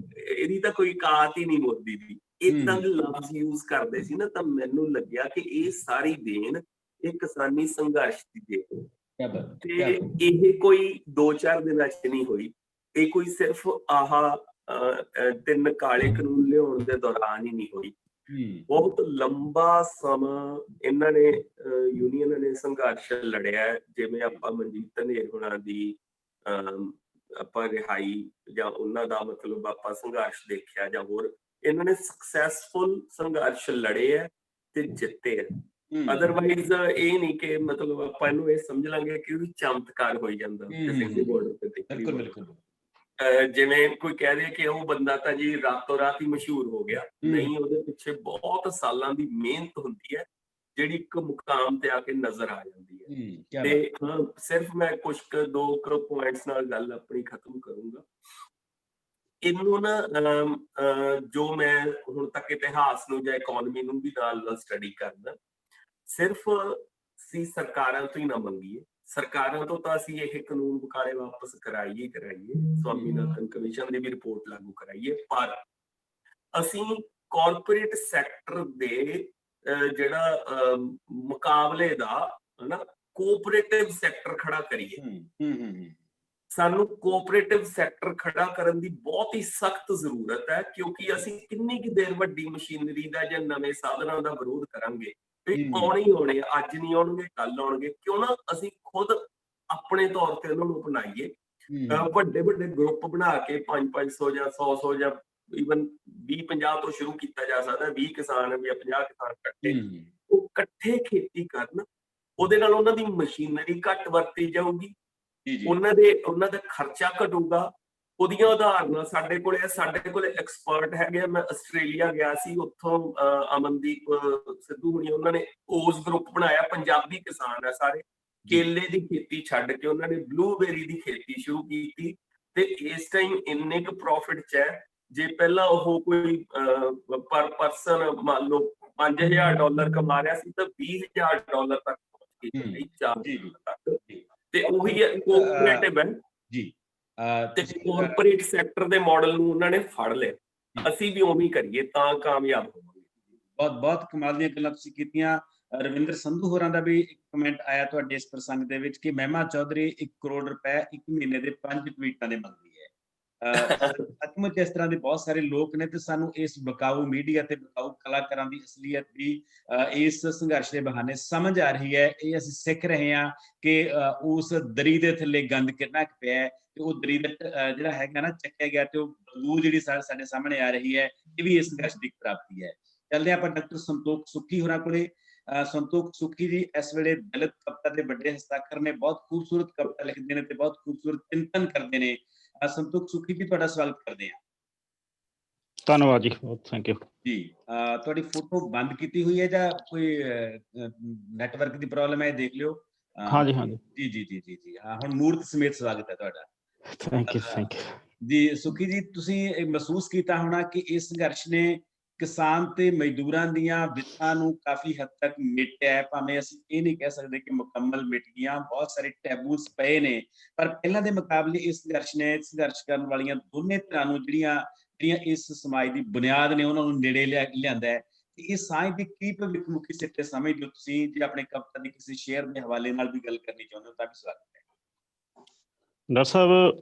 ਇਹਦੀ ਤਾਂ ਕੋਈ ਕਾਤ ਹੀ ਨਹੀਂ ਮੋਦੀ ਦੀ। ਏਦਾਂ ਦੇ ਲਫ਼ਜ਼ ਯੂਜ਼ ਕਰਦੇ ਸੀ ਨਾ, ਤਾਂ ਮੈਨੂੰ ਲੱਗਿਆ ਕਿ ਇਹ ਸਾਰੀ ਦੇਣ ਇਹ ਕਿਸਾਨੀ ਸੰਘਰਸ਼ ਦੀ ਦੇਣ, ਤੇ ਇਹ ਕੋਈ 2-4 ਦਿਨਾਂ ਚ ਨਹੀਂ ਹੋਈ। ਇਹ ਕੋਈ ਸਿਰਫ ਆਹ 3 ਕਾਲੇ ਕਾਨੂੰਨ ਲਿਆਉਣ ਦੇ ਦੌਰਾਨ ਹੀ ਨਹੀਂ ਹੋਈ। ਬਹੁਤ ਲੰਬਾ ਸਮਾਂ ਇਹਨਾਂ ਨੇ ਯੂਨੀਅਨ ਨੇ ਸੰਘਰਸ਼ ਲੜਿਆ। ਜਿਵੇਂ ਆਪਾਂ ਮਨਜੀਤ ਧਨੇਰ ਹੋਣਾ ਦੀ ਆਪਾਂ ਰਿਹਾਈ ਜਾਂ ਉਹਨਾਂ ਦਾ ਮਤਲਬ ਆਪਾਂ ਸੰਘਰਸ਼ ਦੇਖਿਆ, ਜਾਂ ਹੋਰ ਇਹਨਾਂ ਨੇ ਸਕਸੈਸਫੁਲ ਸੰਘਰਸ਼ ਲੜੇ ਹੈ ਤੇ ਜਿੱਤੇ ਹੈ। ਅਦਰਵਾਈਜ਼ ਇਹ ਨਹੀਂ ਕਿ ਮਤਲਬ ਆਪਾਂ ਇਹਨੂੰ ਇਹ ਸਮਝ ਲਾਂਗੇ ਕਿ ਉਹ ਚਮਤਕਾਰ ਹੋਈ ਜਾਂਦਾ ਕਿਸੇ ਬਾਰਡਰ ਤੇ। ਜਿਵੇਂ ਕੋਈ ਕਹਿ ਦੇ ਕਿ ਉਹ ਬੰਦਾ ਤਾਂ ਜੀ ਰਾਤੋਂ ਰਾਤ ਹੀ ਮਸ਼ਹੂਰ ਹੋ ਗਿਆ, ਨਹੀਂ, ਉਹਦੇ ਪਿੱਛੇ ਬਹੁਤ ਸਾਲਾਂ ਦੀ ਮਿਹਨਤ ਹੁੰਦੀ ਹੈ ਜਿਹੜੀ ਇੱਕ ਮੁਕਾਮ ਤੇ ਆ ਕੇ ਨਜ਼ਰ ਆ ਜਾਂਦੀ ਹੈ। ਤੇ ਸਿਰਫ ਮੈਂ ਕੁਝ ਦੋ ਪੁਆਇੰਟਸ ਨਾਲ ਗੱਲ ਆਪਣੀ ਖਤਮ ਕਰੂੰਗਾ। ਇਹਨੂੰ ਨਾ ਜੋ ਮੈਂ ਹੁਣ ਤੱਕ ਇਤਿਹਾਸ ਨੂੰ ਜਾਂ ਇਕੋਨਮੀ ਨੂੰ ਵੀ ਨਾਲ ਸਟੱਡੀ ਕਰਦਾ, ਸਿਰਫ ਅਸੀਂ ਸਰਕਾਰਾਂ ਤੋਂ ਹੀ ਨਾ ਮੰਗੀਏ। ਸਰਕਾਰਾਂ ਤੋਂ ਤਾਂ ਅਸੀਂ ਇਹ ਕਾਨੂੰਨ ਬਕਾਲੇ ਵਾਪਸ ਕਰਾਈਏ, ਸਵਾਮੀਨਾਥਨ ਕਮਿਸ਼ਨ ਦੀ ਵੀ ਰਿਪੋਰਟ ਲਾਗੂ ਕਰਾਈਏ, ਪਰ ਅਸੀਂ ਕਾਰਪੋਰੇਟ ਸੈਕਟਰ ਦੇ ਜਿਹੜਾ ਮੁਕਾਬਲੇ ਦਾ ਹਨਾ ਕੋਆਪਰੇਟਿਵ ਸੈਕਟਰ ਖੜਾ ਕਰੀਏ। ਸਾਨੂੰ ਕੋਆਪਰੇਟਿਵ ਸੈਕਟਰ ਖੜਾ ਕਰਨ ਦੀ ਬਹੁਤ ਹੀ ਸਖਤ ਜ਼ਰੂਰਤ ਹੈ, ਕਿਉਂਕਿ ਅਸੀਂ ਕਿੰਨੀ ਕੁ ਦੇਰ ਵੱਡੀ ਮਸ਼ੀਨਰੀ ਦਾ ਜਾਂ ਨਵੇਂ ਸਾਧਨਾਂ ਦਾ ਵਿਰੋਧ ਕਰਾਂਗੇ। ਆਉਣੇ ਹੀ ਆਉਣੇ, ਅੱਜ ਨਹੀਂ ਆਉਣਗੇ, ਕੱਲ ਆਉਣਗੇ। ਕਿਉਂ ਨਾ ਅਸੀਂ ਖੁਦ ਆਪਣੇ ਤੌਰ ਤੇ ਉਹਨਾਂ ਨੂੰ ਅਪਣਾਈਏ। ਵੱਡੇ ਵੱਡੇ ਗਰੁੱਪ ਬਣਾ ਕੇ 500 ਜਾਂ 100 ਜਾਂ ਈਵਨ 20-50 ਤੋਂ ਸ਼ੁਰੂ ਕੀਤਾ ਜਾ ਸਕਦਾ। 20 ਕਿਸਾਨ ਜਾਂ 50 ਕਿਸਾਨ ਇਕੱਠੇ, ਉਹ ਇਕੱਠੇ ਖੇਤੀ ਕਰਨ। ਉਹਦੇ ਨਾਲ ਉਹਨਾਂ ਦੀ ਮਸ਼ੀਨਰੀ ਘੱਟ ਵਰਤੀ ਜਾਊਗੀ, ਉਹਨਾਂ ਦਾ ਖਰਚਾ ਘਟੂਗਾ। ਉਹਦੀਆਂ ਉਦਾਹਰਨਾਂ ਸਾਡੇ ਕੋਲੇ ਐਕਸਪਰਟ ਹੈਗੇ ਆ। ਮੈਂ ਆਸਟ੍ਰੇਲੀਆ ਗਿਆ ਸੀ, ਉੱਥੋਂ ਅਮਨਦੀਪ ਸਿੱਧੂ ਹੁਣੀ ਉਹਨਾਂ ਨੇ ਓਜ਼ ਗਰੁੱਪ ਬਣਾਇਆ। ਪੰਜਾਬੀ ਕਿਸਾਨ ਆ ਸਾਰੇ, ਕੇਲੇ ਦੀ ਖੇਤੀ ਛੱਡ ਕੇ ਉਹਨਾਂ ਨੇ ਬਲੂਬੇਰੀ ਦੀ ਖੇਤੀ ਸ਼ੁਰੂ ਕੀਤੀ ਤੇ ਇਸ ਟਾਈਮ ਇੰਨੇ ਕੁ ਪ੍ਰੋਫਿਟ 'ਚ ਹੈ। ਜੇ ਪਹਿਲਾਂ ਉਹ ਕੋਈ ਪਰ ਪਰਸਨ ਮੰਨ ਲਓ $5000 ਕਮਾ ਰਿਹਾ ਸੀ ਤਾਂ $20000 ਤੱਕ ਪਹੁੰਚ ਗਈ, 4 ਤੱਕ। ਤੇ ਉਹੀ ਕੋਆਪਰੇਟਿਵ ਹੈ ਜੀ। ਤੇ ਕਾਰਪੋਰੇਟ ਸੈਕਟਰ ਦੇ ਮਾਡਲ ਨੂੰ ਉਹਨਾਂ ਨੇ ਫੜ ਲਿਆ। ਅਸੀਂ ਵੀ ਉਵੇਂ ਹੀ ਕਰੀਏ ਤਾਂ ਕਾਮਯਾਬ ਹੋਵਾਂਗੇ। ਬਹੁਤ ਕਮਾਲ ਦੀਆਂ ਗੱਲਾਂ ਤੁਸੀਂ ਕੀਤੀਆਂ। ਰਵਿੰਦਰ ਸੰਧੂ ਹੋਰਾਂ ਦਾ ਵੀ ਇੱਕ ਕਮੈਂਟ ਆਇਆ ਤੁਹਾਡੇ ਇਸ ਪ੍ਰਸੰਗ ਦੇ ਵਿੱਚ ਕਿ ਮਹਿਮਾ ਚੌਧਰੀ 1 ਕਰੋੜ ਰੁਪਏ 1 ਮਹੀਨੇ ਦੇ 5 ਟਵੀਟਾਂ ਦੇ ਮੰਗਦੀ ਹੈ। ਸੱਚਮੁੱਚ ਇਸ ਤਰ੍ਹਾਂ ਦੇ ਬਹੁਤ ਸਾਰੇ ਲੋਕ ਨੇ ਤੇ ਸਾਨੂੰ ਇਸ ਬਕਾਊ ਮੀਡੀਆ ਤੇ ਬਕਾਊ ਕਲਾਕਾਰਾਂ ਦੀ ਅਸਲੀਅਤ ਵੀ ਇਸ ਸੰਘਰਸ਼ ਦੇ ਬਹਾਨੇ ਸਮਝ ਆ ਰਹੀ ਹੈ। ਇਹ ਅਸੀਂ ਸਿੱਖ ਰਹੇ ਹਾਂ ਕਿ ਉਸ ਦਰੀ ਦੇ ਥੱਲੇ ਗੰਦ ਕਿੰਨਾ ਕੁ ਪਿਆ ਹੈ ਤੇ ਉਹ ਦਰੀ ਦਾ ਜਿਹੜਾ ਹੈਗਾ ਨਾ ਚੱਕਿਆ ਗਿਆ ਤੇ ਉਹ ਬਦਬੂ ਜਿਹੜੀ ਸਾਡੇ ਸਾਹਮਣੇ ਆ ਰਹੀ ਹੈ, ਇਹ ਵੀ ਇਸ ਸੰਘਰਸ਼ ਦੀ ਪ੍ਰਾਪਤੀ ਹੈ। ਚੱਲਦੇ ਆਪਾਂ ਡਾਕਟਰ ਸੰਤੋਖ ਸੁੱਖੀ ਹੋਰਾਂ ਕੋਲੇ। ਸੰਤੋਖ ਸੁੱਖੀ ਜੀ ਇਸ ਵੇਲੇ ਦਲਿਤ ਕਵਿਤਾ ਦੇ ਵੱਡੇ ਹਸਤਾਖਰ ਨੇ, ਬਹੁਤ ਖੂਬਸੂਰਤ ਕਵਿਤਾ ਲਿਖਦੇ ਨੇ ਤੇ ਬਹੁਤ ਖੂਬਸੂਰਤ ਚਿੰਤਨ ਕਰਦੇ ਨੇ। ਸੰਤੋਖ ਸੁੱਖੀ ਜੀ, ਤੁਹਾਡਾ ਸਵਾਗਤ ਕਰਦੇ ਹਾਂ। ਧੰਨਵਾਦ ਜੀ, ਥੈਂਕ ਯੂ ਜੀ। ਤੁਹਾਡੀ ਫੋਟੋ ਬੰਦ ਕੀਤੀ ਹੋਈ ਹੈ ਜਾਂ ਕੋਈ ਨੈਟਵਰਕ ਦੀ ਪ੍ਰੋਬਲਮ ਹੈ, ਦੇਖ ਲਿਓ। ਹਾਂਜੀ ਜੀ। ਹੁਣ ਮੂਰਤ ਸਮੇਤ ਸਵਾਗਤ ਹੈ ਤੁਹਾਡਾ। ਥੈਂਕ ਯੂ ਜੀ। ਸੁੱਖੀ ਜੀ, ਤੁਸੀਂ ਮਹਿਸੂਸ ਕੀਤਾ ਹੋਣਾ ਕਿ ਇਸ ਸੰਘਰਸ਼ ਨੇ ਕਿਸਾਨ ਤੇ ਮਜ਼ਦੂਰਾਂ ਦੀਆਂ ਵਿੱਤਾਂ ਨੂੰ ਕਾਫੀ ਹੱਦ ਤੱਕ ਮਿਟਿਆ। ਭਾਵੇਂ ਅਸੀਂ ਇਹ ਨਹੀਂ ਕਹਿ ਸਕਦੇ ਕਿ ਮੁਕੰਮਲ ਮਿਟ ਗਈਆਂ, ਬਹੁਤ ਸਾਰੇ ਟੈਬੂਸ ਪਏ ਨੇ, ਪਰ ਪਹਿਲਾਂ ਦੇ ਮੁਕਾਬਲੇ ਇਸ ਸੰਘਰਸ਼ ਨੇ ਸੰਘਰਸ਼ ਕਰਨ ਵਾਲੀਆਂ ਦੋਨੇ ਧਿਰਾਂ ਨੂੰ ਜਿਹੜੀਆਂ ਇਸ ਸਮਾਜ ਦੀ ਬੁਨਿਆਦ ਨੇ ਉਹਨਾਂ ਨੂੰ ਨੇੜੇ ਲਿਆਂਦਾ ਹੈ। ਇਹ ਸਾਂਝ ਦੀ ਕੀ ਭਵਿੱਖ ਮੁਖੀ ਸਿੱਟੇ ਸਮਝਦੇ ਹੋ ਤੁਸੀਂ? ਜੇ ਆਪਣੇ ਕਵਿਤਾ ਦੀ ਕਿਸੇ ਸ਼ੇਅਰ ਦੇ ਹਵਾਲੇ ਨਾਲ ਵੀ ਗੱਲ ਕਰਨੀ ਚਾਹੁੰਦੇ ਹੋ ਤਾਂ ਵੀ ਸਵਾਗਤ ਹੈ। ਡਾਕਟਰ ਸਾਹਿਬ,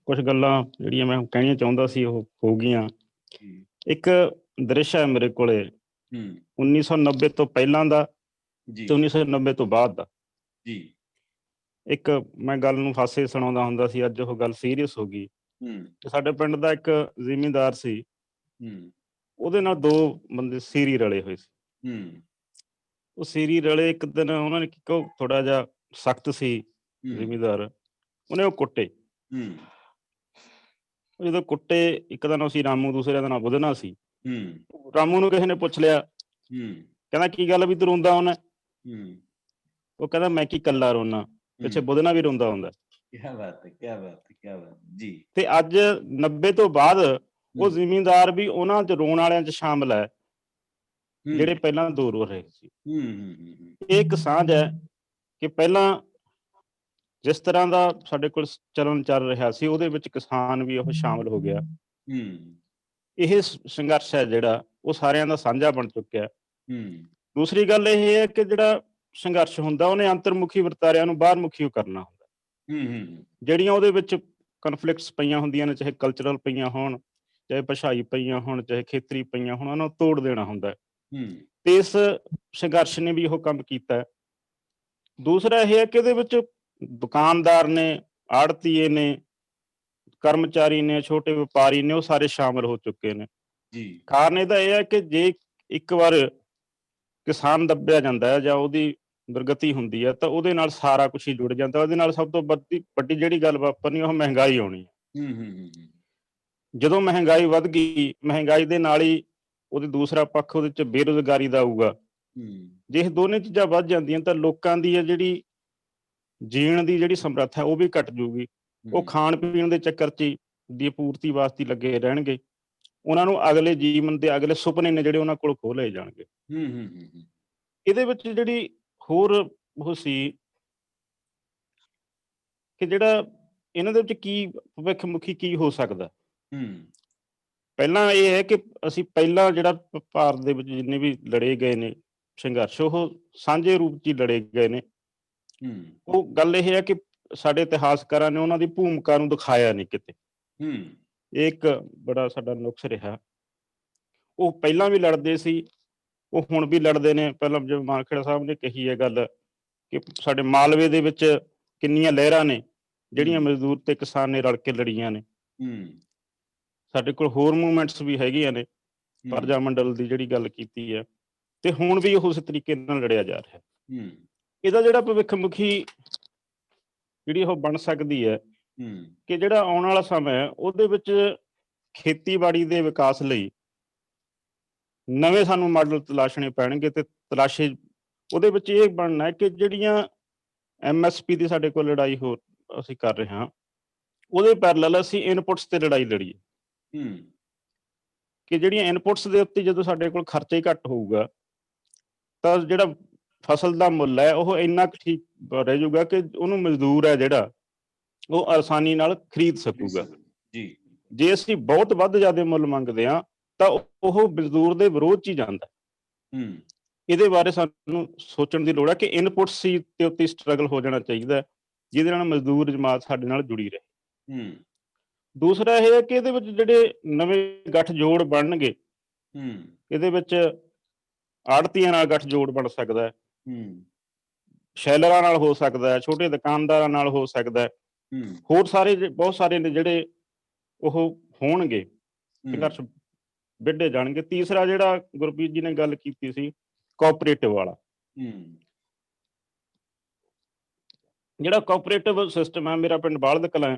ਕੁਝ ਗੱਲਾਂ ਜਿਹੜੀਆਂ ਮੈਂ ਕਹਿਣੀਆਂ ਚਾਹੁੰਦਾ ਸੀ ਉਹ ਹੋ ਗਈਆਂ। ਇੱਕ ਦ੍ਰਿਸ਼ ਹੈ ਮੇਰੇ ਕੋਲੇ 1990 ਤੋਂ ਪਹਿਲਾਂ ਦਾ ਤੇ 1990 ਤੋਂ ਬਾਅਦ ਦਾ। ਇੱਕ ਮੈਂ ਗੱਲ ਨੂੰ ਫਾਸੇ ਸੁਣਾਉਂਦਾ ਹੁੰਦਾ ਸੀ, ਅੱਜ ਉਹ ਗੱਲ ਸੀਰੀਅਸ ਹੋ ਗਈ। ਸਾਡੇ ਪਿੰਡ ਦਾ ਇੱਕ ਜ਼ਿਮੀਂਦਾਰ ਸੀ, ਉਹਦੇ ਨਾਲ 2 ਬੰਦੇ ਸੀਰੀ ਰਲੇ ਹੋਏ ਸੀ। ਉਹ ਸੀਰੀ ਰਲੇ, ਇੱਕ ਦਿਨ ਉਹਨਾਂ ਨੇ ਥੋੜਾ ਜਿਹਾ ਸਖਤ ਸੀ ਜ਼ਿਮੀਂਦਾਰ, ਉਹਨੇ ਉਹ ਕੁੱਟੇ। ਜਦੋਂ ਕੁੱਟੇ, ਇੱਕ ਦਾ ਨਾਂ ਸੀ ਰਾਮੂ, ਦੂਸਰੇ ਦਾ ਨਾਂ ਬੁੱਧਨਾ ਸੀ। ਰਾਮੂ ਨੂੰ ਕਿਸੇ ਨੇ ਪੁੱਛ ਲਿਆ, ਕਹਿੰਦਾ ਕੀ ਗੱਲ ਵੀ ਤੂੰ ਰੋਂਦਾ ਹੁੰਦਾ? ਉਹ ਕਹਿੰਦਾ ਮੈਂ ਕੀ ਇਕੱਲਾ ਰੋਣਾ, ਪਿੱਛੇ ਬੁੱਧਨਾ ਵੀ ਰੋਂਦਾ ਹੁੰਦਾ। ਕਿਆ ਬਾਤ ਹੈ ਜੀ। ਤੇ ਅੱਜ 90 ਤੋਂ ਬਾਅਦ ਉਹ ਜ਼ਿਮੀਂਦਾਰ ਵੀ ਉਹਨਾਂ ਚ ਰੋਣ ਵਾਲਿਆਂ ਚ ਸ਼ਾਮਲ ਹੈ ਜਿਹੜੇ ਪਹਿਲਾਂ 2 ਰੋ ਰਹੇ ਸੀ। ਇਹ ਇੱਕ ਸਾਂਝ ਹੈ ਕਿ ਪਹਿਲਾਂ ਜਿਸ ਤਰ੍ਹਾਂ ਦਾ ਸਾਡੇ ਕੋਲ ਚਲਨ ਚੱਲ ਰਿਹਾ ਸੀ ਉਹਦੇ ਵਿੱਚ ਕਿਸਾਨ ਵੀ ਉਹ ਸ਼ਾਮਲ ਹੋ ਗਿਆ। ਇਹ ਸੰਘਰਸ਼ ਹੈ ਜਿਹੜਾ ਉਹ ਸਾਰਿਆਂ ਦਾ ਸਾਂਝਾ ਬਣ ਚੁੱਕਿਆ। ਦੂਸਰੀ ਗੱਲ ਇਹ ਹੈ ਕਿ ਜਿਹੜਾ ਸੰਘਰਸ਼ ਹੁੰਦਾ ਉਹਨੇ ਅੰਤਰਮੁਖੀ ਵਰਤਾਰਿਆਂ ਨੂੰ ਬਾਹਰਮੁਖੀ ਕਰਨਾ ਹੁੰਦਾ। ਜਿਹੜੀਆਂ ਉਹਦੇ ਵਿੱਚ ਕਨਫਲਿਕਟਸ ਪਈਆਂ ਹੁੰਦੀਆਂ ਨੇ, ਚਾਹੇ ਕਲਚਰਲ ਪਈਆਂ ਹੋਣ, ਚਾਹੇ ਭਾਸ਼ਾਈ ਪਈਆਂ ਹੋਣ, ਚਾਹੇ ਖੇਤਰੀ ਪਈਆਂ ਹੋਣ, ਉਹਨਾਂ ਨੂੰ ਤੋੜ ਦੇਣਾ ਹੁੰਦਾ ਹੈ। ਤੇ ਇਸ ਸੰਘਰਸ਼ ਨੇ ਵੀ ਉਹ ਕੰਮ ਕੀਤਾ ਹੈ। ਦੂਸਰਾ ਇਹ ਹੈ ਕਿ ਇਹਦੇ ਵਿੱਚ ਦੁਕਾਨਦਾਰ ਨੇ, ਆੜਤੀਏ ਨੇ, ਕਰਮਚਾਰੀ ਨੇ, ਛੋਟੇ ਵਪਾਰੀ ਨੇ, ਉਹ ਸਾਰੇ ਸ਼ਾਮਲ ਹੋ ਚੁੱਕੇ ਨੇ। ਕਾਰਨ ਇਹਦਾ ਇਹ ਹੈ ਕਿ ਜੇ ਇੱਕ ਵਾਰ ਕਿਸਾਨ ਦੱਬਿਆ ਜਾਂਦਾ ਹੈ ਜਾਂ ਉਹਦੀ ਦੁਰਗਤੀ ਹੁੰਦੀ ਹੈ ਤਾਂ ਉਹਦੇ ਨਾਲ ਸਾਰਾ ਕੁਛ ਹੀ ਜੁੜ ਜਾਂਦਾ। ਉਹਦੇ ਨਾਲ ਸਭ ਤੋਂ ਵੱਡੀ ਜਿਹੜੀ ਗੱਲ ਵਾਪਰਨੀ ਉਹ ਮਹਿੰਗਾਈ ਆਉਣੀ ਹੈ। ਜਦੋਂ ਮਹਿੰਗਾਈ ਵੱਧ ਗਈ, ਮਹਿੰਗਾਈ ਦੇ ਨਾਲ ਹੀ ਉਹਦੇ ਦੂਸਰਾ ਪੱਖ ਉਹਦੇ ਚ ਬੇਰੁਜ਼ਗਾਰੀ ਦਾ ਆਊਗਾ। ਜੇ ਇਹ ਦੋਨੇ ਚੀਜ਼ਾਂ ਵੱਧ ਜਾਂਦੀਆਂ ਤਾਂ ਲੋਕਾਂ ਦੀ ਹੈ ਜਿਹੜੀ ਜੀਣ ਦੀ ਜਿਹੜੀ ਸਮਰੱਥਾ ਉਹ ਵੀ ਘਟ ਜੂਗੀ। ਉਹ ਖਾਣ ਪੀਣ ਦੇ ਚੱਕਰ 'ਚ ਦੀ ਪੂਰਤੀ ਵਾਸਤੇ ਲੱਗੇ ਰਹਿਣਗੇ। ਉਹਨਾਂ ਨੂੰ ਅਗਲੇ ਜੀਵਨ ਦੇ ਅਗਲੇ ਸੁਪਨੇ ਨੇ ਜਿਹੜੇ ਉਹਨਾਂ ਕੋਲ ਖੋਹ ਲਏ ਜਾਣਗੇ। ਇਹਦੇ ਵਿੱਚ ਜਿਹੜੀ ਹੋਰ ਉਹ ਸੀ ਕਿ ਜਿਹੜਾ ਇਹਨਾਂ ਦੇ ਵਿੱਚ ਕੀ ਭਵਿੱਖ ਮੁਖੀ ਕੀ ਹੋ ਸਕਦਾ। ਪਹਿਲਾਂ ਇਹ ਹੈ ਕਿ ਅਸੀਂ ਪਹਿਲਾਂ ਜਿਹੜਾ ਭਾਰਤ ਦੇ ਵਿੱਚ ਜਿੰਨੇ ਵੀ ਲੜੇ ਗਏ ਨੇ ਸੰਘਰਸ਼, ਉਹ ਸਾਂਝੇ ਰੂਪ 'ਚ ਹੀ ਲੜੇ ਗਏ ਨੇ। ਉਹ ਗੱਲ ਇਹ ਹੈ ਕਿ ਸਾਡੇ ਇਤਿਹਾਸਕਾਰਾਂ ਨੇ ਉਹਨਾਂ ਦੀ ਭੂਮਿਕਾ ਨੂੰ ਦਿਖਾਇਆ ਨਹੀਂ ਕਿਤੇ। ਇਹ ਇੱਕ ਬੜਾ ਸਾਡਾ ਨੁਕਸ ਰਿਹਾ। ਉਹ ਪਹਿਲਾਂ ਵੀ ਲੜਦੇ ਸੀ, ਉਹ ਹੁਣ ਵੀ ਲੜਦੇ ਨੇ। ਪਹਿਲਾਂ ਜਿਵੇਂ ਮਾਨਖੇੜਾ ਸਾਹਿਬ ਨੇ ਕਹੀ ਹੈ ਗੱਲ ਕਿ ਸਾਡੇ ਮਾਲਵੇ ਦੇ ਵਿੱਚ ਕਿੰਨੀਆਂ ਲਹਿਰਾਂ ਨੇ ਜਿਹੜੀਆਂ ਮਜ਼ਦੂਰ ਤੇ ਕਿਸਾਨ ਨੇ ਰਲ ਕੇ ਲੜੀਆਂ ਨੇ। ਸਾਡੇ ਕੋਲ ਹੋਰ ਮੂਵਮੈਂਟਸ ਵੀ ਹੈਗੀਆਂ ਨੇ, ਪਰਜਾ ਮੰਡਲ ਦੀ ਜਿਹੜੀ ਗੱਲ ਕੀਤੀ ਹੈ, ਤੇ ਹੁਣ ਵੀ ਉਸ ਤਰੀਕੇ ਨਾਲ ਲੜਿਆ ਜਾ ਰਿਹਾ। ਇਹਦਾ ਜਿਹੜਾ ਭਵਿੱਖ ਮੁਖੀ ਜਿਹੜੀ ਉਹ ਬਣ ਸਕਦੀ ਹੈ ਕਿ ਜਿਹੜਾ ਆਉਣ ਵਾਲਾ ਸਮਾਂ ਹੈ ਉਹਦੇ ਵਿੱਚ ਖੇਤੀਬਾੜੀ ਦੇ ਵਿਕਾਸ ਲਈ ਨਵੇਂ ਸਾਨੂੰ ਮਾਡਲ ਤਲਾਸ਼ਣੇ ਪੈਣਗੇ। ਤੇ ਤਲਾਸ਼ੇ ਉਹਦੇ ਵਿੱਚ ਇਹ ਬਣਨਾ ਹੈ ਕਿ ਜਿਹੜੀਆਂ MSP ਦੀ ਸਾਡੇ ਕੋਲ ਲੜਾਈ ਅਸੀਂ ਕਰ ਰਹੇ ਹਾਂ, ਉਹਦੇ ਪੈਰਲਲ ਅਸੀਂ ਇਨਪੁਟਸ ਤੇ ਲੜਾਈ ਲੜੀਏ। ਕਿ ਜਿਹੜੀਆਂ ਇਨਪੁਟਸ ਦੇ ਉੱਤੇ ਜਦੋਂ ਸਾਡੇ ਕੋਲ ਖਰਚਾ ਹੀ ਘੱਟ ਹੋਊਗਾ ਤਾਂ ਜਿਹੜਾ ਫਸਲ ਦਾ ਮੁੱਲ ਹੈ ਉਹ ਇੰਨਾ ਕੁ ਠੀਕ ਰਹਿ ਜਾਊਗਾ ਕਿ ਉਹਨੂੰ ਮਜ਼ਦੂਰ ਹੈ ਜਿਹੜਾ ਉਹ ਆਸਾਨੀ ਨਾਲ ਖਰੀਦ ਸਕੂਗਾ। ਜੇ ਅਸੀਂ ਬਹੁਤ ਵੱਧ ਜ਼ਿਆਦਾ ਮੁੱਲ ਮੰਗਦੇ ਹਾਂ ਤਾਂ ਉਹ ਮਜ਼ਦੂਰ ਦੇ ਵਿਰੋਧ 'ਚ ਹੀ ਜਾਂਦਾ। ਇਹਦੇ ਬਾਰੇ ਸਾਨੂੰ ਸੋਚਣ ਦੀ ਲੋੜ ਹੈ ਕਿ ਇਨਪੁਟਸ ਦੇ ਉੱਤੇ ਸਟਰਗਲ ਹੋ ਜਾਣਾ ਚਾਹੀਦਾ, ਜਿਹਦੇ ਨਾਲ ਮਜ਼ਦੂਰ ਜਮਾਤ ਸਾਡੇ ਨਾਲ ਜੁੜੀ ਰਹੇ। ਦੂਸਰਾ ਇਹ ਹੈ ਕਿ ਇਹਦੇ ਵਿੱਚ ਜਿਹੜੇ ਨਵੇਂ ਗੱਠਜੋੜ ਬਣਨਗੇ, ਇਹਦੇ ਵਿੱਚ ਆੜਤੀਆਂ ਨਾਲ ਗੱਠਜੋੜ ਬਣ ਸਕਦਾ ਹੈ, ਸ਼ੈਲਰਾਂ ਨਾਲ ਹੋ ਸਕਦਾ ਹੈ, ਛੋਟੇ ਦੁਕਾਨਦਾਰਾਂ ਨਾਲ ਹੋ ਸਕਦਾ ਹੈ, ਹੋਰ ਬਹੁਤ ਸਾਰੇ ਨੇ ਜਿਹੜੇ ਉਹ ਹੋਣਗੇ, ਸੰਘਰਸ਼ ਵਿੱਢੇ ਜਾਣਗੇ। ਤੀਸਰਾ ਜਿਹੜਾ ਗੁਰਪ੍ਰੀਤ ਜੀ ਨੇ ਗੱਲ ਕੀਤੀ ਸੀ ਕੋਆਪਰੇਟਿਵ ਵਾਲਾ, ਜਿਹੜਾ ਕੋਆਪਰੇਟਿਵ ਸਿਸਟਮ ਹੈ, ਮੇਰਾ ਪਿੰਡ ਬਾਲਦ ਕਲਾਂ,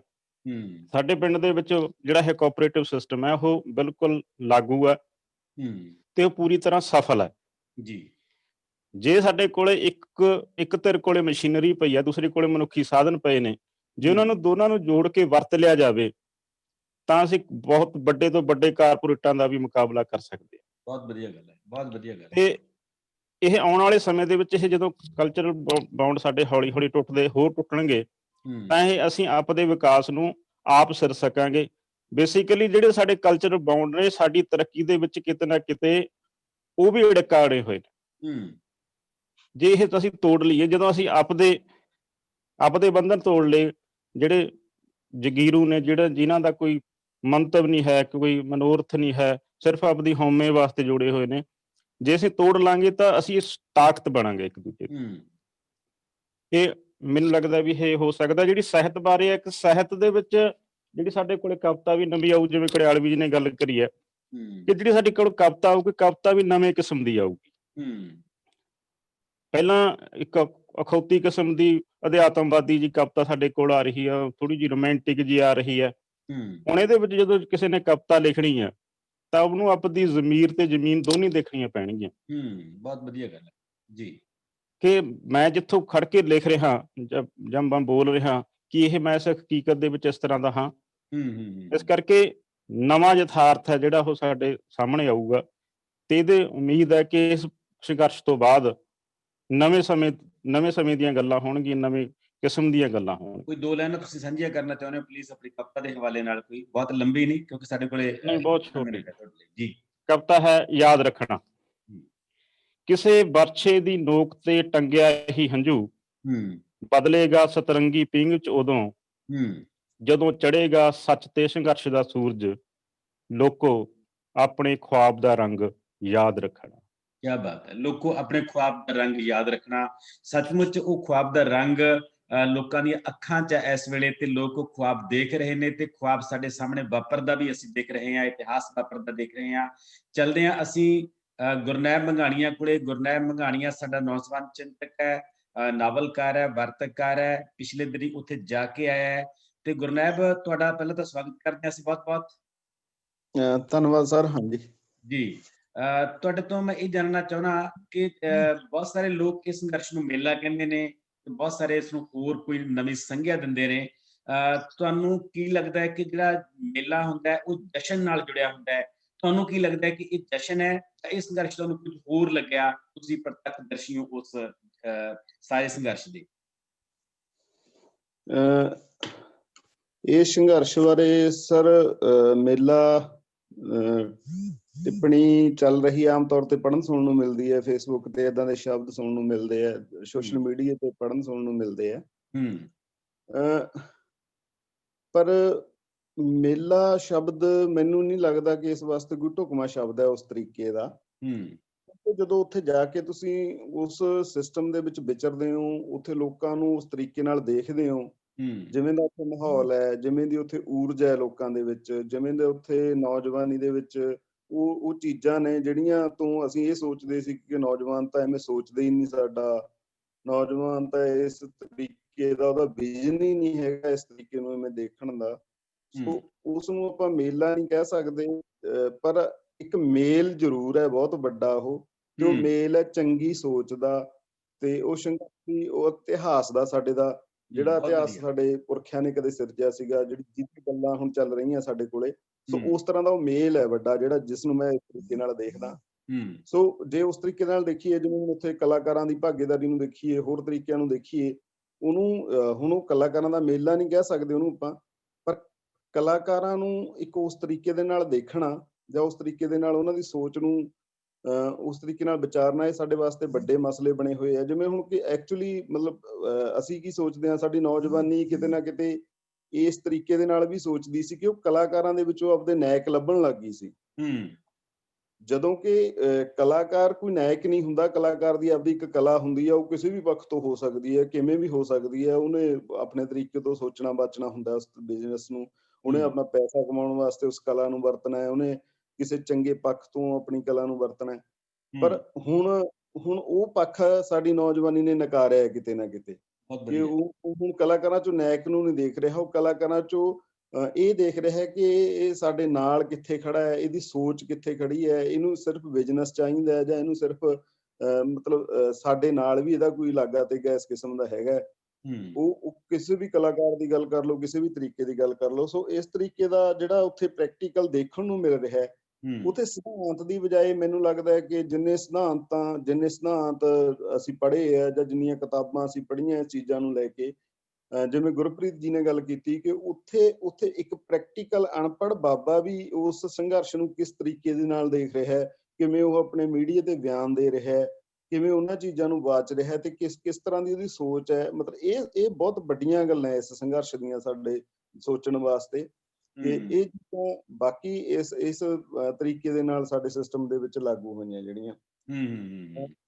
ਸਾਡੇ ਪਿੰਡ ਦੇ ਵਿੱਚ ਜਿਹੜਾ ਇਹ ਕੋਆਪਰੇਟਿਵ ਸਿਸਟਮ ਹੈ ਉਹ ਬਿਲਕੁਲ ਲਾਗੂ ਹੈ ਤੇ ਉਹ ਪੂਰੀ ਤਰ੍ਹਾਂ ਸਫਲ ਹੈ। ਜੇ ਸਾਡੇ ਕੋਲੇ ਇੱਕ ਧਿਰ ਕੋਲੇ ਮਸ਼ੀਨਰੀ ਪਈ ਹੈ, ਦੂਸਰੇ ਕੋਲੇ ਮਨੁੱਖੀ ਸਾਧਨ ਪਏ ਨੇ, ਜੇ ਉਹਨਾਂ ਨੂੰ ਦੋਨਾਂ ਨੂੰ ਜੋੜ ਕੇ ਵਰਤ ਲਿਆ ਜਾਵੇ ਤਾਂ ਅਸੀਂ ਬਹੁਤ ਵੱਡੇ ਤੋਂ ਵੱਡੇ ਕਾਰਪੋਰੇਟਾਂ ਦਾ ਵੀ ਮੁਕਾਬਲਾ ਕਰ ਸਕਦੇ ਹਾਂ। ਬਹੁਤ ਵਧੀਆ ਗੱਲ ਹੈ, ਬਹੁਤ ਵਧੀਆ ਗੱਲ ਹੈ। ਤੇ ਇਹ ਆਉਣ ਵਾਲੇ ਸਮੇਂ ਦੇ ਵਿੱਚ ਇਹ ਜਦੋਂ ਕਲਚਰਲ ਬਾਉਂਡ ਸਾਡੇ ਹੌਲੀ ਹੌਲੀ ਹੋਰ ਟੁੱਟਣਗੇ ਤਾਂ ਇਹ ਅਸੀਂ ਆਪਦੇ ਵਿਕਾਸ ਨੂੰ ਆਪ ਸਿਰ ਸਕਾਂਗੇ। ਬੇਸਿਕਲੀ ਜਿਹੜੇ ਸਾਡੇ ਕਲਚਰਲ ਬਾਉਂਡ ਨੇ ਸਾਡੀ ਤਰੱਕੀ ਦੇ ਵਿੱਚ ਕਿਤੇ ਨਾ ਕਿਤੇ ਉਹ ਵੀ ਅੜਕਾੜੇ ਹੋਏ ਨੇ। ਜੇ ਇਹ ਅਸੀਂ ਤੋੜ ਲਈਏ, ਜਦੋਂ ਅਸੀਂ ਆਪਦੇ ਬੰਧਨ ਤੋੜ ਲਏ, ਜਿਹੜੇ ਜਗੀਰੂ ਨੇ, ਜਿਨ੍ਹਾਂ ਦਾ ਕੋਈ ਮੰਤਵ ਨਹੀਂ ਹੈ, ਕੋਈ ਮਨੋਰਥ ਨਹੀਂ ਹੈ, ਸਿਰਫ ਆਪਦੀ ਹਉਮੈ ਵਾਸਤੇ ਜੁੜੇ ਹੋਏ ਨੇ, ਜੇ ਅਸੀਂ ਤੋੜ ਲਾਂਗੇ ਤਾਂ ਅਸੀਂ ਇਸ ਤਾਕਤ ਬਣਾਂਗੇ ਇੱਕ ਦੂਜੇ ਦੀ। ਇਹ ਮੈਨੂੰ ਲੱਗਦਾ ਵੀ ਇਹ ਹੋ ਸਕਦਾ। ਜਿਹੜੀ ਸਾਹਿਤ ਬਾਰੇ ਹੈ, ਇੱਕ ਸਾਹਿਤ ਦੇ ਵਿੱਚ ਜਿਹੜੀ ਸਾਡੇ ਕੋਲ ਕਵਿਤਾ ਵੀ ਨਵੀਂ ਆਊ, ਜਿਵੇਂ ਕੜਿਆਲਵੀ ਜੀ ਨੇ ਗੱਲ ਕਰੀ ਹੈ ਕਿ ਜਿਹੜੀ ਸਾਡੇ ਕੋਲ ਕਵਿਤਾ ਆਊਗੀ, ਕਵਿਤਾ ਵੀ ਨਵੇਂ ਕਿਸਮ ਦੀ ਆਊਗੀ। ਪਹਿਲਾਂ ਇੱਕ ਅਖੌਤੀ ਕਿਸਮ ਦੀ ਅਧਿਆਤਮਵਾਦੀ ਜੀ ਕਵਿਤਾ ਸਾਡੇ ਕੋਲ ਆ ਰਹੀ ਆ, ਥੋੜੀ ਜਿਹੀ ਰੋਮਾਂਟਿਕ ਜੀ ਆ ਰਹੀ ਹੈ। ਹੁਣ ਇਹਦੇ ਵਿੱਚ ਜਦੋਂ ਕਿਸੇ ਨੇ ਕਵਿਤਾ ਲਿਖਣੀ ਹੈ ਤਾਂ ਉਹਨੂੰ ਆਪਦੀ ਜ਼ਮੀਰ ਤੇ ਜ਼ਮੀਨ ਦੋਨੇ ਦੇਖਣੀਆਂ ਪੈਣਗੀਆਂ। ਬਹੁਤ ਵਧੀਆ ਗੱਲ ਹੈ ਜੀ, ਕਿ ਮੈਂ ਜਿੱਥੋਂ ਖੜ ਕੇ ਲਿਖ ਰਿਹਾ ਜਾਂ ਮੈਂ ਬੋਲ ਰਿਹਾ ਕਿ ਇਹ ਮੈਂ ਇਸ ਹਕੀਕਤ ਦੇ ਵਿੱਚ ਇਸ ਤਰ੍ਹਾਂ ਦਾ ਹਾਂ। ਇਸ ਕਰਕੇ ਨਵਾਂ ਯਥਾਰਥ ਹੈ ਜਿਹੜਾ ਉਹ ਸਾਡੇ ਸਾਹਮਣੇ ਆਊਗਾ ਤੇ ਇਹਦੇ ਉਮੀਦ ਹੈ ਕਿ ਇਸ ਸੰਘਰਸ਼ ਤੋਂ ਬਾਅਦ ਨਵੇਂ ਸਮੇਂ ਦੀਆਂ ਗੱਲਾਂ ਹੋਣਗੀਆਂ, ਨਵੇਂ ਕਿਸਮ ਦੀਆਂ ਗੱਲਾਂ ਹੋਣਗੀਆਂ। ਕੋਈ ਦੋ ਲਾਈਨਾਂ ਤੁਸੀਂ ਸਾਂਝੀਆਂ ਕਰਨਾ ਚਾਹੁੰਦੇ ਹੋ ਪਲੀਜ਼ ਆਪਣੀ ਕਵਿਤਾ ਦੇ ਹਵਾਲੇ ਨਾਲ? ਕੋਈ ਬਹੁਤ ਲੰਬੀ ਨਹੀਂ, ਕਿਉਂਕਿ ਸਾਡੇ ਕੋਲੇ ਬਹੁਤ ਛੋਟੀ ਜੀ ਕਵਿਤਾ ਹੈ। ਯਾਦ ਰੱਖਣਾ, ਕਿਸੇ ਬਰਛੇ ਦੀ ਨੋਕ ਤੇ ਟੰਗਿਆ ਹੀ ਹੰਝੂ, ਬਦਲੇਗਾ ਸਤਰੰਗੀ ਪੀਂਘ ਚ ਉਦੋਂ, ਜਦੋਂ ਚੜ੍ਹੇਗਾ ਸੱਚ ਤੇ ਸੰਘਰਸ਼ ਦਾ ਸੂਰਜ, ਲੋਕੋ ਆਪਣੇ ख्वाब ਦਾ ਰੰਗ ਯਾਦ ਰੱਖਣਾ। क्या बात है। लोगों अपने ख्वाब का रंग याद रखना। सचमुच वो ख्वाब का रंग ਲੋਕਾਂ ਦੀਆਂ ਅੱਖਾਂ 'ਚ ਇਸ ਵੇਲੇ ਤੇ ਲੋਕ ਉਹ ख्वाब ਦੇਖ ਰਹੇ ਨੇ ਤੇ ख्वाब ਸਾਡੇ ਸਾਹਮਣੇ ਵਾਪਰਦਾ ਵੀ ਅਸੀਂ ਦੇਖ ਰਹੇ ਹਾਂ, ਇਤਿਹਾਸ ਵਾਪਰਦਾ ਦੇਖ ਰਹੇ ਹਾਂ। ਚਲਦੇ ਹਾਂ ਅਸੀਂ ਗੁਰਨੈਬ ਮੰਘਾਣੀਆਂ ਕੋਲੇ। ਗੁਰਨੈਬ ਮੰਘਾਣੀਆਂ ਸਾਡਾ ਨੌਜਵਾਨ ਚਿੰਤਕ ਹੈ, ਨਾਵਲਕਾਰ ਹੈ, ਵਾਰਤਕਕਾਰ ਹੈ, ਪਿਛਲੇ ਦਿਨੀ ਉੱਥੇ ਜਾ ਕੇ ਆਇਆ ਹੈ। ਤੇ ਗੁਰਨੈਬ, ਤੁਹਾਡਾ ਪਹਿਲਾਂ ਤਾਂ ਸਵਾਗਤ ਕਰਦੇ ਹਾਂ ਅਸੀਂ ਬਹੁਤ-ਬਹੁਤ। ਧੰਨਵਾਦ ਸਰ। ਹਾਂਜੀ ਜੀ, ਤੁਹਾਡੇ ਤੋਂ ਮੈਂ ਇਹ ਜਾਣਨਾ ਚਾਹੁੰਦਾ ਕਿ ਬਹੁਤ ਸਾਰੇ ਲੋਕ ਇਸ ਸੰਘਰਸ਼ ਨੂੰ ਮੇਲਾ ਕਹਿੰਦੇ ਨੇ ਤੇ ਬਹੁਤ ਸਾਰੇ ਇਸ ਨੂੰ ਹੋਰ ਕੋਈ ਨਵੀਂ ਸੰਗਿਆ ਦਿੰਦੇ ਨੇ। ਤੁਹਾਨੂੰ ਕੀ ਲੱਗਦਾ ਹੈ ਕਿ ਜਿਹੜਾ ਮੇਲਾ ਹੁੰਦਾ ਹੈ ਉਹ ਜਸ਼ਨ ਨਾਲ ਜੁੜਿਆ ਹੁੰਦਾ ਹੈ? ਤੁਹਾਨੂੰ ਕੀ ਲੱਗਦਾ ਹੈ ਕਿ ਇਹ ਜਸ਼ਨ ਹੈ ਜਾਂ ਇਹ ਸੰਘਰਸ਼ ਤੁਹਾਨੂੰ ਕੁਝ ਹੋਰ ਲੱਗਿਆ? ਤੁਸੀਂ ਪ੍ਰਤੱਖਦਰਸ਼ੀ ਹੋ ਉਸ ਸਾਰੇ ਸੰਘਰਸ਼ ਦੇ। ਇਹ ਸੰਘਰਸ਼ ਬਾਰੇ ਸਰ ਮੇਲਾ ਟਿੱਪਣੀ ਚੱਲ ਰਹੀ ਹੈ, ਆਮ ਤੌਰ ਤੇ ਪੜ੍ਹਨ ਸੁਣਨ ਨੂੰ ਮਿਲਦੀ ਹੈ, ਫੇਸਬੁੱਕ ਤੇ ਏਦਾਂ ਦੇ ਸ਼ਬਦ ਸੁਣਨ ਨੂੰ ਮਿਲਦੇ ਆ, ਸੋਸ਼ਲ ਮੀਡੀਆ ਤੇ ਪੜ੍ਹਨ ਸੁਣਨ ਨੂੰ ਮਿਲਦੇ ਆ। ਪਰ ਮੇਲਾ ਸ਼ਬਦ ਮੈਨੂੰ ਨਹੀਂ ਲੱਗਦਾ ਕਿ ਇਸ ਵਾਸਤੇ ਕੋਈ ਢੁਕਵਾਂ ਸ਼ਬਦ ਹੈ ਉਸ ਤਰੀਕੇ ਦਾ। ਜਦੋਂ ਉੱਥੇ ਜਾ ਕੇ ਤੁਸੀਂ ਉਸ ਸਿਸਟਮ ਦੇ ਵਿੱਚ ਵਿਚਰਦੇ ਹੋ, ਉੱਥੇ ਲੋਕਾਂ ਨੂੰ ਉਸ ਤਰੀਕੇ ਨਾਲ ਦੇਖਦੇ ਹੋ, ਜਿਵੇਂ ਦਾ ਉੱਥੇ ਮਾਹੌਲ ਹੈ, ਜਿਵੇਂ ਦੀ ਉੱਥੇ ਊਰਜਾ ਹੈ ਲੋਕਾਂ ਦੇ ਵਿੱਚ, ਜਿਵੇਂ ਦੇ ਉੱਥੇ ਨੌਜਵਾਨੀ ਦੇ ਵਿੱਚ ਉਹ ਚੀਜ਼ਾਂ ਨੇ ਜਿਹੜੀਆਂ ਤੋਂ ਅਸੀਂ ਇਹ ਸੋਚਦੇ ਸੀ ਕਿ ਨੌਜਵਾਨ ਤਾਂ ਐਵੇਂ ਸੋਚਦੇ ਹੀ ਨਹੀਂ, ਸਾਡਾ ਨੌਜਵਾਨ ਤਾਂ ਇਸ ਤਰੀਕੇ ਦਾ ਉਹਦਾ ਵਿਜ਼ਨ ਹੀ ਨਹੀਂ ਹੈਗਾ ਇਸ ਤਰੀਕੇ ਨੂੰ ਐਵੇਂ ਦੇਖਣ ਦਾ। ਸੋ ਉਸ ਨੂੰ ਆਪਾਂ ਮੇਲਾ ਨਹੀਂ ਕਹਿ ਸਕਦੇ, ਪਰ ਇੱਕ ਮੇਲ ਜ਼ਰੂਰ ਹੈ ਬਹੁਤ ਵੱਡਾ ਉਹ, ਤੇ ਉਹ ਮੇਲ ਹੈ ਚੰਗੀ ਸੋਚ ਦਾ ਤੇ ਉਹ ਸੰਘਰਸ਼ੀ ਉਹ ਇਤਿਹਾਸ ਦਾ, ਸਾਡੇ ਦਾ ਜਿਹੜਾ ਇਤਿਹਾਸ ਸਾਡੇ ਪੁਰਖਿਆਂ ਨੇ ਕਦੇ ਸਿਰਜਿਆ ਸੀਗਾ, ਜਿਹਦੀ ਗੱਲਾਂ ਹੁਣ ਚੱਲ ਰਹੀਆਂ ਸਾਡੇ ਕੋਲੇ। ਸੋ ਉਸ ਤਰ੍ਹਾਂ ਦਾ ਉਹ ਮੇਲ ਹੈ ਵੱਡਾ ਜਿਹੜਾ, ਜਿਸ ਨੂੰ ਮੈਂ ਇਸ ਤਰੀਕੇ ਨਾਲ ਦੇਖਦਾ। ਸੋ ਜੇ ਉਸ ਤਰੀਕੇ ਨਾਲ ਦੇਖੀਏ, ਜਿਵੇਂ ਹੁਣ ਉੱਥੇ ਕਲਾਕਾਰਾਂ ਦੀ ਭਾਗੀਦਾਰੀ ਨੂੰ ਦੇਖੀਏ, ਹੋਰ ਤਰੀਕਿਆਂ ਨੂੰ ਦੇਖੀਏ, ਉਹਨੂੰ ਹੁਣ ਉਹ ਕਲਾਕਾਰਾਂ ਦਾ ਮੇਲਾ ਨਹੀਂ ਕਹਿ ਸਕਦੇ ਉਹਨੂੰ ਆਪਾਂ, ਪਰ ਕਲਾਕਾਰਾਂ ਨੂੰ ਇੱਕ ਉਸ ਤਰੀਕੇ ਦੇ ਨਾਲ ਦੇਖਣਾ ਜਾਂ ਉਸ ਤਰੀਕੇ ਦੇ ਨਾਲ ਉਹਨਾਂ ਦੀ ਸੋਚ ਨੂੰ ਉਸ ਤਰੀਕੇ ਨਾਲ ਵਿਚਾਰਨਾ, ਇਹ ਸਾਡੇ ਵਾਸਤੇ ਵੱਡੇ ਮਸਲੇ ਬਣੇ ਹੋਏ ਆ। ਜਿਵੇਂ ਹੁਣ ਕਿ ਐਕਚੁਅਲੀ ਮਤਲਬ ਅਸੀਂ ਕੀ ਸੋਚਦੇ ਹਾਂ, ਸਾਡੀ ਨੌਜਵਾਨੀ ਕਿਤੇ ਨਾ ਕਿਤੇ ਇਸ ਤਰੀਕੇ ਦੇ ਨਾਲ ਵੀ ਸੋਚਦੀ ਸੀ ਕਿ ਉਹ ਕਲਾਕਾਰਾਂ ਦੇ ਵਿੱਚੋਂ ਆਪਦੇ ਨਾਇਕ ਲੱਭਣ ਲੱਗ ਗਈ ਸੀ। ਜਦੋਂ ਕਿ ਕਲਾਕਾਰ ਕੋਈ ਨਾਇਕ ਨਹੀਂ ਹੁੰਦਾ, ਕਲਾਕਾਰ ਦੀ ਆਪਦੀ ਇੱਕ ਕਲਾ ਹੁੰਦੀ ਆ, ਉਹ ਕਿਸੇ ਵੀ ਪੱਖ ਤੋਂ ਹੋ ਸਕਦੀ ਹੈ, ਕਿਵੇਂ ਵੀ ਹੋ ਸਕਦੀ ਹੈ। ਉਹਨੇ ਆਪਣੇ ਤਰੀਕੇ ਤੋਂ ਸੋਚਣਾ ਬਾਚਣਾ ਹੁੰਦਾ ਉਸ ਬਿਜ਼ਨਸ ਨੂੰ, ਉਹਨੇ ਆਪਣਾ ਪੈਸਾ ਕਮਾਉਣ ਵਾਸਤੇ ਉਸ ਕਲਾ ਨੂੰ ਵਰਤਣਾ ਹੈ, ਉਹਨੇ ਕਿਸੇ ਚੰਗੇ ਪੱਖ ਤੋਂ ਆਪਣੀ ਕਲਾ ਨੂੰ ਵਰਤਣਾ ਹੈ। ਪਰ ਹੁਣ ਉਹ ਪੱਖ ਸਾਡੀ ਨੌਜਵਾਨੀ ਨੇ ਨਕਾਰਿਆ ਕਿਤੇ ਨਾ ਕਿਤੇ, ਕਿ ਉਹ ਹੁਣ ਕਲਾਕਾਰਾਂ ਚੋਂ ਨਾਇਕ ਨੂੰ ਨਹੀਂ ਦੇਖ ਰਿਹਾ, ਉਹ ਕਲਾਕਾਰਾਂ ਚੋਂ ਇਹ ਦੇਖ ਰਿਹਾ ਕਿ ਇਹ ਸਾਡੇ ਨਾਲ ਕਿੱਥੇ ਖੜਾ ਹੈ, ਇਹਦੀ ਸੋਚ ਕਿੱਥੇ ਖੜੀ ਹੈ, ਇਹਨੂੰ ਸਿਰਫ ਬਿਜ਼ਨਸ ਚਾਹੀਦਾ ਹੈ ਜਾਂ ਇਹਨੂੰ ਸਿਰਫ ਮਤਲਬ ਸਾਡੇ ਨਾਲ ਵੀ ਇਹਦਾ ਕੋਈ ਲਾਗਾ ਤੇ ਇਸ ਕਿਸਮ ਦਾ ਹੈਗਾ। ਉਹ ਕਿਸੇ ਵੀ ਕਲਾਕਾਰ ਦੀ ਗੱਲ ਕਰ ਲਓ, ਕਿਸੇ ਵੀ ਤਰੀਕੇ ਦੀ ਗੱਲ ਕਰ ਲਓ। ਸੋ ਇਸ ਤਰੀਕੇ ਦਾ ਜਿਹੜਾ ਉੱਥੇ ਪ੍ਰੈਕਟੀਕਲ ਦੇਖਣ ਨੂੰ ਮਿਲ ਰਿਹਾ ਹੈ, ਉੱਥੇ ਸਿਧਾਂਤ ਦੀ ਬਜਾਏ ਮੈਨੂੰ ਲੱਗਦਾ ਹੈ ਕਿ ਜਿੰਨੇ ਸਿਧਾਂਤ ਅਸੀਂ ਪੜ੍ਹੇ ਆ ਜਾਂ ਜਿੰਨੀਆਂ ਕਿਤਾਬਾਂ ਅਸੀਂ ਪੜ੍ਹੀਆਂ ਇਸ ਚੀਜ਼ਾਂ ਨੂੰ ਲੈ ਕੇ, ਜਿਵੇਂ ਗੁਰਪ੍ਰੀਤ ਜੀ ਨੇ ਗੱਲ ਕੀਤੀ ਕਿ ਉੱਥੇ ਇੱਕ ਪ੍ਰੈਕਟੀਕਲ ਅਨਪੜ੍ਹ ਬਾਬਾ ਵੀ ਉਸ ਸੰਘਰਸ਼ ਨੂੰ ਕਿਸ ਤਰੀਕੇ ਦੇ ਨਾਲ ਦੇਖ ਰਿਹਾ ਹੈ, ਕਿਵੇਂ ਉਹ ਆਪਣੇ ਮੀਡੀਆ ਤੇ ਬਿਆਨ ਦੇ ਰਿਹਾ ਹੈ, ਕਿਵੇਂ ਉਹਨਾਂ ਚੀਜ਼ਾਂ ਨੂੰ ਵਾਚ ਰਿਹਾ ਤੇ ਕਿਸ ਤਰ੍ਹਾਂ ਦੀ ਉਹਦੀ ਸੋਚ ਹੈ। ਮਤਲਬ ਇਹ ਬਹੁਤ ਵੱਡੀਆਂ ਗੱਲਾਂ ਇਸ ਸੰਘਰਸ਼ ਦੀਆਂ ਸਾਡੇ ਸੋਚਣ ਵਾਸਤੇ, ਤੇ ਇਹ ਚੀਜ਼ਾਂ ਬਾਕੀ ਇਸ ਤਰੀਕੇ ਦੇ ਨਾਲ ਸਾਡੇ ਸਿਸਟਮ ਦੇ ਵਿੱਚ ਲਾਗੂ ਹੋਈਆਂ ਜਿਹੜੀਆਂ।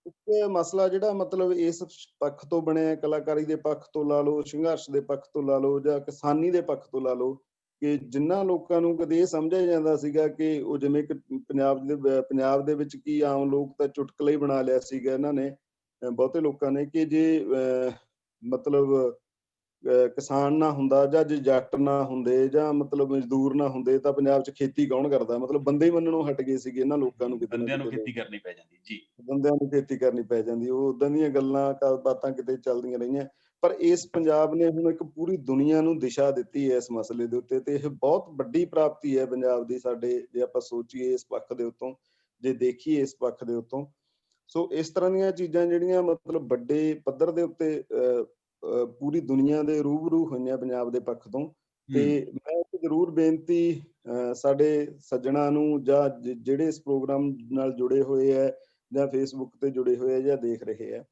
ਇੱਕ ਮਸਲਾ ਜਿਹੜਾ ਮਤਲਬ ਇਸ ਪੱਖ ਤੋਂ ਬਣਿਆ, ਕਲਾਕਾਰੀ ਦੇ ਪੱਖ ਤੋਂ ਲਾ ਲਓ, ਸੰਘਰਸ਼ ਦੇ ਪੱਖ ਤੋਂ ਲਾ ਲਓ ਜਾਂ ਕਿਸਾਨੀ ਦੇ ਪੱਖ ਤੋਂ ਲਾ ਲਓ, ਕਿ ਜਿਨ੍ਹਾਂ ਲੋਕਾਂ ਨੂੰ ਕਦੇ ਇਹ ਸਮਝਿਆ ਜਾਂਦਾ ਸੀਗਾ ਕਿ ਉਹ ਜਿਵੇਂ ਕਿ ਪੰਜਾਬ ਦੇ ਵਿੱਚ ਕੀ ਆਮ ਲੋਕ ਤਾਂ ਚੁਟਕਲਾ ਹੀ ਬਣਾ ਲਿਆ ਸੀਗਾ ਇਹਨਾਂ ਨੇ, ਬਹੁਤੇ ਲੋਕਾਂ ਨੇ, ਕਿ ਜੇ ਮਤਲਬ ਕਿਸਾਨ ਨਾ ਹੁੰਦਾ ਜਾਂ ਜੇ ਜੱਟ ਨਾ ਹੁੰਦੇ ਜਾਂ ਮਤਲਬ ਮਜ਼ਦੂਰ ਨਾ ਹੁੰਦੇ ਤਾਂ ਪੰਜਾਬ 'ਚ ਖੇਤੀ ਕੌਣ ਕਰਦਾ। ਮਤਲਬ ਬੰਦੇ ਹੀ ਮੰਨਣੋਂ ਹਟ ਗਏ ਸੀਗੇ ਇਹਨਾਂ ਲੋਕਾਂ ਨੂੰ, ਬੰਦਿਆਂ ਨੂੰ ਖੇਤੀ ਕਰਨੀ ਪੈ ਜਾਂਦੀ ਜੀ, ਬੰਦਿਆਂ ਨੂੰ ਖੇਤੀ ਕਰਨੀ ਪੈ ਜਾਂਦੀ। ਉਹ ਉਦਾਂ ਦੀਆਂ ਗੱਲਾਂ ਬਾਤਾਂ ਕਿਤੇ ਚੱਲਦੀਆਂ ਰਹੀਆਂ। ਪਰ ਇਸ ਪੰਜਾਬ ਨੇ ਹੁਣ ਇੱਕ ਪੂਰੀ ਦੁਨੀਆ ਨੂੰ ਦਿਸ਼ਾ ਦਿੱਤੀ ਹੈ ਇਸ ਮਸਲੇ ਦੇ ਉੱਤੇ, ਤੇ ਇਹ ਬਹੁਤ ਵੱਡੀ ਪ੍ਰਾਪਤੀ ਹੈ ਪੰਜਾਬ ਦੀ ਸਾਡੇ, ਜੇ ਆਪਾਂ ਸੋਚੀਏ ਇਸ ਪੱਖ ਦੇ ਉੱਤੋਂ, ਜੇ ਦੇਖੀਏ ਇਸ ਪੱਖ ਦੇ ਉੱਤੋਂ। ਸੋ ਇਸ ਤਰ੍ਹਾਂ ਦੀਆਂ ਚੀਜ਼ਾਂ ਜਿਹੜੀਆਂ ਮਤਲਬ ਵੱਡੇ ਪੱਧਰ ਦੇ ਉੱਤੇ ਪੂਰੀ ਦੁਨੀਆ ਦੇ ਰੂਬਰੂ ਹੋਈਆਂ ਪੰਜਾਬ ਦੇ ਪੱਖ ਤੋਂ। ਤੇ ਮੈਂ ਇੱਕ ਜ਼ਰੂਰ ਬੇਨਤੀ ਸਾਡੇ ਸੱਜਣਾਂ ਨੂੰ ਜਾਂ ਜਿਹੜੇ ਇਸ ਪ੍ਰੋਗਰਾਮ ਨਾਲ ਜੁੜੇ ਹੋਏ ਹੈ ਜਾਂ ਫੇਸਬੁੱਕ ਤੇ ਜੁੜੇ ਹੋਏ ਆ ਜਾਂ ਦੇਖ ਰਹੇ ਆ,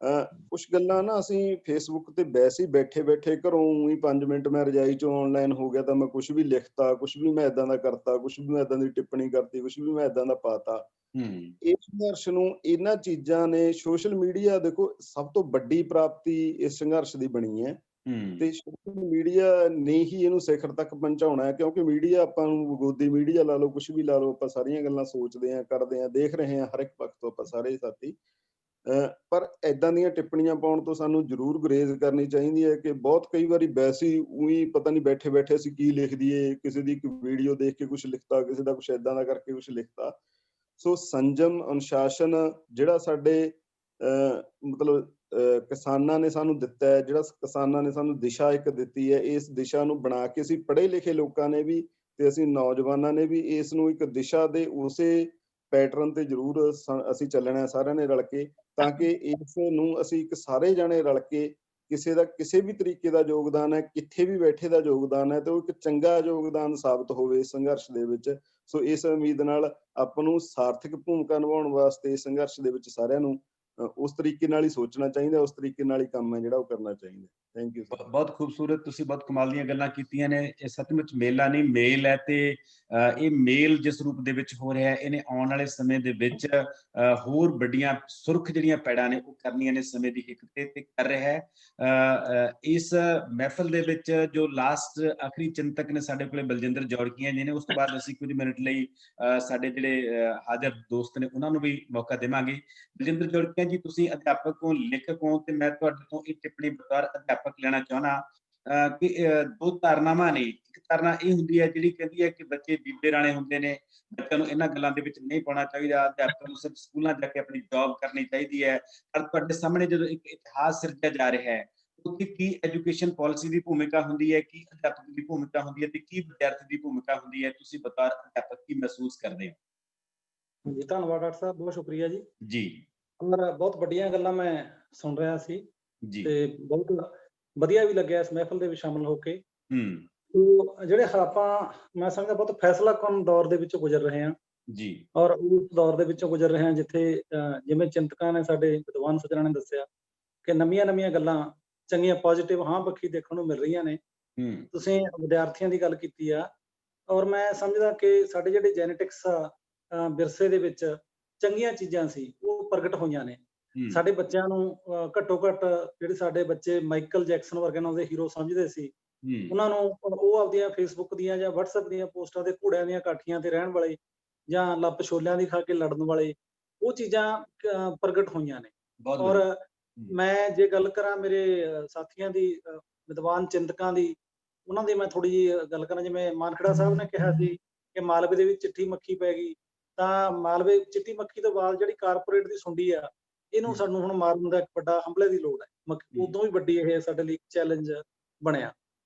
ਕੁਛ ਗੱਲਾਂ ਨਾ ਅਸੀਂ ਫੇਸਬੁੱਕ ਤੇ ਵੈਸੇ ਹੀ ਬੈਠੇ ਬੈਠੇ ਘਰੋਂ ਹੀ 5 ਮਿੰਟ ਮੈਂ ਰਜਾਈ ਚੋਂ ਆਨਲਾਈਨ ਹੋ ਗਿਆ ਤਾਂ ਮੈਂ ਕੁਛ ਵੀ ਲਿਖਤਾ, ਕੁਛ ਵੀ ਮੈਂ ਏਦਾਂ ਦਾ ਕਰਤਾ, ਕੁਛ ਵੀ ਮੈਂ ਏਦਾਂ ਦੀ ਟਿੱਪਣੀ ਕਰਤੀ, ਕੁਛ ਵੀ ਮੈਂ ਏਦਾਂ ਦਾ ਪਾਤਾ। ਇਸ ਸੰਘਰਸ਼ ਨੂੰ ਇਹਨਾਂ ਚੀਜ਼ਾਂ ਨੇ, ਸੋਸ਼ਲ ਮੀਡੀਆ ਦੇਖੋ ਸਭ ਤੋਂ ਵੱਡੀ ਪ੍ਰਾਪਤੀ ਇਸ ਸੰਘਰਸ਼ ਦੀ ਬਣੀ ਹੈ ਤੇ ਸੋਸ਼ਲ ਮੀਡੀਆ ਨੇ ਹੀ ਇਹਨੂੰ ਸਿਖਰ ਤੱਕ ਪਹੁੰਚਾਉਣਾ ਹੈ, ਕਿਉਂਕਿ ਮੀਡੀਆ ਆਪਾਂ ਨੂੰ ਗੋਦੀ ਮੀਡੀਆ ਲਾ ਲਓ, ਕੁਛ ਵੀ ਲਾ ਲਓ, ਆਪਾਂ ਸਾਰੀਆਂ ਗੱਲਾਂ ਸੋਚਦੇ ਹਾਂ, ਕਰਦੇ ਹਾਂ, ਦੇਖ ਰਹੇ ਹਾਂ ਹਰ ਇੱਕ ਪੱਖ ਤੋਂ ਆਪਾਂ ਸਾਰੇ ਸਾਥੀ। ਪਰ ਏਦਾਂ ਦੀਆਂ ਟਿੱਪਣੀਆਂ ਪਾਉਣ ਤੋਂ ਸਾਨੂੰ ਜ਼ਰੂਰ ਗੁਰੇਜ਼ ਕਰਨੀ ਚਾਹੀਦੀ ਹੈ ਕਿ ਬਹੁਤ ਕਈ ਵਾਰੀ ਵੈਸੇ ਹੀ ਉਹੀ ਪਤਾ ਨਹੀਂ ਬੈਠੇ ਬੈਠੇ ਅਸੀਂ ਕੀ ਲਿਖ ਦਈਏ, ਕਿਸੇ ਦੀ ਇੱਕ ਵੀਡੀਓ ਦੇਖ ਕੇ ਕੁਛ ਲਿਖਤਾ, ਕਿਸੇ ਦਾ ਕੁਛ ਏਦਾਂ ਦਾ ਕਰਕੇ ਕੁਛ ਲਿਖਤਾ। ਸੋ ਸੰਜਮ, ਅਨੁਸ਼ਾਸਨ ਜਿਹੜਾ ਸਾਡੇ ਮਤਲਬ ਕਿਸਾਨਾਂ ਨੇ ਸਾਨੂੰ ਦਿੱਤਾ ਹੈ, ਜਿਹੜਾ ਕਿਸਾਨਾਂ ਨੇ ਸਾਨੂੰ ਦਿਸ਼ਾ ਇੱਕ ਦਿੱਤੀ ਹੈ, ਇਸ ਦਿਸ਼ਾ ਨੂੰ ਬਣਾ ਕੇ ਅਸੀਂ ਪੜ੍ਹੇ ਲਿਖੇ ਲੋਕਾਂ ਨੇ ਵੀ ਤੇ ਅਸੀਂ ਨੌਜਵਾਨਾਂ ਨੇ ਵੀ ਇਸ ਨੂੰ ਇੱਕ ਦਿਸ਼ਾ ਦੇ ਉਸੇ ਪੈਟਰਨ ਤੇ ਜ਼ਰੂਰ ਅਸੀਂ ਚੱਲਣਾ ਹੈ ਸਾਰਿਆਂ ਨੇ ਰਲ ਕੇ, ਤਾਂ ਕਿ ਇਸ ਨੂੰ ਅਸੀਂ ਇੱਕ ਸਾਰੇ ਜਾਣੇ ਰਲ ਕੇ ਕਿਸੇ ਦਾ ਕਿਸੇ ਵੀ ਤਰੀਕੇ ਦਾ ਯੋਗਦਾਨ ਹੈ, ਕਿੱਥੇ ਵੀ ਬੈਠੇ ਦਾ ਯੋਗਦਾਨ ਹੈ ਤੇ ਉਹ ਇੱਕ ਚੰਗਾ ਯੋਗਦਾਨ ਸਾਬਤ ਹੋਵੇ ਇਸ ਸੰਘਰਸ਼ ਦੇ ਵਿੱਚ। ਸੋ ਇਸ ਉਮੀਦ ਨਾਲ ਆਪਾਂ ਨੂੰ ਸਾਰਥਕ ਭੂਮਿਕਾ ਨਿਭਾਉਣ ਵਾਸਤੇ ਇਸ ਸੰਘਰਸ਼ ਦੇ ਵਿੱਚ ਸਾਰਿਆਂ ਨੂੰ ਉਸ ਤਰੀਕੇ ਨਾਲ ਹੀ ਸੋਚਣਾ ਚਾਹੀਦਾ, ਉਸ ਤਰੀਕੇ ਨਾਲ ਹੀ ਕੰਮ ਹੈ ਜਿਹੜਾ ਉਹ ਕਰਨਾ ਚਾਹੀਦਾ। Thank you. ਬਹੁਤ ਖੂਬਸੂਰਤ, ਤੁਸੀਂ ਬਹੁਤ ਕਮਾਲ ਦੀਆਂ ਗੱਲਾਂ ਕੀਤੀਆਂ ਨੇ। ਇਹ ਸੱਚਮੁੱਚ ਮੇਲਾ ਨਹੀਂ ਮੇਲ ਹੈ ਤੇ ਇਹ ਮੇਲ ਜਿਸ ਰੂਪ ਦੇ ਵਿੱਚ ਹੋ ਰਿਹਾ ਹੈ, ਇਹਨੇ ਆਉਣ ਵਾਲੇ ਸਮੇਂ ਦੇ ਵਿੱਚ ਹੋਰ ਵੱਡੀਆਂ ਸੁਰਖ ਜਿਹੜੀਆਂ ਪੈੜਾਂ ਨੇ ਉਹ ਕਰਨੀਆਂ ਨੇ ਸਮੇਂ ਦੀ ਹਿੱਕ ਤੇ ਕਰ ਰਿਹਾ ਹੈ। ਇਸ ਮਹਿਫਲ ਦੇ ਵਿੱਚ ਜੋ ਲਾਸਟ ਆਖਰੀ ਚਿੰਤਕ ਨੇ ਸਾਡੇ ਕੋਲੇ ਬਲਜਿੰਦਰ ਜੌੜਕੀਆਂ ਜੀ ਨੇ, ਉਸ ਤੋਂ ਬਾਅਦ ਅਸੀਂ ਕੁਝ ਮਿੰਟ ਲਈ ਸਾਡੇ ਜਿਹੜੇ ਹਾਜ਼ਰ ਦੋਸਤ ਨੇ ਉਹਨਾਂ ਨੂੰ ਵੀ ਮੌਕਾ ਦੇਵਾਂਗੇ। ਬਲਜਿੰਦਰ ਜੌੜਕੀਆਂ ਜੀ, ਤੁਸੀਂ ਅਧਿਆਪਕ ਹੋ, ਲੇਖਕ ਹੋ ਤੇ ਮੈਂ ਤੁਹਾਡੇ ਤੋਂ ਇਹ ਟਿੱਪਣੀ ਬਤੌਰ ਅਧਿਆਪਕ ਲੈਣਾ ਚਾਹੁੰਦਾ ਕਿ ਦੋ ਧਾਰਨਾਵਾਂ ਨੇ। ਇੱਕ ਧਾਰਨਾ ਇਹ ਹੁੰਦੀ ਹੈ ਜਿਹੜੀ ਕਹਿੰਦੀ ਹੈ ਕਿ ਬੱਚੇ ਬੀਬੇ ਰਾਣੇ ਹੁੰਦੇ ਨੇ, ਬੱਚਿਆਂ ਨੂੰ ਇਹਨਾਂ ਗੱਲਾਂ ਦੇ ਵਿੱਚ ਨਹੀਂ ਪਾਉਣਾ ਚਾਹੀਦਾ, ਅਧਿਆਪਕਾਂ ਨੂੰ ਸਿਰਫ ਸਕੂਲਾਂ ਜਾ ਕੇ ਆਪਣੀ ਜੌਬ ਕਰਨੀ ਚਾਹੀਦੀ ਹੈ। ਪਰ ਤੁਹਾਡੇ ਸਾਹਮਣੇ ਜਦੋਂ ਇੱਕ ਇਤਿਹਾਸ ਸਿਰਜਿਆ ਜਾ ਰਿਹਾ ਹੈ, ਉੱਥੇ ਕੀ ਐਜੂਕੇਸ਼ਨ ਪਾਲਿਸੀ ਦੀ ਭੂਮਿਕਾ ਹੁੰਦੀ ਹੈ, ਕੀ ਅਧਿਆਪਕ ਦੀ ਭੂਮਿਕਾ ਹੁੰਦੀ ਹੈ ਤੇ ਕੀ ਵਿਦਿਆਰਥੀ ਦੀ ਭੂਮਿਕਾ ਹੁੰਦੀ ਹੈ? ਤੁਸੀਂ ਬਤੌਰ ਅਧਿਆਪਕ ਕੀ ਮਹਿਸੂਸ ਕਰਦੇ ਹੋ? ਜੀ ਧੰਨਵਾਦ ਡਾਕਟਰ ਸਾਹਿਬ, ਬਹੁਤ ਸ਼ੁਕਰੀਆ ਜੀ। ਜੀ ਬਹੁਤ ਵੱਡੀਆਂ ਗੱਲਾਂ ਮੈਂ ਸੁਣ ਰਿਹਾ ਸੀ ਜੀ ਤੇ ਬਹੁਤ ਵਧੀਆ ਵੀ ਲੱਗਿਆ ਇਸ ਮਹਿਫਲ ਦੇ ਵਿੱਚ ਸ਼ਾਮਲ ਹੋ ਕੇ। ਹੂੰ ਜਿਹੜੇ ਆਪਾਂ ਮੈਂ ਸਮਝਦਾ ਬਹੁਤ ਫੈਸਲਾਕੁੰਨ ਦੌਰ ਦੇ ਵਿੱਚੋਂ ਗੁਜ਼ਰ ਰਹੇ ਹਾਂ ਜੀ ਔਰ ਉਸ ਦੌਰ ਦੇ ਵਿੱਚੋਂ ਗੁਜ਼ਰ ਰਹੇ ਹਾਂ ਜਿੱਥੇ ਜਿਵੇਂ ਚਿੰਤਕਾਂ ਨੇ, ਸਾਡੇ ਵਿਦਵਾਨ ਸੱਜਣਾਂ ਨੇ ਦੱਸਿਆ ਕਿ ਨਵੀਆਂ ਗੱਲਾਂ ਚੰਗੀਆਂ ਪੋਜ਼ਿਟਿਵ ਹਾਂ ਪੱਖੀ ਦੇਖਣ ਨੂੰ ਮਿਲ ਰਹੀਆਂ ਨੇ। ਤੁਸੀਂ ਵਿਦਿਆਰਥੀਆਂ ਦੀ ਗੱਲ ਕੀਤੀ ਆ ਔਰ ਮੈਂ ਸਮਝਦਾ ਕਿ ਸਾਡੇ ਜਿਹੜੇ ਜੈਨੇਟਿਕਸ ਵਿਰਸੇ ਦੇ ਵਿੱਚ ਚੰਗੀਆਂ ਚੀਜ਼ਾਂ ਸੀ ਉਹ ਪ੍ਰਗਟ ਹੋਈਆਂ ਨੇ। ਸਾਡੇ ਬੱਚਿਆਂ ਨੂੰ ਘੱਟੋ ਘੱਟ ਜਿਹੜੇ ਸਾਡੇ ਬੱਚੇ ਮਾਈਕਲ ਜੈਕਸਨ ਵਰਗੇ ਨਾਲ ਦੇ ਹੀਰੋ ਸਮਝਦੇ ਸੀ, ਉਹਨਾਂ ਨੂੰ ਉਹ ਆਪਦੀਆਂ ਫੇਸਬੁੱਕ ਦੀਆਂ ਜਾਂ ਵਟਸਐਪ ਦੀਆਂ ਪੋਸਟਾਂ ਤੇ ਘੋੜਿਆਂ ਦੀਆਂ ਕਾਠੀਆਂ ਤੇ ਰਹਿਣ ਵਾਲੇ ਜਾਂ ਲੱਪ ਛੋਲਿਆਂ ਦੀ ਖਾ ਕੇ ਲੜਨ ਵਾਲੇ ਉਹ ਚੀਜ਼ਾਂ ਪ੍ਰਗਟ ਹੋਈਆਂ ਨੇ। ਔਰ ਮੈਂ ਜੇ ਗੱਲ ਕਰਾਂ ਮੇਰੇ ਸਾਥੀਆਂ ਦੀ, ਵਿਦਵਾਨ ਚਿੰਤਕਾਂ ਦੀ, ਉਹਨਾਂ ਦੀ ਮੈਂ ਥੋੜੀ ਜਿਹੀ ਗੱਲ ਕਰਾਂ। ਜਿਵੇਂ ਮਾਨਖੜਾ ਸਾਹਿਬ ਨੇ ਕਿਹਾ ਸੀ ਕਿ ਮਾਲਵੇ ਦੇ ਵਿੱਚ ਚਿੱਟੀ ਮੱਖੀ ਪੈ ਗਈ, ਤਾਂ ਮਾਲਵੇ ਚਿੱਟੀ ਮੱਖੀ ਤੋਂ ਬਾਅਦ ਜਿਹੜੀ ਕਾਰਪੋਰੇਟ ਦੀ ਸੁੰਡੀ ਆ, ਇਹਨੂੰ ਸਾਨੂੰ ਹੁਣ ਮਾਰਨ ਦਾ ਇੱਕ ਵੱਡਾ ਹਮਲੇ ਦੀ ਲੋੜ ਹੈ। ਉਦੋਂ ਵੀ ਵੱਡੀ ਇਹ ਸਾਡੇ ਲਈ ਚੈਲੰਜ ਬਣਿਆ।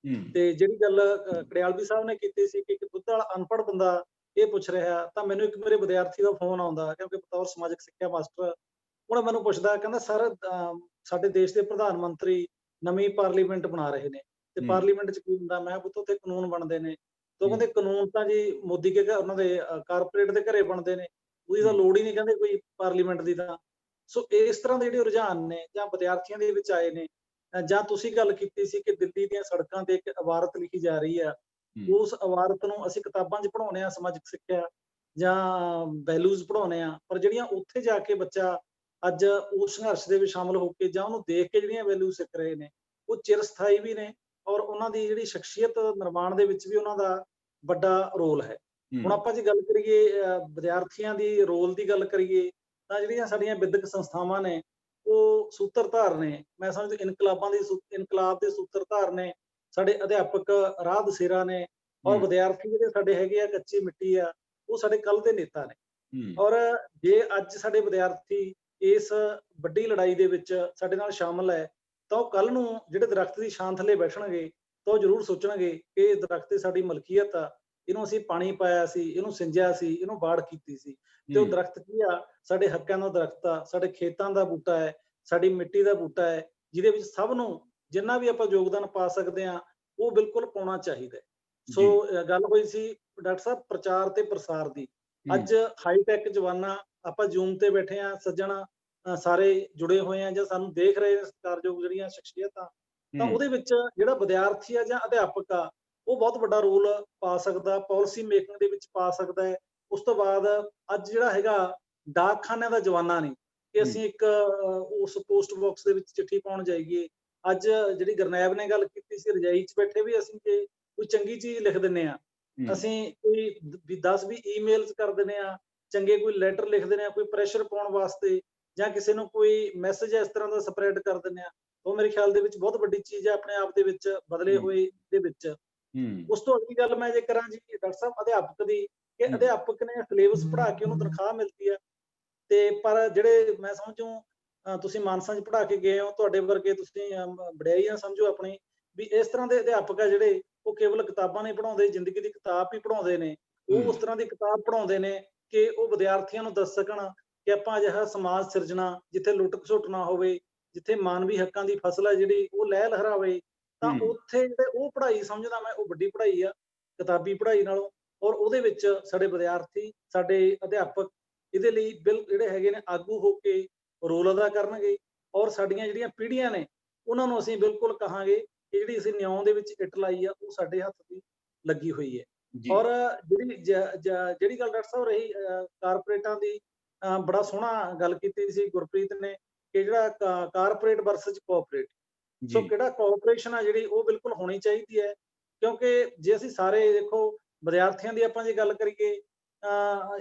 ਤੇ ਜਿਹੜੀ ਗੱਲ ਕੜਿਆਲਵੀ ਸਾਹਿਬ ਨੇ ਕੀਤੀ ਸੀ ਕਿ ਇੱਕ ਦੁੱਧ ਵਾਲਾ ਅਨਪੜ੍ਹ ਬੰਦਾ ਇਹ ਪੁੱਛ ਰਿਹਾ, ਤਾਂ ਮੈਨੂੰ ਇੱਕ ਮੇਰੇ ਵਿਦਿਆਰਥੀ ਦਾ ਫੋਨ ਆਉਂਦਾ, ਕਿਉਂਕਿ ਬਤੌਰ ਸਮਾਜਿਕ ਸਿੱਖਿਆ ਮਾਸਟਰ, ਉਹਨੇ ਮੈਨੂੰ ਪੁੱਛਦਾ, ਕਹਿੰਦਾ ਸਰ ਸਾਡੇ ਦੇਸ਼ ਦੇ ਪ੍ਰਧਾਨ ਮੰਤਰੀ ਨਵੀਂ ਪਾਰਲੀਮੈਂਟ ਬਣਾ ਰਹੇ ਨੇ ਤੇ ਪਾਰਲੀਮੈਂਟ 'ਚ ਕੀ ਹੁੰਦਾ? ਮੈਂ ਪੁੱਤ ਉੱਥੇ ਕਾਨੂੰਨ ਬਣਦੇ ਨੇ। ਤੇ ਉਹ ਕਹਿੰਦੇ ਕਾਨੂੰਨ ਤਾਂ ਜੀ ਮੋਦੀ ਕੇ ਉਹਨਾਂ ਦੇ ਕਾਰਪੋਰੇਟ ਦੇ ਘਰੇ ਬਣਦੇ ਨੇ, ਉਹਦੀ ਤਾਂ ਲੋੜ ਹੀ ਨਹੀਂ ਕਹਿੰਦੇ ਕੋਈ ਪਾਰਲੀਮੈਂਟ ਦੀ। ਤਾਂ ਸੋ ਇਸ ਤਰ੍ਹਾਂ ਦੇ ਜਿਹੜੇ ਰੁਝਾਨ ਨੇ ਜਾਂ ਵਿਦਿਆਰਥੀਆਂ ਦੇ ਵਿੱਚ ਆਏ ਨੇ। ਜਾਂ ਤੁਸੀਂ ਗੱਲ ਕੀਤੀ ਸੀ ਕਿ ਦਿੱਲੀ ਦੀਆਂ ਸੜਕਾਂ ਤੇ ਇੱਕ ਇਬਾਰਤ ਲਿਖੀ ਜਾ ਰਹੀ ਆ, ਉਸ ਇਬਾਰਤ ਨੂੰ ਅਸੀਂ ਕਿਤਾਬਾਂ 'ਚ ਪੜ੍ਹਾਉਂਦੇ ਹਾਂ, ਸਮਾਜਿਕ ਸਿੱਖਿਆ ਜਾਂ ਵੈਲਿਊਜ਼ ਪੜ੍ਹਾਉਂਦੇ ਹਾਂ, ਪਰ ਜਿਹੜੀਆਂ ਉੱਥੇ ਜਾ ਕੇ ਬੱਚਾ ਅੱਜ ਉਸ ਸੰਘਰਸ਼ ਦੇ ਵਿੱਚ ਸ਼ਾਮਲ ਹੋ ਕੇ ਜਾਂ ਉਹਨੂੰ ਦੇਖ ਕੇ ਜਿਹੜੀਆਂ ਵੈਲਿਊ ਸਿੱਖ ਰਹੇ ਨੇ, ਉਹ ਚਿਰਸਥਾਈ ਵੀ ਨੇ ਔਰ ਉਹਨਾਂ ਦੀ ਜਿਹੜੀ ਸ਼ਖਸੀਅਤ ਨਿਰਮਾਣ ਦੇ ਵਿੱਚ ਵੀ ਉਹਨਾਂ ਦਾ ਵੱਡਾ ਰੋਲ ਹੈ। ਹੁਣ ਆਪਾਂ ਜੇ ਗੱਲ ਕਰੀਏ ਵਿਦਿਆਰਥੀਆਂ ਦੀ ਰੋਲ ਦੀ ਗੱਲ ਕਰੀਏ, ਤਾਂ ਜਿਹੜੀਆਂ ਸਾਡੀਆਂ ਵਿਦਿਅਕ ਸੰਸਥਾਵਾਂ ਨੇ ਉਹ ਸੂਤਰਧਾਰ ਨੇ। ਮੈਂ ਸਮਝਦਾ ਇਨਕਲਾਬ ਦੇ ਸੂਤਰਧਾਰ ਨੇ ਸਾਡੇ ਅਧਿਆਪਕ, ਰਾਹ ਦਸੇਰਾ ਨੇ, ਔਰ ਵਿਦਿਆਰਥੀ ਜਿਹੜੇ ਸਾਡੇ ਹੈਗੇ ਆ ਕੱਚੀ ਮਿੱਟੀ ਆ, ਉਹ ਸਾਡੇ ਕੱਲ ਦੇ ਨੇਤਾ ਨੇ। ਔਰ ਜੇ ਅੱਜ ਸਾਡੇ ਵਿਦਿਆਰਥੀ ਇਸ ਵੱਡੀ ਲੜਾਈ ਦੇ ਵਿੱਚ ਸਾਡੇ ਨਾਲ ਸ਼ਾਮਲ ਹੈ, ਤਾਂ ਉਹ ਕੱਲ ਨੂੰ ਜਿਹੜੇ ਦਰਖਤ ਦੀ ਛਾਂ ਥੱਲੇ ਬੈਠਣਗੇ ਤਾਂ ਉਹ ਜ਼ਰੂਰ ਸੋਚਣਗੇ ਕਿ ਇਹ ਦਰਖਤ ਤੇ ਸਾਡੀ ਮਲਕੀਅਤ ਆ, ਇਹਨੂੰ ਅਸੀਂ ਪਾਣੀ ਪਾਇਆ ਸੀ, ਇਹਨੂੰ ਸਿੰਜਿਆ ਸੀ, ਇਹਨੂੰ ਬਾੜ ਕੀਤੀ ਸੀ। ਤੇ ਉਹ ਦਰਖਤ ਕੀ ਆ? ਸਾਡੇ ਹੱਕਾਂ ਦਾ ਦਰਖਤ ਆ, ਸਾਡੇ ਖੇਤਾਂ ਦਾ ਬੂਟਾ ਹੈ, ਸਾਡੀ ਮਿੱਟੀ ਦਾ ਬੂਟਾ ਹੈ, ਜਿਹਦੇ ਵਿੱਚ ਸਭ ਨੂੰ ਜਿੰਨਾ ਵੀ ਆਪਾਂ ਯੋਗਦਾਨ ਪਾ ਸਕਦੇ ਹਾਂ ਉਹ ਬਿਲਕੁਲ ਪਾਉਣਾ ਚਾਹੀਦਾ ਹੈ। ਸੋ ਗੱਲ ਹੋਈ ਸੀ ਡਾਕਟਰ ਸਾਹਿਬ ਪ੍ਰਚਾਰ ਤੇ ਪ੍ਰਸਾਰ ਦੀ। ਅੱਜ ਹਾਈਟੈਕ ਜ਼ਮਾਨਾ, ਆਪਾਂ ਜ਼ੂਮ ਤੇ ਬੈਠੇ ਹਾਂ, ਸੱਜਣ ਸਾਰੇ ਜੁੜੇ ਹੋਏ ਆ ਜਾਂ ਸਾਨੂੰ ਦੇਖ ਰਹੇ ਨੇ ਸਤਿਕਾਰਯੋਗ ਜਿਹੜੀਆਂ ਸ਼ਖਸੀਅਤਾਂ, ਤਾਂ ਉਹਦੇ ਵਿੱਚ ਜਿਹੜਾ ਵਿਦਿਆਰਥੀ ਆ ਜਾਂ ਅਧਿਆਪਕ ਆ ਉਹ ਬਹੁਤ ਵੱਡਾ ਰੋਲ ਪਾ ਸਕਦਾ, ਪਾਲਿਸੀ ਮੇਕਿੰਗ ਦੇ ਵਿੱਚ ਪਾ ਸਕਦਾ ਹੈ। ਉਸ ਤੋਂ ਬਾਅਦ ਅੱਜ ਜਿਹੜਾ ਹੈਗਾ ਡਾਕਖਾਨਿਆਂ ਦਾ ਜ਼ਮਾਨਾ ਨਹੀਂ ਕਿ ਅਸੀਂ ਇੱਕ ਉਸ ਪੋਸਟ ਬਾਕਸ ਦੇ ਵਿੱਚ ਚਿੱਠੀ ਪਾਉਣ ਜਾਈਏ। ਅੱਜ ਜਿਹੜੀ ਗੁਰਨੈਬ ਨੇ ਗੱਲ ਕੀਤੀ ਸੀ, ਰਜਾਈ 'ਚ ਬੈਠੇ ਵੀ ਅਸੀਂ ਜੇ ਕੋਈ ਚੰਗੀ ਚੀਜ਼ ਲਿਖ ਦਿੰਦੇ ਆ, ਅਸੀਂ ਕੋਈ 10-20 ਈਮੇਲਸ ਕਰ ਦਿੰਦੇ ਆ, ਚੰਗੇ ਕੋਈ ਲੈਟਰ ਲਿਖ ਦਿੰਦੇ ਆ ਕੋਈ ਪ੍ਰੈਸ਼ਰ ਪਾਉਣ ਵਾਸਤੇ, ਜਾਂ ਕਿਸੇ ਨੂੰ ਕੋਈ ਮੈਸੇਜ ਇਸ ਤਰ੍ਹਾਂ ਦਾ ਸਪਰੈਡ ਕਰ ਦਿੰਦੇ ਆ, ਉਹ ਮੇਰੇ ਖਿਆਲ ਦੇ ਵਿੱਚ ਬਹੁਤ ਵੱਡੀ ਚੀਜ਼ ਹੈ ਆਪਣੇ ਆਪ ਦੇ ਵਿੱਚ ਬਦਲੇ ਹੋਏ ਦੇ ਵਿੱਚ। ਉਸ ਤੋਂ ਅਗਲੀ ਗੱਲ ਮੈਂ ਜੇ ਕਰਾਂ ਜੀ ਡਾਕਟਰ ਸਾਹਿਬ ਅਧਿਆਪਕ ਦੀ, ਕਿ ਅਧਿਆਪਕ ਨੇ ਸਿਲੇਬਸ ਪੜ੍ਹਾ ਕੇ ਉਹਨੂੰ ਤਨਖਾਹ ਮਿਲਦੀ ਹੈ, ਤੇ ਪਰ ਜਿਹੜੇ ਮੈਂ ਸਮਝੂ ਤੁਸੀਂ ਮਾਨਸਾ 'ਚ ਪੜ੍ਹਾ ਕੇ ਗਏ ਹੋ, ਤੁਹਾਡੇ ਵਰਗੇ ਤੁਸੀਂ ਵਡਿਆਈ ਨਾ ਸਮਝੋ ਆਪਣੀ, ਵੀ ਇਸ ਤਰ੍ਹਾਂ ਦੇ ਅਧਿਆਪਕ ਆ ਜਿਹੜੇ ਉਹ ਕੇਵਲ ਕਿਤਾਬਾਂ ਨਹੀਂ ਪੜ੍ਹਾਉਂਦੇ, ਜ਼ਿੰਦਗੀ ਦੀ ਕਿਤਾਬ ਵੀ ਪੜ੍ਹਾਉਂਦੇ ਨੇ। ਉਹ ਉਸ ਤਰ੍ਹਾਂ ਦੀ ਕਿਤਾਬ ਪੜ੍ਹਾਉਂਦੇ ਨੇ ਕਿ ਉਹ ਵਿਦਿਆਰਥੀਆਂ ਨੂੰ ਦੱਸ ਸਕਣ ਕਿ ਆਪਾਂ ਅਜਿਹਾ ਸਮਾਜ ਸਿਰਜਣਾ ਜਿੱਥੇ ਲੁੱਟ ਖਸੁੱਟ ਨਾ ਹੋਵੇ, ਜਿੱਥੇ ਮਾਨਵੀ ਹੱਕਾਂ ਦੀ ਫਸਲ ਹੈ ਜਿਹੜੀ ਉਹ ਲਹਿ ਲਹਿਰਾਵੇ, ਤਾਂ ਉੱਥੇ ਜਿਹੜੇ ਉਹ ਪੜ੍ਹਾਈ ਸਮਝਦਾ ਮੈਂ ਉਹ ਵੱਡੀ ਪੜ੍ਹਾਈ ਆ ਕਿਤਾਬੀ ਪੜ੍ਹਾਈ ਨਾਲੋਂ। ਔਰ ਉਹਦੇ ਵਿੱਚ ਸਾਡੇ ਵਿਦਿਆਰਥੀ, ਸਾਡੇ ਅਧਿਆਪਕ ਇਹਦੇ ਲਈ ਜਿਹੜੇ ਹੈਗੇ ਨੇ ਆਗੂ ਹੋ ਕੇ ਰੋਲ ਅਦਾ ਕਰਨਗੇ। ਔਰ ਸਾਡੀਆਂ ਜਿਹੜੀਆਂ ਪੀੜ੍ਹੀਆਂ ਨੇ ਉਹਨਾਂ ਨੂੰ ਅਸੀਂ ਬਿਲਕੁਲ ਕਹਾਂਗੇ ਕਿ ਜਿਹੜੀ ਅਸੀਂ ਨਿਉਂ ਦੇ ਵਿੱਚ ਇੱਟ ਲਾਈ ਆ ਉਹ ਸਾਡੇ ਹੱਥ ਦੀ ਲੱਗੀ ਹੋਈ ਹੈ। ਔਰ ਜਿਹੜੀ ਗੱਲ ਡਾਕਟਰ ਸਾਹਿਬ ਰਹੀ ਕਾਰਪੋਰੇਟਾਂ ਦੀ, ਬੜਾ ਸੋਹਣਾ ਗੱਲ ਕੀਤੀ ਸੀ ਗੁਰਪ੍ਰੀਤ ਨੇ ਕਿ ਜਿਹੜਾ ਕਾਰਪੋਰੇਟ ਵਰਸਸ ਕੋਆਪਰੇਟ, ਸੋ ਕਿਹੜਾ ਕੋਆਪਰੇਸ਼ਨ ਆ ਜਿਹੜੀ ਉਹ ਬਿਲਕੁਲ ਹੋਣੀ ਚਾਹੀਦੀ ਹੈ। ਕਿਉਂਕਿ ਜੇ ਅਸੀਂ ਸਾਰੇ ਦੇਖੋ ਵਿਦਿਆਰਥੀਆਂ ਦੀ ਆਪਾਂ ਜੇ ਗੱਲ ਕਰੀਏ,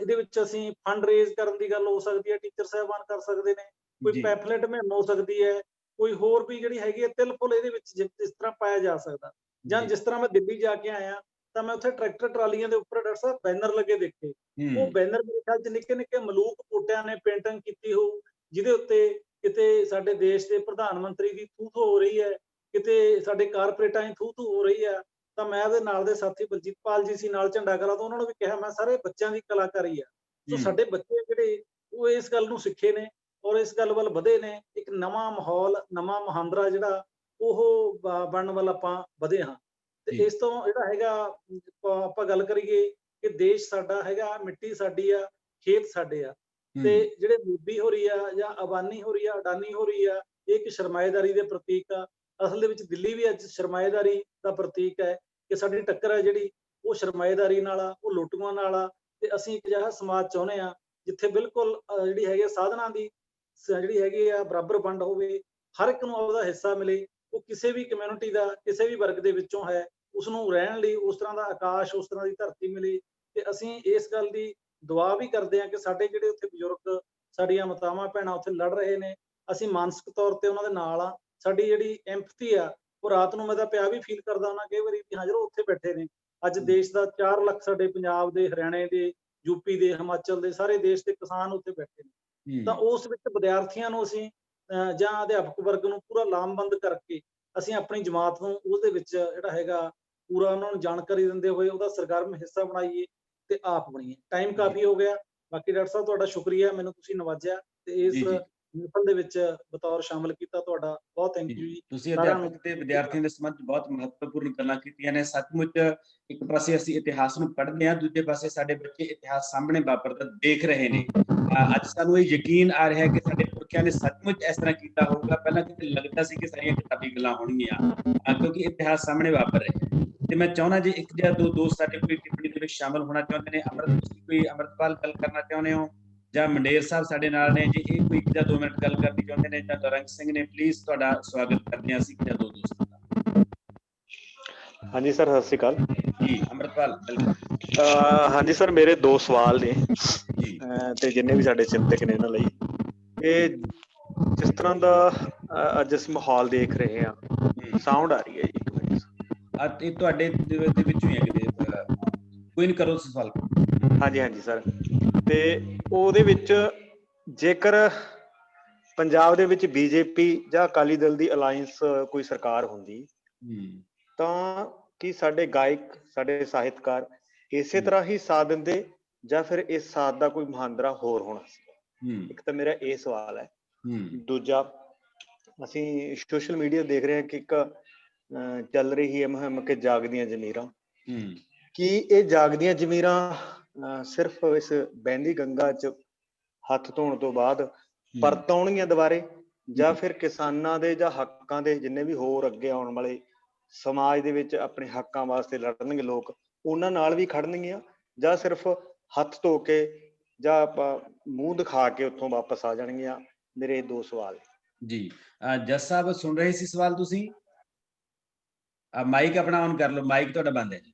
ਇਹਦੇ ਵਿੱਚ ਅਸੀਂ ਫੰਡ ਰੇਜ਼ ਕਰਨ ਦੀ ਗੱਲ ਹੋ ਸਕਦੀ ਹੈ, ਟੀਚਰ ਸਾਹਿਬਾਨ ਕਰ ਸਕਦੇ ਨੇ, ਕੋਈ ਪੈਫਲੇਟ ਮੁਹਿੰਮ ਹੋ ਸਕਦੀ ਹੈ, ਕੋਈ ਹੋਰ ਵੀ ਜਿਹੜੀ ਹੈਗੀ ਹੈ ਤਿਲ ਫੁੱਲ ਇਹਦੇ ਵਿੱਚ ਇਸ ਤਰ੍ਹਾਂ ਪਾਇਆ ਜਾ ਸਕਦਾ। ਜਾਂ ਜਿਸ ਤਰ੍ਹਾਂ ਮੈਂ ਦਿੱਲੀ ਜਾ ਕੇ ਆਇਆ ਤਾਂ ਮੈਂ ਉੱਥੇ ਟਰੈਕਟਰ ਟਰਾਲੀਆਂ ਦੇ ਉੱਪਰ ਡਾਕਟਰ ਸਾਹਿਬ ਬੈਨਰ ਲੱਗੇ ਦੇਖੇ। ਉਹ ਬੈਨਰ ਮੇਰੇ ਖਿਆਲ 'ਚ ਨਿੱਕੇ ਨਿੱਕੇ ਮਲੂਕ ਪੋਟਿਆਂ ਨੇ ਪੇਂਟਿੰਗ ਕੀਤੀ ਹੋਊ, ਜਿਹਦੇ ਉੱਤੇ ਕਿਤੇ ਸਾਡੇ ਦੇਸ਼ ਦੇ ਪ੍ਰਧਾਨ ਮੰਤਰੀ ਦੀ ਥੂ ਥੂ ਹੋ ਰਹੀ ਹੈ, ਕਿਤੇ ਸਾਡੇ ਕਾਰਪੋਰੇਟਾਂ ਦੀ ਥੂ ਥੂ ਹੋ ਰਹੀ ਹੈ। ਤਾਂ ਮੈਂ ਉਹਦੇ ਨਾਲ ਦੇ ਸਾਥੀ ਬਲਜੀਤ ਪਾਲ ਜੀ ਸੀ ਨਾਲ ਝੰਡਾ ਕਲਾ, ਤਾਂ ਉਹਨਾਂ ਨੂੰ ਵੀ ਕਿਹਾ ਮੈਂ ਸਾਰੇ ਬੱਚਿਆਂ ਦੀ ਕਲਾਕਾਰੀ ਆ। ਸੋ ਸਾਡੇ ਬੱਚੇ ਜਿਹੜੇ ਉਹ ਇਸ ਗੱਲ ਨੂੰ ਸਿੱਖੇ ਨੇ ਔਰ ਇਸ ਗੱਲ ਵੱਲ ਵਧੇ ਨੇ। ਇੱਕ ਨਵਾਂ ਮਾਹੌਲ, ਨਵਾਂ ਮੁਹਾਂਦਰਾ ਜਿਹੜਾ ਉਹ ਬਣਨ ਵੱਲ ਆਪਾਂ ਵਧੇ ਹਾਂ। ਤੇ ਇਸ ਤੋਂ ਜਿਹੜਾ ਹੈਗਾ ਆਪਾਂ ਗੱਲ ਕਰੀਏ ਕਿ ਦੇਸ਼ ਸਾਡਾ ਹੈਗਾ, ਮਿੱਟੀ ਸਾਡੀ ਆ, ਖੇਤ ਸਾਡੇ ਆ, ਤੇ ਜਿਹੜੇ ਮੋਦੀ ਹੋ ਰਹੀ ਆ ਜਾਂ ਅਬਾਨੀ ਹੋ ਰਹੀ ਆ, ਅਡਾਨੀ ਹੋ ਰਹੀ ਆ, ਇਹ ਇੱਕ ਸਰਮਾਏਦਾਰੀ ਦੇ ਪ੍ਰਤੀਕ ਆ। ਅਸਲ ਦੇ ਵਿੱਚ ਦਿੱਲੀ ਵੀ ਅੱਜ ਸਰਮਾਏਦਾਰੀ ਦਾ ਪ੍ਰਤੀਕ ਹੈ ਕਿ ਸਾਡੀ ਟੱਕਰ ਹੈ ਜਿਹੜੀ ਉਹ ਸਰਮਾਏਦਾਰੀ ਨਾਲ ਆ, ਉਹ ਲੁੱਟੂਆਂ ਨਾਲ ਆ। ਤੇ ਅਸੀਂ ਇੱਕ ਅਜਿਹਾ ਸਮਾਜ ਚਾਹੁੰਦੇ ਆ ਜਿੱਥੇ ਬਿਲਕੁਲ ਜਿਹੜੀ ਹੈਗੀ ਸਾਧਨਾਂ ਦੀ ਜਿਹੜੀ ਹੈਗੀ ਆ ਬਰਾਬਰ ਵੰਡ ਹੋਵੇ, ਹਰ ਇੱਕ ਨੂੰ ਉਹਦਾ ਹਿੱਸਾ ਮਿਲੇ। ਉਹ ਕਿਸੇ ਵੀ ਕਮਿਊਨਿਟੀ ਦਾ ਕਿਸੇ ਵੀ ਵਰਗ ਦੇ ਵਿੱਚੋਂ ਹੈ, ਉਸਨੂੰ ਰਹਿਣ ਲਈ ਉਸ ਤਰ੍ਹਾਂ ਦਾ ਆਕਾਸ਼, ਉਸ ਤਰ੍ਹਾਂ ਦੀ ਧਰਤੀ ਮਿਲੇ। ਤੇ ਅਸੀਂ ਇਸ ਗੱਲ ਦੀ ਦੁਆ ਵੀ ਕਰਦੇ ਹਾਂ ਕਿ ਸਾਡੇ ਜਿਹੜੇ ਉੱਥੇ ਬਜ਼ੁਰਗ, ਸਾਡੀਆਂ ਮਾਤਾਵਾਂ ਭੈਣਾਂ ਉੱਥੇ ਲੜ ਰਹੇ ਨੇ, ਅਸੀਂ ਮਾਨਸਿਕ ਤੌਰ ਤੇ ਉਹਨਾਂ ਦੇ ਨਾਲ ਆ। ਸਾਡੀ ਜਿਹੜੀ ਐਂਪਥੀ ਆ ਉਹ ਰਾਤ ਨੂੰ ਮੈਂ ਤਾਂ ਪਿਆ ਵੀ ਫੀਲ ਕਰਦਾ ਉਹਨਾਂ ਕਈ ਵਾਰੀ ਵੀ ਹਾਂ ਜਦੋਂ ਉੱਥੇ ਬੈਠੇ ਨੇ। ਅੱਜ ਦੇਸ਼ ਦਾ 4 ਲੱਖ ਸਾਡੇ ਪੰਜਾਬ ਦੇ, ਹਰਿਆਣੇ ਦੇ, ਯੂਪੀ ਦੇ, ਹਿਮਾਚਲ ਦੇ, ਸਾਰੇ ਦੇਸ਼ ਦੇ ਕਿਸਾਨ ਉੱਥੇ ਬੈਠੇ ਨੇ। ਤਾਂ ਉਸ ਵਿੱਚ ਵਿਦਿਆਰਥੀਆਂ ਨੂੰ ਅਸੀਂ ਜਾਂ ਅਧਿਆਪਕ ਵਰਗ ਨੂੰ ਪੂਰਾ ਲਾਮਬੰਦ ਕਰਕੇ ਅਸੀਂ ਆਪਣੀ ਜਮਾਤ ਨੂੰ ਉਹਦੇ ਵਿੱਚ ਜਿਹੜਾ ਹੈਗਾ ਪੂਰਾ ਉਹਨਾਂ ਨੂੰ ਜਾਣਕਾਰੀ ਦਿੰਦੇ ਹੋਏ ਉਹਦਾ ਸਰਗਰਮ ਹਿੱਸਾ ਬਣਾਈਏ ਤੇ ਆਪ ਬਣੀਏ। ਟਾਈਮ ਕਾਫੀ ਹੋ ਗਿਆ। ਬਾਕੀ ਡਾਕਟਰ ਸਾਹਿਬ ਤੁਹਾਡਾ ਸ਼ੁਕਰੀਆ, ਮੈਨੂੰ ਤੁਸੀਂ ਨਵਾਜਿਆ ਤੇ ਇਸ ਮਹਿਫਲ ਦੇ ਵਿੱਚ ਬਤੌਰ ਸ਼ਾਮਲ ਕੀਤਾ, ਤੁਹਾਡਾ ਬਹੁਤ ਥੈਂਕ ਯੂ ਜੀ। ਤੁਸੀਂ ਅਧਿਆਪਕ ਤੇ ਵਿਦਿਆਰਥੀਆਂ ਦੇ ਸੰਬੰਧ ਬਹੁਤ ਮਹੱਤਵਪੂਰਨ ਗੱਲਾਂ ਕੀਤੀਆਂ ਨੇ। ਸੱਚਮੁੱਚ ਇੱਕ ਪਾਸੇ ਅਸੀਂ ਇਤਿਹਾਸ ਨੂੰ ਪੜ੍ਹਦੇ ਹਾਂ, ਦੂਜੇ ਪਾਸੇ ਸਾਡੇ ਬੱਚੇ ਇਤਿਹਾਸ ਸਾਹਮਣੇ ਵਾਪਰਦਾ ਦੇਖ ਰਹੇ ਨੇ। ਅੱਜ ਸਾਨੂੰ ਇਹ ਯਕੀਨ ਆ ਰਿਹਾ ਕਿ ਸਾਡੇ ਪੁਰਖਿਆਂ ਨੇ ਸੱਚਮੁੱਚ ਇਸ ਤਰ੍ਹਾਂ ਕੀਤਾ ਹੋਊਗਾ। ਪਹਿਲਾਂ ਕਿਤੇ ਲੱਗਦਾ ਸੀ ਕਿ ਸਾਰੀਆਂ ਕਿਤਾਬੀ ਗੱਲਾਂ ਹੋਣਗੀਆਂ, ਕਿਉਂਕਿ ਇਤਿਹਾਸ ਸਾਹਮਣੇ ਵਾਪਰ ਰਿਹਾ। ਤੇ ਮੈਂ ਚਾਹੁੰਦਾ ਜੇ ਇੱਕ ਜਾਂ ਦੋ ਦੋਸਤ ਸਾਡੇ ਕੋਈ ਟਿੱਪਣੀ ਦੇ ਵਿੱਚ ਸ਼ਾਮਲ ਹੋਣਾ ਚਾਹੁੰਦੇ ਨੇ। ਤੁਸੀਂ ਕੋਈ ਅੰਮ੍ਰਿਤਪਾਲ ਗੱਲ ਕਰਨਾ ਚਾਹੁੰਦੇ ਹੋ ਜਾਂ ਮੰਡੇਰ ਸਾਹਿਬ ਸਾਡੇ ਨਾਲ ਨੇ, ਜੇ ਇਹ ਕੋਈ 1 ਜਾਂ 2 ਮਿੰਟ ਗੱਲ ਕਰਨੀ ਚਾਹੁੰਦੇ ਨੇ, ਜਾਂ ਦੌਰੰਗ ਸਿੰਘ ਨੇ, ਪਲੀਜ਼ ਤੁਹਾਡਾ ਸਵਾਗਤ ਕਰਦੇ ਹਾਂ ਅਸੀਂ 1 ਜਾਂ 2 ਦੋਸਤਾਂ ਦਾ। ਹਾਂਜੀ ਸਰ, ਸਤਿ ਸ਼੍ਰੀ ਅਕਾਲ ਜੀ। ਅੰਮ੍ਰਿਤਪਾਲ ਹਾਂਜੀ ਸਰ, ਮੇਰੇ 2 ਸਵਾਲ ਨੇ ਤੇ ਜਿੰਨੇ ਵੀ ਸਾਡੇ ਚਿੰਤਕ ਨੇ ਇਹਨਾਂ ਲਈ, ਇਹ ਜਿਸ ਤਰ੍ਹਾਂ ਦਾ ਅੱਜ ਅਸੀਂ ਮਾਹੌਲ ਦੇਖ ਰਹੇ ਹਾਂ, ਸਾਊਂਡ ਆ ਰਹੀ ਹੈ ਜੀ? ਇਹ ਤੁਹਾਡੇ ਦੇ ਵਿੱਚੋਂ ਹੀ ਹੈ ਕਿਤੇ, ਕੋਈ ਨਹੀਂ, ਕਰੋ ਸਵਾਲ। ਹਾਂਜੀ ਸਰ, ਤੇ ਉਹਦੇ ਵਿੱਚ ਜੇਕਰ ਪੰਜਾਬ ਦੇ ਵਿੱਚ ਬੀਜੇਪੀ ਜਾਂ ਅਕਾਲੀ ਦਲ ਦੀ ਅਲਾਇੰਸ ਕੋਈ ਸਰਕਾਰ ਹੁੰਦੀ ਤਾਂ ਕੀ ਸਾਡੇ ਗਾਇਕ, ਸਾਡੇ ਸਾਹਿਤਕਾਰ ਇਸੇ ਤਰ੍ਹਾਂ ਹੀ ਸਾਥ ਦਿੰਦੇ ਜਾਂ ਫਿਰ ਇਸ ਸਾਥ ਦਾ ਕੋਈ ਮੁਹਾਂਦਰਾ ਹੋਰ ਹੋਣਾ ਸੀ? ਇੱਕ ਤਾਂ ਮੇਰਾ ਇਹ ਸਵਾਲ ਹੈ। ਦੂਜਾ, ਅਸੀਂ ਸੋਸ਼ਲ ਮੀਡੀਆ ਦੇਖ ਰਹੇ ਹਾਂ ਕਿ ਇੱਕ ਚੱਲ ਰਹੀ ਹੈ ਮੁਹਿੰਮ ਕਿ ਜਾਗਦੀਆਂ ਜ਼ਮੀਰਾਂ। ਕੀ ਇਹ ਜਾਗਦੀਆਂ ਜ਼ਮੀਰਾਂ ਸਿਰਫ ਇਸ ਬਹਿੰਦੀ ਗੰਗਾ 'ਚ ਹੱਥ ਧੋਣ ਤੋਂ ਬਾਅਦ ਪਰਤ ਆਉਣਗੀਆਂ ਦੁਬਾਰੇ, ਜਾਂ ਫਿਰ ਕਿਸਾਨਾਂ ਦੇ ਜਾਂ ਹੱਕਾਂ ਦੇ ਜਿੰਨੇ ਵੀ ਹੋਰ ਅੱਗੇ ਆਉਣ ਵਾਲੇ ਸਮਾਜ ਦੇ ਵਿੱਚ ਆਪਣੇ ਹੱਕਾਂ ਵਾਸਤੇ ਲੜਨਗੇ ਲੋਕ, ਉਹਨਾਂ ਨਾਲ ਵੀ ਖੜਨਗੀਆਂ, ਜਾਂ ਸਿਰਫ ਹੱਥ ਧੋ ਕੇ ਜਾਂ ਆਪਾਂ ਮੂੰਹ ਦਿਖਾ ਕੇ ਉੱਥੋਂ ਵਾਪਸ ਆ ਜਾਣਗੀਆਂ? ਮੇਰੇ ਇਹ ਦੋ ਸਵਾਲ ਜੀ। ਜੱਜ ਸਾਹਿਬ ਸੁਣ ਰਹੇ ਸੀ ਸਵਾਲ ਤੁਸੀਂ? ਮਾਈਕ ਆਪਣਾ ਔਨ ਕਰ ਲਓ, ਮਾਈਕ ਤੁਹਾਡਾ ਬੰਦ ਹੈ ਜੀ।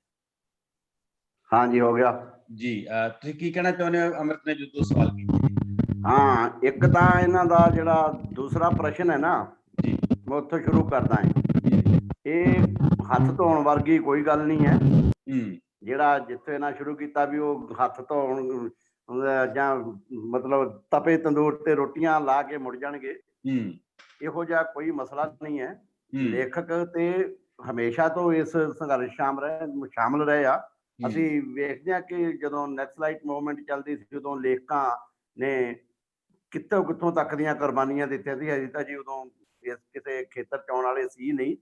ਹਾਂਜੀ, ਹੋ ਗਿਆ ਜੀ। ਤੁਸੀਂ ਕੀ ਕਹਿਣਾ ਚਾਹੁੰਦੇ ਹੋ? ਅਮਰਤ ਨੇ ਜੋ ਦੋ ਸਵਾਲ ਕੀਤੇ। ਹਾਂ, ਇੱਕ ਤਾਂ ਇਹਨਾਂ ਦਾ ਜਿਹੜਾ ਦੂਸਰਾ ਪ੍ਰਸ਼ਨ ਹੈ ਨਾ, ਜੀ, ਮੈਂ ਉੱਥੋਂ ਸ਼ੁਰੂ ਕਰਦਾ ਹਾਂ। ਇਹ ਹੱਥ ਧੋਣ ਵਰਗੀ ਕੋਈ ਗੱਲ ਨਹੀਂ ਹੈ। ਜਿਹੜਾ ਜਿੱਥੇ ਇਹਨਾਂ ਸ਼ੁਰੂ ਕੀਤਾ ਵੀ ਉਹ ਹੱਥ ਧੋਣ ਜਾਂ ਮਤਲਬ ਤਪੇ ਤੰਦੂਰ ਤੇ ਰੋਟੀਆਂ ਲਾ ਕੇ ਮੁੜ ਜਾਣਗੇ, ਇਹੋ ਜਿਹਾ ਕੋਈ ਮਸਲਾ ਨਹੀਂ ਹੈ। ਲੇਖਕ ਤੇ ਹਮੇਸ਼ਾ ਤੋਂ ਇਸ ਸੰਘਰਸ਼ ਸ਼ਾਮਲ ਰਹੇ ਆ। ਅਸੀਂ ਵੇਖਦੇ ਹਾਂ ਕਿ ਜਦੋਂ ਨੈਕਸਲਾਈਟ ਮੂਵਮੈਂਟ ਚੱਲਦੀ ਸੀ, ਉਦੋਂ ਲੇਖਕਾਂ ਨੇ ਕਿੱਥੋਂ ਤੱਕ ਦੀਆਂ ਕੁਰਬਾਨੀਆਂ ਦਿੱਤੀਆਂ ਸੀ। ਅਜੇ ਤਾਂ ਜੀ ਉਦੋਂ ਇਸ ਕਿਸੇ ਖੇਤਰ ਚ ਆਉਣ ਵਾਲੇ ਸੀ ਨਹੀਂ।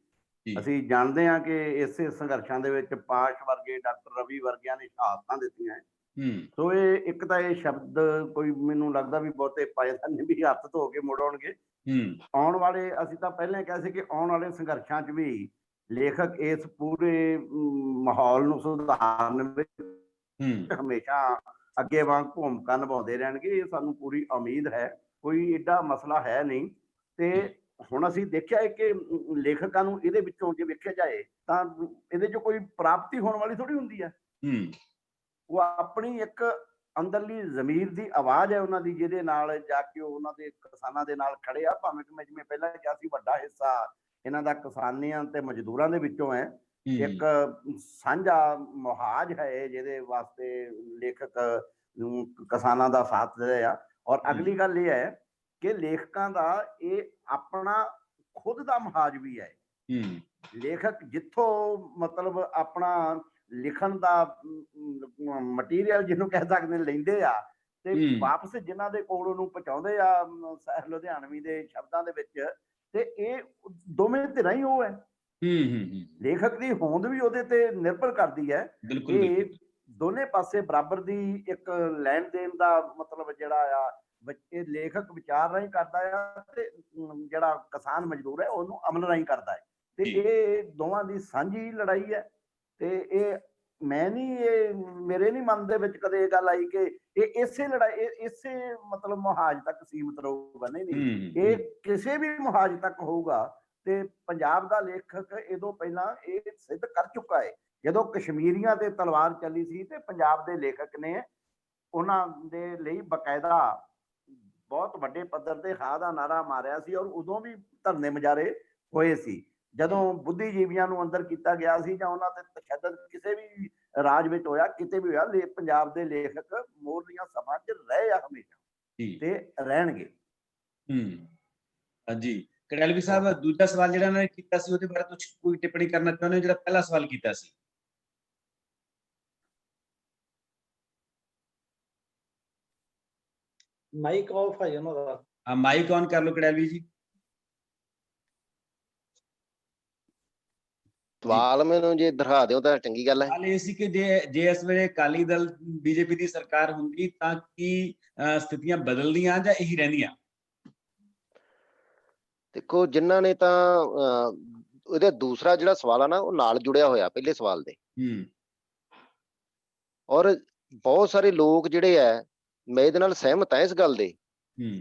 ਅਸੀਂ ਜਾਣਦੇ ਹਾਂ ਕਿ ਇਸੇ ਸੰਘਰਸ਼ਾਂ ਦੇ ਵਿੱਚ ਪਾਸ਼ ਵਰਗੇ, ਡਾਕਟਰ ਰਵੀ ਵਰਗਿਆਂ ਨੇ ਸ਼ਹਾਦਤਾਂ ਦਿੱਤੀਆਂ। ਸੋ ਇਹ ਇੱਕ ਤਾਂ ਇਹ ਸ਼ਬਦ ਕੋਈ ਮੈਨੂੰ ਲੱਗਦਾ ਵੀ ਬਹੁਤੇ ਪਾਏਦਾਨ ਵੀ ਹੱਥ ਧੋ ਕੇ ਮੁੜ ਆਉਣਗੇ। ਆਉਣ ਵਾਲੇ, ਅਸੀਂ ਤਾਂ ਪਹਿਲਾਂ ਕਿਹਾ ਸੀ ਕਿ ਆਉਣ ਵਾਲੇ ਸੰਘਰਸ਼ਾਂ 'ਚ ਵੀ ਲੇਖਕ ਇਸ ਪੂਰੇ ਮਾਹੌਲ ਨੂੰ ਸੁਧਾਰਨ ਵਿੱਚ ਹਮੇਸ਼ਾ ਅੱਗੇ ਵਾਂਗ ਭੂਮਿਕਾ ਨਿਭਾਉਂਦੇ ਰਹਿਣਗੇ। ਇਹ ਸਾਨੂੰ ਪੂਰੀ ਉਮੀਦ ਹੈ, ਕੋਈ ਏਡਾ ਮਸਲਾ ਹੈ ਨਹੀਂ। ਤੇ ਹੁਣ ਅਸੀਂ ਦੇਖਿਆ ਹੈ ਕਿ ਲੇਖਕਾਂ ਨੂੰ ਇਹਦੇ ਵਿੱਚੋਂ ਜੇ ਵੇਖਿਆ ਜਾਏ ਤਾਂ ਇਹਦੇ 'ਚ ਕੋਈ ਪ੍ਰਾਪਤੀ ਹੋਣ ਵਾਲੀ ਥੋੜੀ ਹੁੰਦੀ ਹੈ। ਉਹ ਆਪਣੀ ਇੱਕ ਅੰਦਰਲੀ ਜ਼ਮੀਰ ਦੀ ਆਵਾਜ਼ ਹੈ ਉਹਨਾਂ ਦੀ, ਜਿਹਦੇ ਨਾਲ ਜਾ ਕੇ ਉਹ ਉਹਨਾਂ ਦੇ ਕਿਸਾਨਾਂ ਦੇ ਨਾਲ ਖੜੇ ਆ। ਭਾਵੇਂ ਕਿ ਮੈਂ ਜਿਵੇਂ ਪਹਿਲਾਂ ਕਿਹਾ ਸੀ, ਵੱਡਾ ਹਿੱਸਾ ਇਹਨਾਂ ਦਾ ਕਿਸਾਨੀਆਂ ਤੇ ਮਜ਼ਦੂਰਾਂ ਦੇ ਵਿੱਚੋਂ ਹੈ। ਇੱਕ ਸਾਂਝਾ ਮੁਹਾਜ ਹੈ ਜਿਹਦੇ ਵਾਸਤੇ ਲੇਖਕ ਕਿਸਾਨਾਂ ਦਾ ਸਾਥ ਦੇ ਰਹੇ ਆ। ਔਰ ਅਗਲੀ ਗੱਲ ਇਹ ਹੈ ਕਿ ਲੇਖਕਾਂ ਦਾ ਇਹ ਆਪਣਾ ਖੁਦ ਦਾ ਮੁਹਾਜ ਵੀ ਹੈ। ਲੇਖਕ ਜਿੱਥੋਂ ਮਤਲਬ ਆਪਣਾ ਲਿਖਣ ਦਾ ਮਟੀਰੀਅਲ ਜਿਹਨੂੰ ਕਹਿ ਸਕਦੇ ਲੈਂਦੇ ਆ, ਤੇ ਵਾਪਸ ਜਿਨ੍ਹਾਂ ਦੇ ਕੋਲ ਉਹਨੂੰ ਪਹੁੰਚਾਉਂਦੇ ਆ ਸਹਿਰ ਲੁਧਿਆਣਵੀ ਦੇ ਸ਼ਬਦਾਂ ਦੇ ਵਿੱਚ, ਤੇ ਇਹ ਦੋਵੇਂ ਧਿਰਾਂ ਹੀ ਉਹ ਹੈ। ਲੇਖਕ ਦੀ ਹੋਂਦ ਵੀ ਉਹਦੇ ਤੇ ਨਿਰਭਰ ਕਰਦੀ ਹੈ। ਇਹ ਦੋਨੇ ਪਾਸੇ ਬਰਾਬਰ ਦੀ ਇੱਕ ਲੈਣ ਦੇਣ ਦਾ ਮਤਲਬ ਜਿਹੜਾ ਆ ਇਹ ਲੇਖਕ ਵਿਚਾਰ ਰਾਹੀਂ ਕਰਦਾ ਆ, ਤੇ ਜਿਹੜਾ ਕਿਸਾਨ ਮਜ਼ਦੂਰ ਹੈ ਉਹਨੂੰ ਅਮਲ ਰਾਹੀਂ ਕਰਦਾ ਹੈ। ਤੇ ਇਹ ਦੋਵਾਂ ਦੀ ਸਾਂਝੀ ਲੜਾਈ ਹੈ। ਤੇ ਇਹ ਮੈਂ ਨਹੀਂ, ਇਹ ਮੇਰੇ ਨਹੀਂ ਮਨ ਦੇ ਵਿੱਚ ਕਦੇ ਇਹ ਗੱਲ ਆਈ ਕਿ ਇਹ ਇਸੇ ਲੜਾਈ ਇਸੇ ਮਤਲਬ ਮੁਹਾਜ ਤੱਕ ਸੀਮਿਤ ਰਹੂਗਾ। ਨਹੀਂ, ਇਹ ਕਿਸੇ ਵੀ ਮੁਹਾਜ ਤੱਕ ਹੋਊਗਾ। ਤੇ ਪੰਜਾਬ ਦਾ ਲੇਖਕ ਇਹਦੋਂ ਪਹਿਲਾਂ ਇਹ ਸਿੱਧ ਕਰ ਚੁੱਕਾ ਹੈ। ਜਦੋਂ ਕਸ਼ਮੀਰੀਆਂ ਤੇ ਤਲਵਾਰ ਚੱਲੀ ਸੀ ਤੇ ਪੰਜਾਬ ਦੇ ਲੇਖਕ ਨੇ ਉਹਨਾਂ ਦੇ ਲਈ ਬਕਾਇਦਾ ਬਹੁਤ ਵੱਡੇ ਪੱਧਰ ਤੇ ਹਾਂ ਦਾ ਨਾਰਾ ਮਾਰਿਆ ਸੀ। ਔਰ ਉਦੋਂ ਵੀ ਧਰਨੇ ਮੁਜ਼ਾਹਰੇ ਹੋਏ ਸੀ। ਜਦੋਂ ਬੁੱਧੀਜੀਵੀਆਂ ਨੂੰ ਅੰਦਰ ਕੀਤਾ ਗਿਆ ਸੀ ਜਾਂ ਉਹਨਾਂ ਤੇ ਤਸ਼ੱਦਦ ਕਿਸੇ ਵੀ ਰਾਜ ਵਿੱਚ ਹੋਇਆ, ਕਿਤੇ ਵੀ ਹੋਇਆ, ਪੰਜਾਬ ਦੇ ਲੇਖਕ ਮੋਹਰਲੀਆਂ ਸਭਾ 'ਚ ਰਹੇ ਆ ਹਮੇਸ਼ਾ ਤੇ ਰਹਿਣਗੇ। ਹਾਂਜੀ, ਕੜੈਲਵੀ ਸਾਹਿਬ, ਦੂਜਾ ਸਵਾਲ ਜਿਹੜਾ ਉਹਨਾਂ ਨੇ ਕੀਤਾ ਸੀ ਉਹਦੇ ਬਾਰੇ ਤੁਸੀਂ ਕੋਈ ਟਿੱਪਣੀ ਕਰਨਾ ਚਾਹੁੰਦੇ ਹੋ? ਜਿਹੜਾ ਪਹਿਲਾ ਸਵਾਲ ਕੀਤਾ ਸੀ। ਮਾਈਕ ਆਫ ਹੈ ਉਹਨਾਂ ਦਾ। ਮਾਈਕ ਔਨ ਕਰ ਲਓ ਕੜੈਲਵੀ ਜੀ। ਸਵਾਲ ਮੈਨੂੰ ਜੇ ਦਿਖਾ ਦਿਓ ਤਾਂ ਚੰਗੀ ਗੱਲ ਹੈ। ਸਵਾਲ ਇਹ ਸੀ ਕਿ ਜੇ ਇਸ ਵੇਲੇ ਅਕਾਲੀ ਦਲ ਬੀਜੇਪੀ ਦੀ ਸਰਕਾਰ ਹੁੰਦੀ ਤਾਂ ਕੀ ਸਥਿਤੀਆਂ ਬਦਲਦੀਆਂ ਜਾਂ ਇਹੀ ਰਹਿੰਦੀਆਂ? ਦੇਖੋ, ਜਿਨ੍ਹਾਂ ਨੇ ਤਾਂ ਉਹਦਾ ਦੂਸਰਾ ਜਿਹੜਾ ਸਵਾਲ ਆ ਨਾ, ਉਹ ਨਾਲ ਜੁੜਿਆ ਹੋਇਆ ਪਹਿਲੇ ਸਵਾਲ ਦੇ। ਔਰ ਬਹੁਤ ਸਾਰੇ ਲੋਕ ਜਿਹੜੇ ਆ, ਮੈਂ ਇਹਦੇ ਨਾਲ ਸਹਿਮਤ ਹਾਂ ਇਸ ਗੱਲ ਦੇ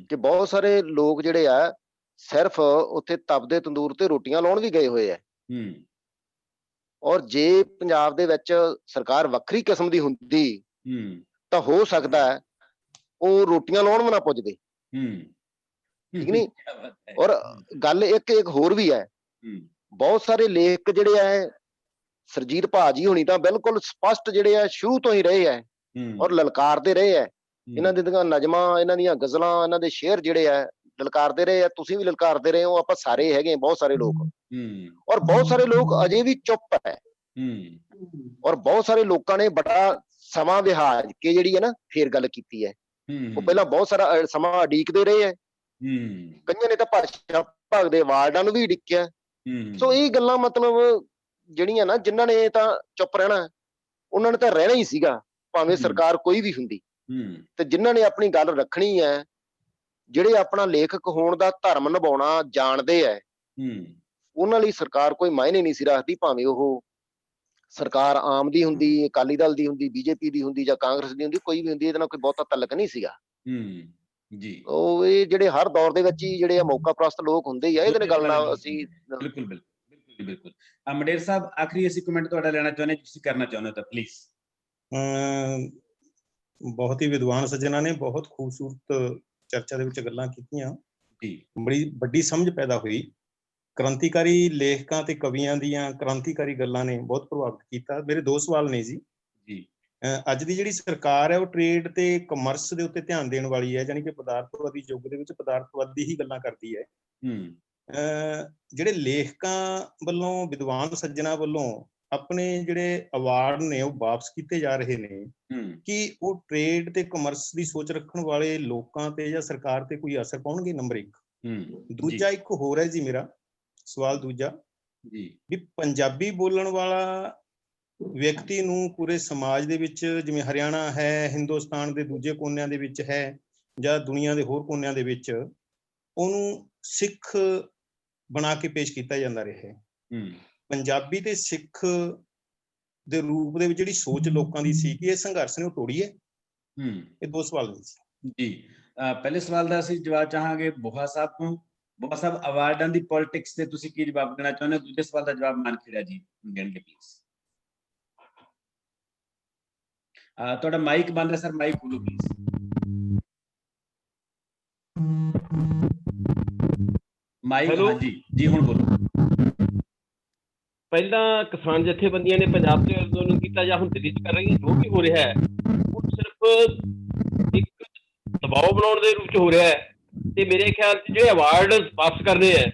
ਕਿ ਬਹੁਤ ਸਾਰੇ ਲੋਕ ਜਿਹੜੇ ਆ ਸਿਰਫ ਉੱਥੇ ਤਪਦੇ ਤੰਦੂਰ ਤੇ ਰੋਟੀਆਂ ਲਾਉਣ ਵੀ ਗਏ ਹੋਏ ਆ। ਔਰ ਜੇ ਪੰਜਾਬ ਦੇ ਵਿੱਚ ਸਰਕਾਰ ਵੱਖਰੀ ਕਿਸਮ ਦੀ ਹੁੰਦੀ ਤਾਂ ਹੋ ਸਕਦਾ ਹੈ ਉਹ ਰੋਟੀਆਂ ਲਾਉਣ ਵੀ ਨਾ ਪੁੱਜਦੇ। ਠੀਕ ਨਹੀਂ? ਔਰ ਗੱਲ ਇੱਕ ਹੋਰ ਵੀ ਹੈ, ਬਹੁਤ ਸਾਰੇ ਲੇਖਕ ਜਿਹੜੇ ਆ, ਸਰਜੀਤ ਭਾਜੀ ਹੋਣੀ ਤਾਂ ਬਿਲਕੁਲ ਸਪਸ਼ਟ ਜਿਹੜੇ ਆ ਸ਼ੁਰੂ ਤੋਂ ਹੀ ਰਹੇ ਆ ਔਰ ਲਲਕਾਰਦੇ ਰਹੇ ਆ। ਇਹਨਾਂ ਦੀਆਂ ਨਜ਼ਮਾਂ, ਇਹਨਾਂ ਦੀਆਂ ਗਜ਼ਲਾਂ, ਇਹਨਾਂ ਦੇ ਸ਼ੇਅਰ ਜਿਹੜੇ ਆ ਲਲਕਾਰਦੇ ਰਹੇ ਆ। ਤੁਸੀਂ ਵੀ ਲਲਕਾਰਦੇ ਰਹੇ ਹੋ, ਆਪਾਂ ਸਾਰੇ ਹੈਗੇ ਬਹੁਤ ਸਾਰੇ ਲੋਕ। ਔਰ ਬਹੁਤ ਸਾਰੇ ਲੋਕ ਅਜੇ ਵੀ ਚੁੱਪ ਹੈ। ਔਰ ਬਹੁਤ ਸਾਰੇ ਲੋਕਾਂ ਨੇ ਬੜਾ ਸਮਾਂ ਵਿਹਾਰ ਕੇ ਜਿਹੜੀ ਹੈ ਨਾ ਫੇਰ ਗੱਲ ਕੀਤੀ ਹੈ। ਉਹ ਪਹਿਲਾਂ ਬਹੁਤ ਸਾਰਾ ਸਮਾਂ ਉਡੀਕਦੇ ਰਹੇ ਹੈ। ਕਈਆਂ ਨੇ ਤਾਂ ਭਾਸ਼ਾ ਵਿਭਾਗ ਦੇ ਵਾਰਡਾਂ ਨੂੰ ਵੀ ਉਡੀਕਿਆ। ਸੋ ਇਹ ਗੱਲਾਂ ਮਤਲਬ ਜਿਹੜੀਆਂ ਨਾ, ਜਿਨ੍ਹਾਂ ਨੇ ਤਾਂ ਚੁੱਪ ਰਹਿਣਾ, ਉਹਨਾਂ ਨੇ ਤਾਂ ਰਹਿਣਾ ਹੀ ਸੀਗਾ ਭਾਵੇਂ ਸਰਕਾਰ ਕੋਈ ਵੀ ਹੁੰਦੀ। ਤੇ ਜਿਨ੍ਹਾਂ ਨੇ ਆਪਣੀ ਗੱਲ ਰੱਖਣੀ ਹੈ ਜਿਹੜੇ ਆਪਣਾ ਲੇਖਕ ਹੋਣ ਦਾ ਧਰਮ ਨਿਭਾਉਣਾ ਜਾਣਦੇ ਹੈ, ਉਹਨਾਂ ਲਈ ਸਰਕਾਰ ਕੋਈ ਮਾਇਨੇ ਨਹੀਂ ਸੀ ਰੱਖਦੀ, ਭਾਵੇਂ ਉਹ ਸਰਕਾਰ ਆਮ ਦੀ ਹੁੰਦੀ, ਅਕਾਲੀ ਦਲ ਦੀ ਹੁੰਦੀ, ਬੀਜੇਪੀ ਦੀ ਹੁੰਦੀ ਜਾਂ ਕਾਂਗਰਸ ਦੀ ਹੁੰਦੀ, ਕੋਈ ਵੀ ਹੁੰਦੀ, ਇਹਦੇ ਨਾਲ ਕੋਈ ਬਹੁਤਾ ਤਲਕ ਨਹੀਂ ਸੀਗਾ। ਜੀ ਉਹ ਇਹ ਜਿਹੜੇ ਹਰ ਦੌਰ ਦੇ ਵਿੱਚ ਹੀ ਜਿਹੜੇ ਮੌਕਾ ਪ੍ਰਸਤ ਲੋਕ ਹੁੰਦੇ ਹੀ ਆ, ਇਹਦੇ ਨਾਲ ਗੱਲ ਨਾਲ ਅਸੀਂ ਬਿਲਕੁਲ ਬਿਲਕੁਲ ਬਿਲਕੁਲ। ਮੰਡੇਰ ਸਾਹਿਬ, ਆਖਰੀ ਅਸੀਂ ਕਮੈਂਟ ਤੁਹਾਡਾ ਲੈਣਾ ਚਾਹੁੰਦੇ, ਤੁਸੀਂ ਕਰਨਾ ਚਾਹੁੰਦੇ ਹੋ ਤਾਂ ਪਲੀਜ਼। ਬਹੁਤ ਹੀ ਵਿਦਵਾਨ ਸੱਜਣਾ ਨੇ ਬਹੁਤ ਖੂਬਸੂਰਤ ਚਰਚਾ ਦੇ ਵਿੱਚ ਗੱਲਾਂ ਕੀਤੀਆਂ, ਬੜੀ ਵੱਡੀ ਸਮਝ ਪੈਦਾ ਹੋਈ। ਕ੍ਰਾਂਤੀਕਾਰੀ ਲੇਖਕਾਂ ਤੇ ਕਵੀਆਂ ਦੀਆਂ ਕ੍ਰਾਂਤੀਕਾਰੀ ਗੱਲਾਂ ਨੇ ਬਹੁਤ ਪ੍ਰਭਾਵਿਤ ਕੀਤਾ। ਮੇਰੇ 2 ਸਵਾਲ ਨੇ ਜੀ। ਅੱਜ ਦੀ ਜਿਹੜੀ ਸਰਕਾਰ ਹੈ ਉਹ ਟ੍ਰੇਡ ਤੇ ਕਮਰਸ ਦੇ ਉੱਤੇ ਧਿਆਨ ਦੇਣ ਵਾਲੀ ਹੈ, ਜਾਣੀ ਕਿ ਪਦਾਰਥਵਾਦੀ ਯੁੱਗ ਦੇ ਵਿੱਚ ਪਦਾਰਥਵਾਦੀ ਹੀ ਗੱਲਾਂ ਕਰਦੀ ਹੈ। ਜਿਹੜੇ ਲੇਖਕਾਂ ਵੱਲੋਂ, ਵਿਦਵਾਨ ਸੱਜਣਾ ਵੱਲੋਂ ਆਪਣੇ ਜਿਹੜੇ ਅਵਾਰਡ ਨੇ ਉਹ ਵਾਪਸ ਕੀਤੇ ਜਾ ਰਹੇ ਨੇ, ਕਿ ਉਹ ਟ੍ਰੇਡ ਤੇ ਕਮਰਸ ਦੀ ਸੋਚ ਰੱਖਣ ਵਾਲੇ ਲੋਕਾਂ ਤੇ ਜਾਂ ਸਰਕਾਰ ਤੇ ਕੋਈ ਅਸਰ ਪਾਉਣਗੇ? ਨੰਬਰ 1। ਦੂਜਾ ਇੱਕ ਹੋਰ ਹੈ ਜੀ ਮੇਰਾ ਸਵਾਲ ਦੂਜਾ, ਵੀ ਪੰਜਾਬੀ ਬੋਲਣ ਵਾਲਾ ਵਿਅਕਤੀ ਨੂੰ ਪੂਰੇ ਸਮਾਜ ਦੇ ਵਿੱਚ, ਜਿਵੇਂ ਹਰਿਆਣਾ ਹੈ, ਹਿੰਦੁਸਤਾਨ ਦੇ ਦੂਜੇ ਕੋਨਿਆਂ ਦੇ ਵਿੱਚ ਹੈ ਜਾਂ ਦੁਨੀਆ ਦੇ ਹੋਰ ਕੋਨਿਆਂ ਦੇ ਵਿੱਚ, ਉਹਨੂੰ ਸਿੱਖ ਬਣਾ ਕੇ ਪੇਸ਼ ਕੀਤਾ ਜਾਂਦਾ ਰਿਹਾ ਹੈ। ਪੰਜਾਬੀ ਤੇ ਸਿੱਖ ਦੇ ਰੂਪ ਦੇ ਵਿੱਚ ਜਿਹੜੀ ਸੋਚ ਲੋਕਾਂ ਦੀ ਸੀ ਕਿ ਇਹ ਸੰਘਰਸ਼ ਨੇ ਉਹ ਤੋੜੀ ਹੈ। ਇਹ 2 ਸਵਾਲ ਨੇ ਜੀ। ਪਹਿਲੇ ਸਵਾਲ ਦਾ ਅਸੀਂ ਜਵਾਬ ਚਾਹਾਂਗੇ ਬੋਹਾ ਸਾਹਿਬ ਤੋਂ। ਬੋਹਾ ਸਾਹਿਬ, ਅਵਾਰਡਾਂ ਦੀ ਪੋਲਿਟਿਕਸ ਤੇ ਤੁਸੀਂ ਕੀ ਜਵਾਬ ਦੇਣਾ ਚਾਹੁੰਦੇ ਹੋ? ਦੂਜੇ ਸਵਾਲ ਦਾ ਜਵਾਬ ਮਾਨਖੇੜਾ ਜੀ ਦੇਣਗੇ ਪਲੀਜ਼। ਤੁਹਾਡਾ ਮਾਈਕ ਬੰਦ ਹੈ ਸਰ, ਮਾਈਕ ਖੋਲੋ ਪਲੀਜ਼। ਮਾਈਕ, ਹਾਂਜੀ ਜੀ ਹੁਣ ਬੋਲੋ। ਪਹਿਲਾਂ ਕਿਸਾਨ ਜਥੇਬੰਦੀਆਂ ਨੇ ਪੰਜਾਬ ਤੇ ਅੰਦੋਲਨ ਕੀਤਾ ਜਾਂ ਹੁਣ ਦਿੱਲੀ 'ਚ ਕਰ ਰਹੀਆਂ, ਜੋ ਵੀ ਹੋ ਰਿਹਾ ਹੈ ਉਹ ਸਿਰਫ ਇੱਕ ਦਬਾਅ ਬਣਾਉਣ ਦੇ ਰੂਪ 'ਚ ਹੋ ਰਿਹਾ ਹੈ। ਤੇ ਮੇਰੇ ਖਿਆਲ 'ਚ ਜਿਹੜੇ ਅਵਾਰਡ ਵਾਪਸ ਕਰਨੇ ਹੈ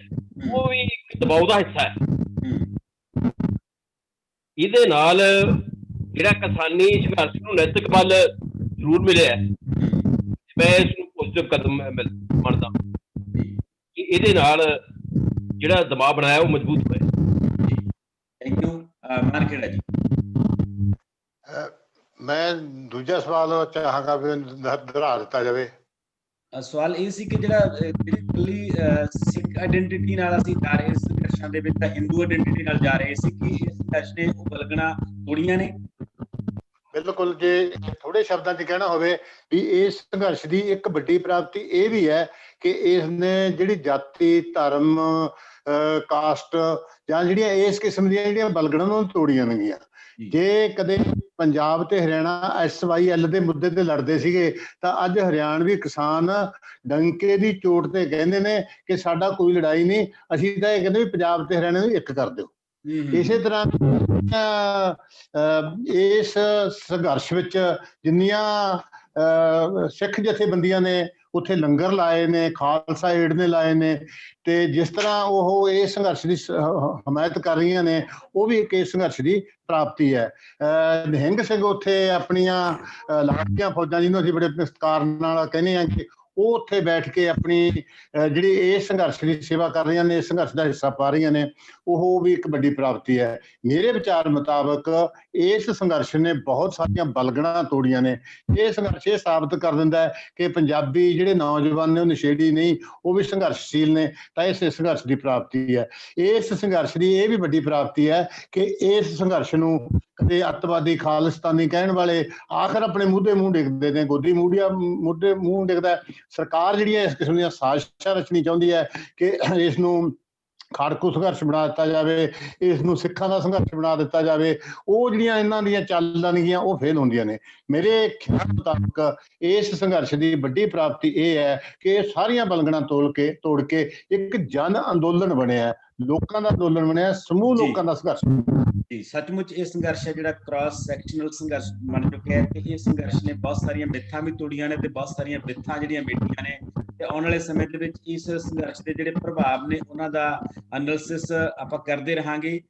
ਉਹ ਵੀ ਇੱਕ ਦਬਾਅ ਦਾ ਹਿੱਸਾ ਹੈ। ਇਹਦੇ ਨਾਲ ਜਿਹੜਾ ਕਿਸਾਨੀ ਸੰਘਰਸ਼ ਨੂੰ ਨੈਤਿਕ ਬਲ ਜ਼ਰੂਰ ਮਿਲਿਆ, ਮੈਂ ਇਸ ਨੂੰ ਪੋਜ਼ਿਟਿਵ ਕਦਮ ਮੰਨਦਾ ਕਿ ਇਹਦੇ ਨਾਲ ਜਿਹੜਾ ਦਬਾਅ ਬਣਾਇਆ ਉਹ ਮਜ਼ਬੂਤ ਹੋਇਆ। Thank you. ਮਾਨਖੇੜਾ ਜੀ। ਮੈਂ ਦੂਜਾ ਸਵਾਲ ਚਾਹਾਂਗਾ ਵੀ ਦੁਹਰਾ ਦਿੱਤਾ ਜਾਵੇ। ਸਵਾਲ ਇਹ ਸੀ ਕਿ ਜਿਹੜਾ ਇਕੱਲੀ ਸਿੱਖ ਆਇਡੈਂਟੀਟੀ ਨਾਲ ਅਸੀਂ ਜਾ ਰਹੇ ਸੰਘਰਸ਼ਾਂ ਦੇ ਵਿੱਚ ਤਾਂ ਹਿੰਦੂ ਆਇਡੈਂਟੀਟੀ ਨਾਲ ਜਾ ਰਹੇ ਸੀ, ਕਿ ਇਸ ਸੰਘਰਸ਼ ਨੇ ਉਹ ਬਲਗਣਾ ਤੋੜੀਆਂ ਨੇ? ਬਿਲਕੁਲ, ਜੇ ਥੋੜੇ ਸ਼ਬਦਾਂ 'ਚ ਕਹਿਣਾ ਹੋਵੇ ਵੀ ਇਸ ਸੰਘਰਸ਼ ਦੀ ਇੱਕ ਵੱਡੀ ਪ੍ਰਾਪਤੀ ਇਹ ਵੀ ਹੈ ਕਿ ਇਸ ਨੇ ਜਿਹੜੀ ਜਾਤੀ, ਧਰਮ, ਕਾਸਟ ਜਾਂ ਜਿਹੜੀਆਂ ਇਸ ਕਿਸਮ ਦੀਆਂ ਜਿਹੜੀਆਂ ਬਲਗੜਾਂ ਨੂੰ ਤੋੜੀਆਂ ਨੇਗੀਆਂ। ਜੇ ਕਦੇ ਪੰਜਾਬ ਤੇ ਹਰਿਆਣਾ SYL ਦੇ ਮੁੱਦੇ ਤੇ ਲੜਦੇ ਸੀਗੇ ਤਾਂ ਅੱਜ ਹਰਿਆਣਵੀ ਕਿਸਾਨ ਡੰਕੇ ਦੀ ਚੋਟ ਤੇ ਕਹਿੰਦੇ ਨੇ ਕਿ ਸਾਡਾ ਕੋਈ ਲੜਾਈ ਨਹੀਂ, ਅਸੀਂ ਤਾਂ ਇਹ ਕਹਿੰਦੇ ਵੀ ਪੰਜਾਬ ਤੇ ਹਰਿਆਣਾ ਨੂੰ ਇੱਕ ਕਰ ਦਿਓ। ਇਸੇ ਤਰ੍ਹਾਂ ਇਸ ਸੰਘਰਸ਼ ਵਿੱਚ ਜਿੰਨੀਆਂ ਸਿੱਖ ਜਥੇਬੰਦੀਆਂ ਨੇ ਉੱਥੇ ਲੰਗਰ ਲਾਏ ਨੇ, ਖਾਲਸਾ ਏਡ ਨੇ ਲਾਏ ਨੇ, ਤੇ ਜਿਸ ਤਰ੍ਹਾਂ ਉਹ ਇਸ ਸੰਘਰਸ਼ ਦੀ ਹਮਾਇਤ ਕਰ ਰਹੀਆਂ ਨੇ, ਉਹ ਵੀ ਇੱਕ ਇਸ ਸੰਘਰਸ਼ ਦੀ ਪ੍ਰਾਪਤੀ ਹੈ। ਨਿਹੰਗ ਸਿੰਘ ਉੱਥੇ ਆਪਣੀਆਂ ਲਾੜੀਆਂ ਫੌਜਾਂ, ਜਿਹਨੂੰ ਅਸੀਂ ਬੜੇ ਸਤਿਕਾਰ ਨਾਲ ਕਹਿੰਦੇ ਹਾਂ, ਕਿ ਉਹ ਉੱਥੇ ਬੈਠ ਕੇ ਆਪਣੀ ਜਿਹੜੀ ਇਹ ਸੰਘਰਸ਼ ਦੀ ਸੇਵਾ ਕਰ ਰਹੀਆਂ ਨੇ, ਇਸ ਸੰਘਰਸ਼ ਦਾ ਹਿੱਸਾ ਪਾ ਰਹੀਆਂ ਨੇ, ਉਹ ਵੀ ਇੱਕ ਵੱਡੀ ਪ੍ਰਾਪਤੀ ਹੈ। ਮੇਰੇ ਵਿਚਾਰ ਮੁਤਾਬਕ ਇਸ ਸੰਘਰਸ਼ ਨੇ ਬਹੁਤ ਸਾਰੀਆਂ ਬਲਗੜਾਂ ਤੋੜੀਆਂ ਨੇ। ਇਹ ਸੰਘਰਸ਼ ਇਹ ਸਾਬਤ ਕਰ ਦਿੰਦਾ ਹੈ ਕਿ ਪੰਜਾਬੀ ਜਿਹੜੇ ਨੌਜਵਾਨ ਨੇ ਉਹ ਨਸ਼ੇੜੀ ਨਹੀਂ, ਉਹ ਵੀ ਸੰਘਰਸ਼ਸ਼ੀਲ ਨੇ। ਤਾਂ ਇਸ ਸੰਘਰਸ਼ ਦੀ ਪ੍ਰਾਪਤੀ ਹੈ। ਇਸ ਸੰਘਰਸ਼ ਦੀ ਇਹ ਵੀ ਵੱਡੀ ਪ੍ਰਾਪਤੀ ਹੈ ਕਿ ਇਸ ਸੰਘਰਸ਼ ਨੂੰ ਕਦੇ ਅੱਤਵਾਦੀ, ਖਾਲਿਸਤਾਨੀ ਕਹਿਣ ਵਾਲੇ ਆਖਰ ਆਪਣੇ ਮੂਧੇ ਮੂੰਹ ਡਿੱਗਦੇ ਨੇ, ਗੋਦੀ ਮੁੱਢੇ ਮੂੰਹ ਡਿੱਗਦਾ। ਸਰਕਾਰ ਜਿਹੜੀ ਹੈ ਇਸ ਕਿਸਮ ਦੀਆਂ ਸਾਜ਼ਿਸ਼ਾਂ ਰਚਣੀ ਚਾਹੁੰਦੀ ਹੈ ਕਿ ਇਸ ਨੂੰ ਖਾੜਕੂ ਸੰਘਰਸ਼ ਬਣਾ ਦਿੱਤਾ ਜਾਵੇ, ਇਸ ਨੂੰ ਸਿੱਖਾਂ ਦਾ ਸੰਘਰਸ਼ ਬਣਾ ਦਿੱਤਾ ਜਾਵੇ। ਉਹ ਜਿਹੜੀਆਂ ਇਹਨਾਂ ਦੀਆਂ ਚਾਲਾਂ ਨੇਗੀਆਂ ਉਹ ਫੇਲ ਹੁੰਦੀਆਂ ਨੇ। ਮੇਰੇ ਖਿਆਲ ਮੁਤਾਬਕ ਇਸ ਸੰਘਰਸ਼ ਦੀ ਵੱਡੀ ਪ੍ਰਾਪਤੀ ਇਹ ਹੈ ਕਿ ਇਹ ਸਾਰੀਆਂ ਬਲਗੜਾਂ ਤੋੜ ਕੇ ਇੱਕ ਜਨ ਅੰਦੋਲਨ ਬਣਿਆ, ਲੋਕਾਂ ਦਾ ਅੰਦੋਲਨ ਬਣਿਆ, ਸਮੂਹ ਲੋਕਾਂ ਦਾ ਸੰਘਰਸ਼। ਜੀ, ਸੱਚਮੁੱਚ ਇਹ ਸੰਘਰਸ਼ ਹੈ ਜਿਹੜਾ ਕ੍ਰਾਸ ਸੈਕਸ਼ਨਲ ਸੰਘਰਸ਼ ਬਣ ਚੁੱਕਿਆ ਹੈ, ਤੇ ਇਹ ਸੰਘਰਸ਼ ਨੇ ਬਹੁਤ ਸਾਰੀਆਂ ਮਿੱਥਾਂ ਵੀ ਤੋੜੀਆਂ ਨੇ ਤੇ ਬਹੁਤ ਸਾਰੀਆਂ ਬਿੱਥਾਂ ਜਿਹੜੀਆਂ ਮਿਟੀਆਂ ਨੇ। ਤੇ ਆਉਣ ਵਾਲੇ ਸਮੇਂ ਦੇ ਵਿੱਚ ਇਸ ਸੰਘਰਸ਼ ਦੇ ਜਿਹੜੇ ਪ੍ਰਭਾਵ ਨੇ ਉਹਨਾਂ ਦਾ ਐਨਾਲਿਸਿਸ ਆਪਾਂ ਕਰਦੇ ਰਹਾਂਗੇ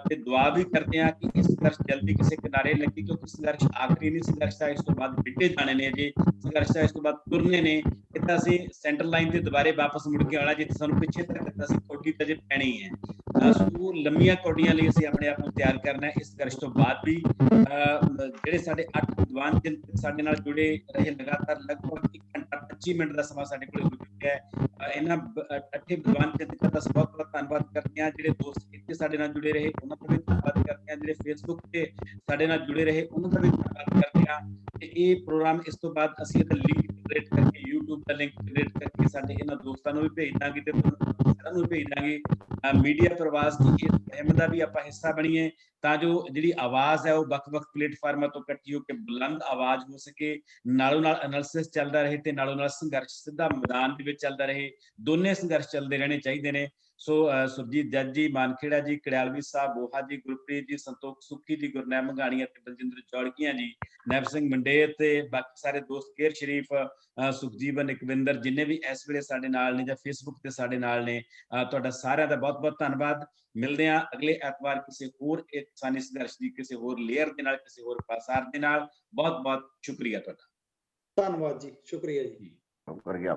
ਤੇ ਦੁਆ ਵੀ ਕਰਦੇ ਹਾਂ ਕਿ ਇਹ ਸੰਘਰਸ਼ ਜਲਦੀ ਕਿਸੇ ਕਿਨਾਰੇ ਲੱਗੇ, ਕਿਉਂਕਿ ਸੰਘਰਸ਼ ਆਖਰੀ ਨਹੀਂ, ਸੰਘਰਸ਼ ਦਾ ਇਸ ਤੋਂ ਬਾਅਦ ਵਿੱਢੇ ਜਾਣੇ ਨੇ, ਜੇ ਸੰਘਰਸ਼ ਦਾ ਇਸ ਤੋਂ ਬਾਅਦ ਤੁਰਨੇ ਨੇ। ਤਾਂ ਅਸੀਂ ਸੈਂਟਰ ਲਾਈਨ ਤੇ ਦੁਬਾਰੇ ਵਾਪਸ ਮੁੜ ਕੇ ਆਉਣਾ, ਜਿੱਥੇ ਸਾਨੂੰ ਪਿੱਛੇ ਤੱਕ ਅਸੀਂ ਕੋਟੀ ਤਜੇ ਪੈਣੀ ਹੈ। ਸੋ ਲੰਮੀਆਂ ਕੋਟੀਆਂ ਲਈ ਅਸੀਂ ਆਪਣੇ ਆਪ ਨੂੰ ਤਿਆਰ ਕਰਨਾ ਹੈ। ਇਸ ਸੰਘਰਸ਼ ਤੋਂ ਬਾਅਦ ਵੀ ਜਿਹੜੇ ਸਾਡੇ 8 ਵਿਦਵਾਨ ਸਾਡੇ ਨਾਲ ਜੁੜੇ ਰਹੇ, ਲਗਾਤਾਰ ਲਗਭਗ 1 ਘੰਟਾ 25 ਮਿੰਟ ਦਾ ਸਮਾਂ ਸਾਡੇ ਕੋਲ ਹੋ ਚੁੱਕਿਆ ਹੈ। ਇਹਨਾਂ ਅੱਠੇ ਵਿਦਵਾਨ ਚਿੰਤਕਾਂ ਦਾ ਬਹੁਤ ਬਹੁਤ ਧੰਨਵਾਦ ਕਰਦੇ ਹਾਂ। ਜਿਹੜੇ ਦੋਸਤ ਇੱਥੇ ਸਾਡੇ ਨਾਲ ਜੁੜੇ ਰਹੇ ਉਹਨਾਂ ਦਾ ਵੀ ਧੰਨਵਾਦ ਕਰਦੇ ਹਾਂ। ਜਿਹੜੇ ਫੇਸਬੁੱਕ ਤੇ ਸਾਡੇ ਨਾਲ ਜੁੜੇ ਰਹੇ ਉਹਨਾਂ ਦਾ ਵੀ ਧੰਨਵਾਦ ਕਰਦੇ ਹਾਂ। ਤੇ ਇਹ ਪ੍ਰੋਗਰਾਮ ਇਸ ਤੋਂ ਬਾਅਦ ਅਸੀਂ ਇਹਦਾ ਲਿੰਕ ਕ੍ਰੀਏਟ ਕਰਕੇ YouTube ਦਾ ਲਿੰਕ ਕ੍ਰੀਏਟ ਕਰਕੇ ਸਾਡੇ ਇਹਨਾਂ ਦੋਸਤਾਂ ਨੂੰ ਵੀ ਭੇਜ ਦਾਂਗੇ ਤੇ ਸਾਰਿਆਂ ਨੂੰ ਭੇਜ ਦਾਂਗੇ। ਮੀਡੀਆ ਪ੍ਰਵਾਸ ਦੀ ਇਸ ਮੁਹਿੰਮ ਦਾ ਵੀ ਆਪਾਂ ਹਿੱਸਾ ਬਣੀਏ ਤਾਂ ਜੋ ਜਿਹੜੀ ਆਵਾਜ਼ ਹੈ ਉਹ ਵੱਖ-ਵੱਖ ਪਲੇਟਫਾਰਮਾਂ ਤੋਂ ਇਕੱਠੀ ਹੋ ਕੇ ਬੁਲੰਦ ਆਵਾਜ਼ ਹੋ ਸਕੇ, ਨਾਲੋਂ ਨਾਲ ਐਨਾਲਿਸਿਸ ਚੱਲਦਾ ਰਹੇ ਤੇ ਨਾਲੋਂ ਨਾਲ ਸੰਘਰਸ਼ ਸਿੱਧਾ ਮੈਦਾਨ ਦੇ ਵਿੱਚ ਚੱਲਦਾ ਰਹੇ। ਦੋਨੇ ਸੰਘਰਸ਼ ਚੱਲਦੇ ਰਹਿਣੇ ਚਾਹੀਦੇ ਨੇ। ਸੋ ਸੁਰਜੀਤ ਜੱਜ ਜੀ, ਮਾਨਖੇੜਾ ਜੀ, ਕੜਿਆਲਵੀ ਸਾਹਿਬ, ਬੋਹਾ ਜੀ, ਗੁਰਪ੍ਰੀਤ ਜੀ, ਸੰਤੋਖ ਸੁੱਖੀ ਜੀ, ਗੁਰਨੈਮ ਮੰਗਾਣੀ ਅਤੇ ਬਲਜਿੰਦਰ ਚੌੜਕੀਆਂ ਜੀ, ਨੈਬ ਸਿੰਘ ਮੰਡੇਰ ਤੇ ਬਾਕੀ ਸਾਰੇ ਦੋਸਤ, ਕੇਰ ਸ਼ਰੀਫ, ਸੁਖਜੀਵਨ, ਇਕਵਿੰਦਰ, ਜਿੰਨੇ ਵੀ ਇਸ ਵੇਲੇ ਸਾਡੇ ਨਾਲ ਨੇ ਜਾਂ ਫੇਸਬੁੱਕ ਤੇ ਸਾਡੇ ਨਾਲ ਨੇ, ਤੁਹਾਡਾ ਸਾਰਿਆਂ ਦਾ ਬਹੁਤ ਬਹੁਤ ਧੰਨਵਾਦ। ਮਿਲਦੇ ਹਾਂ ਅਗਲੇ ਐਤਵਾਰ ਕਿਸੇ ਹੋਰ ਕਿਸਾਨੀ ਸੰਘਰਸ਼ ਦੀ ਕਿਸੇ ਹੋਰ ਲੇਅਰ ਦੇ ਨਾਲ, ਕਿਸੇ ਹੋਰ ਪਾਸਾਰ ਦੇ ਨਾਲ। ਬਹੁਤ ਬਹੁਤ ਸ਼ੁਕਰੀਆ ਤੁਹਾਡਾ। ਧੰਨਵਾਦ ਜੀ, ਸ਼ੁਕਰੀਆ ਜੀ। ਸ਼ੁਕਰੀਆ।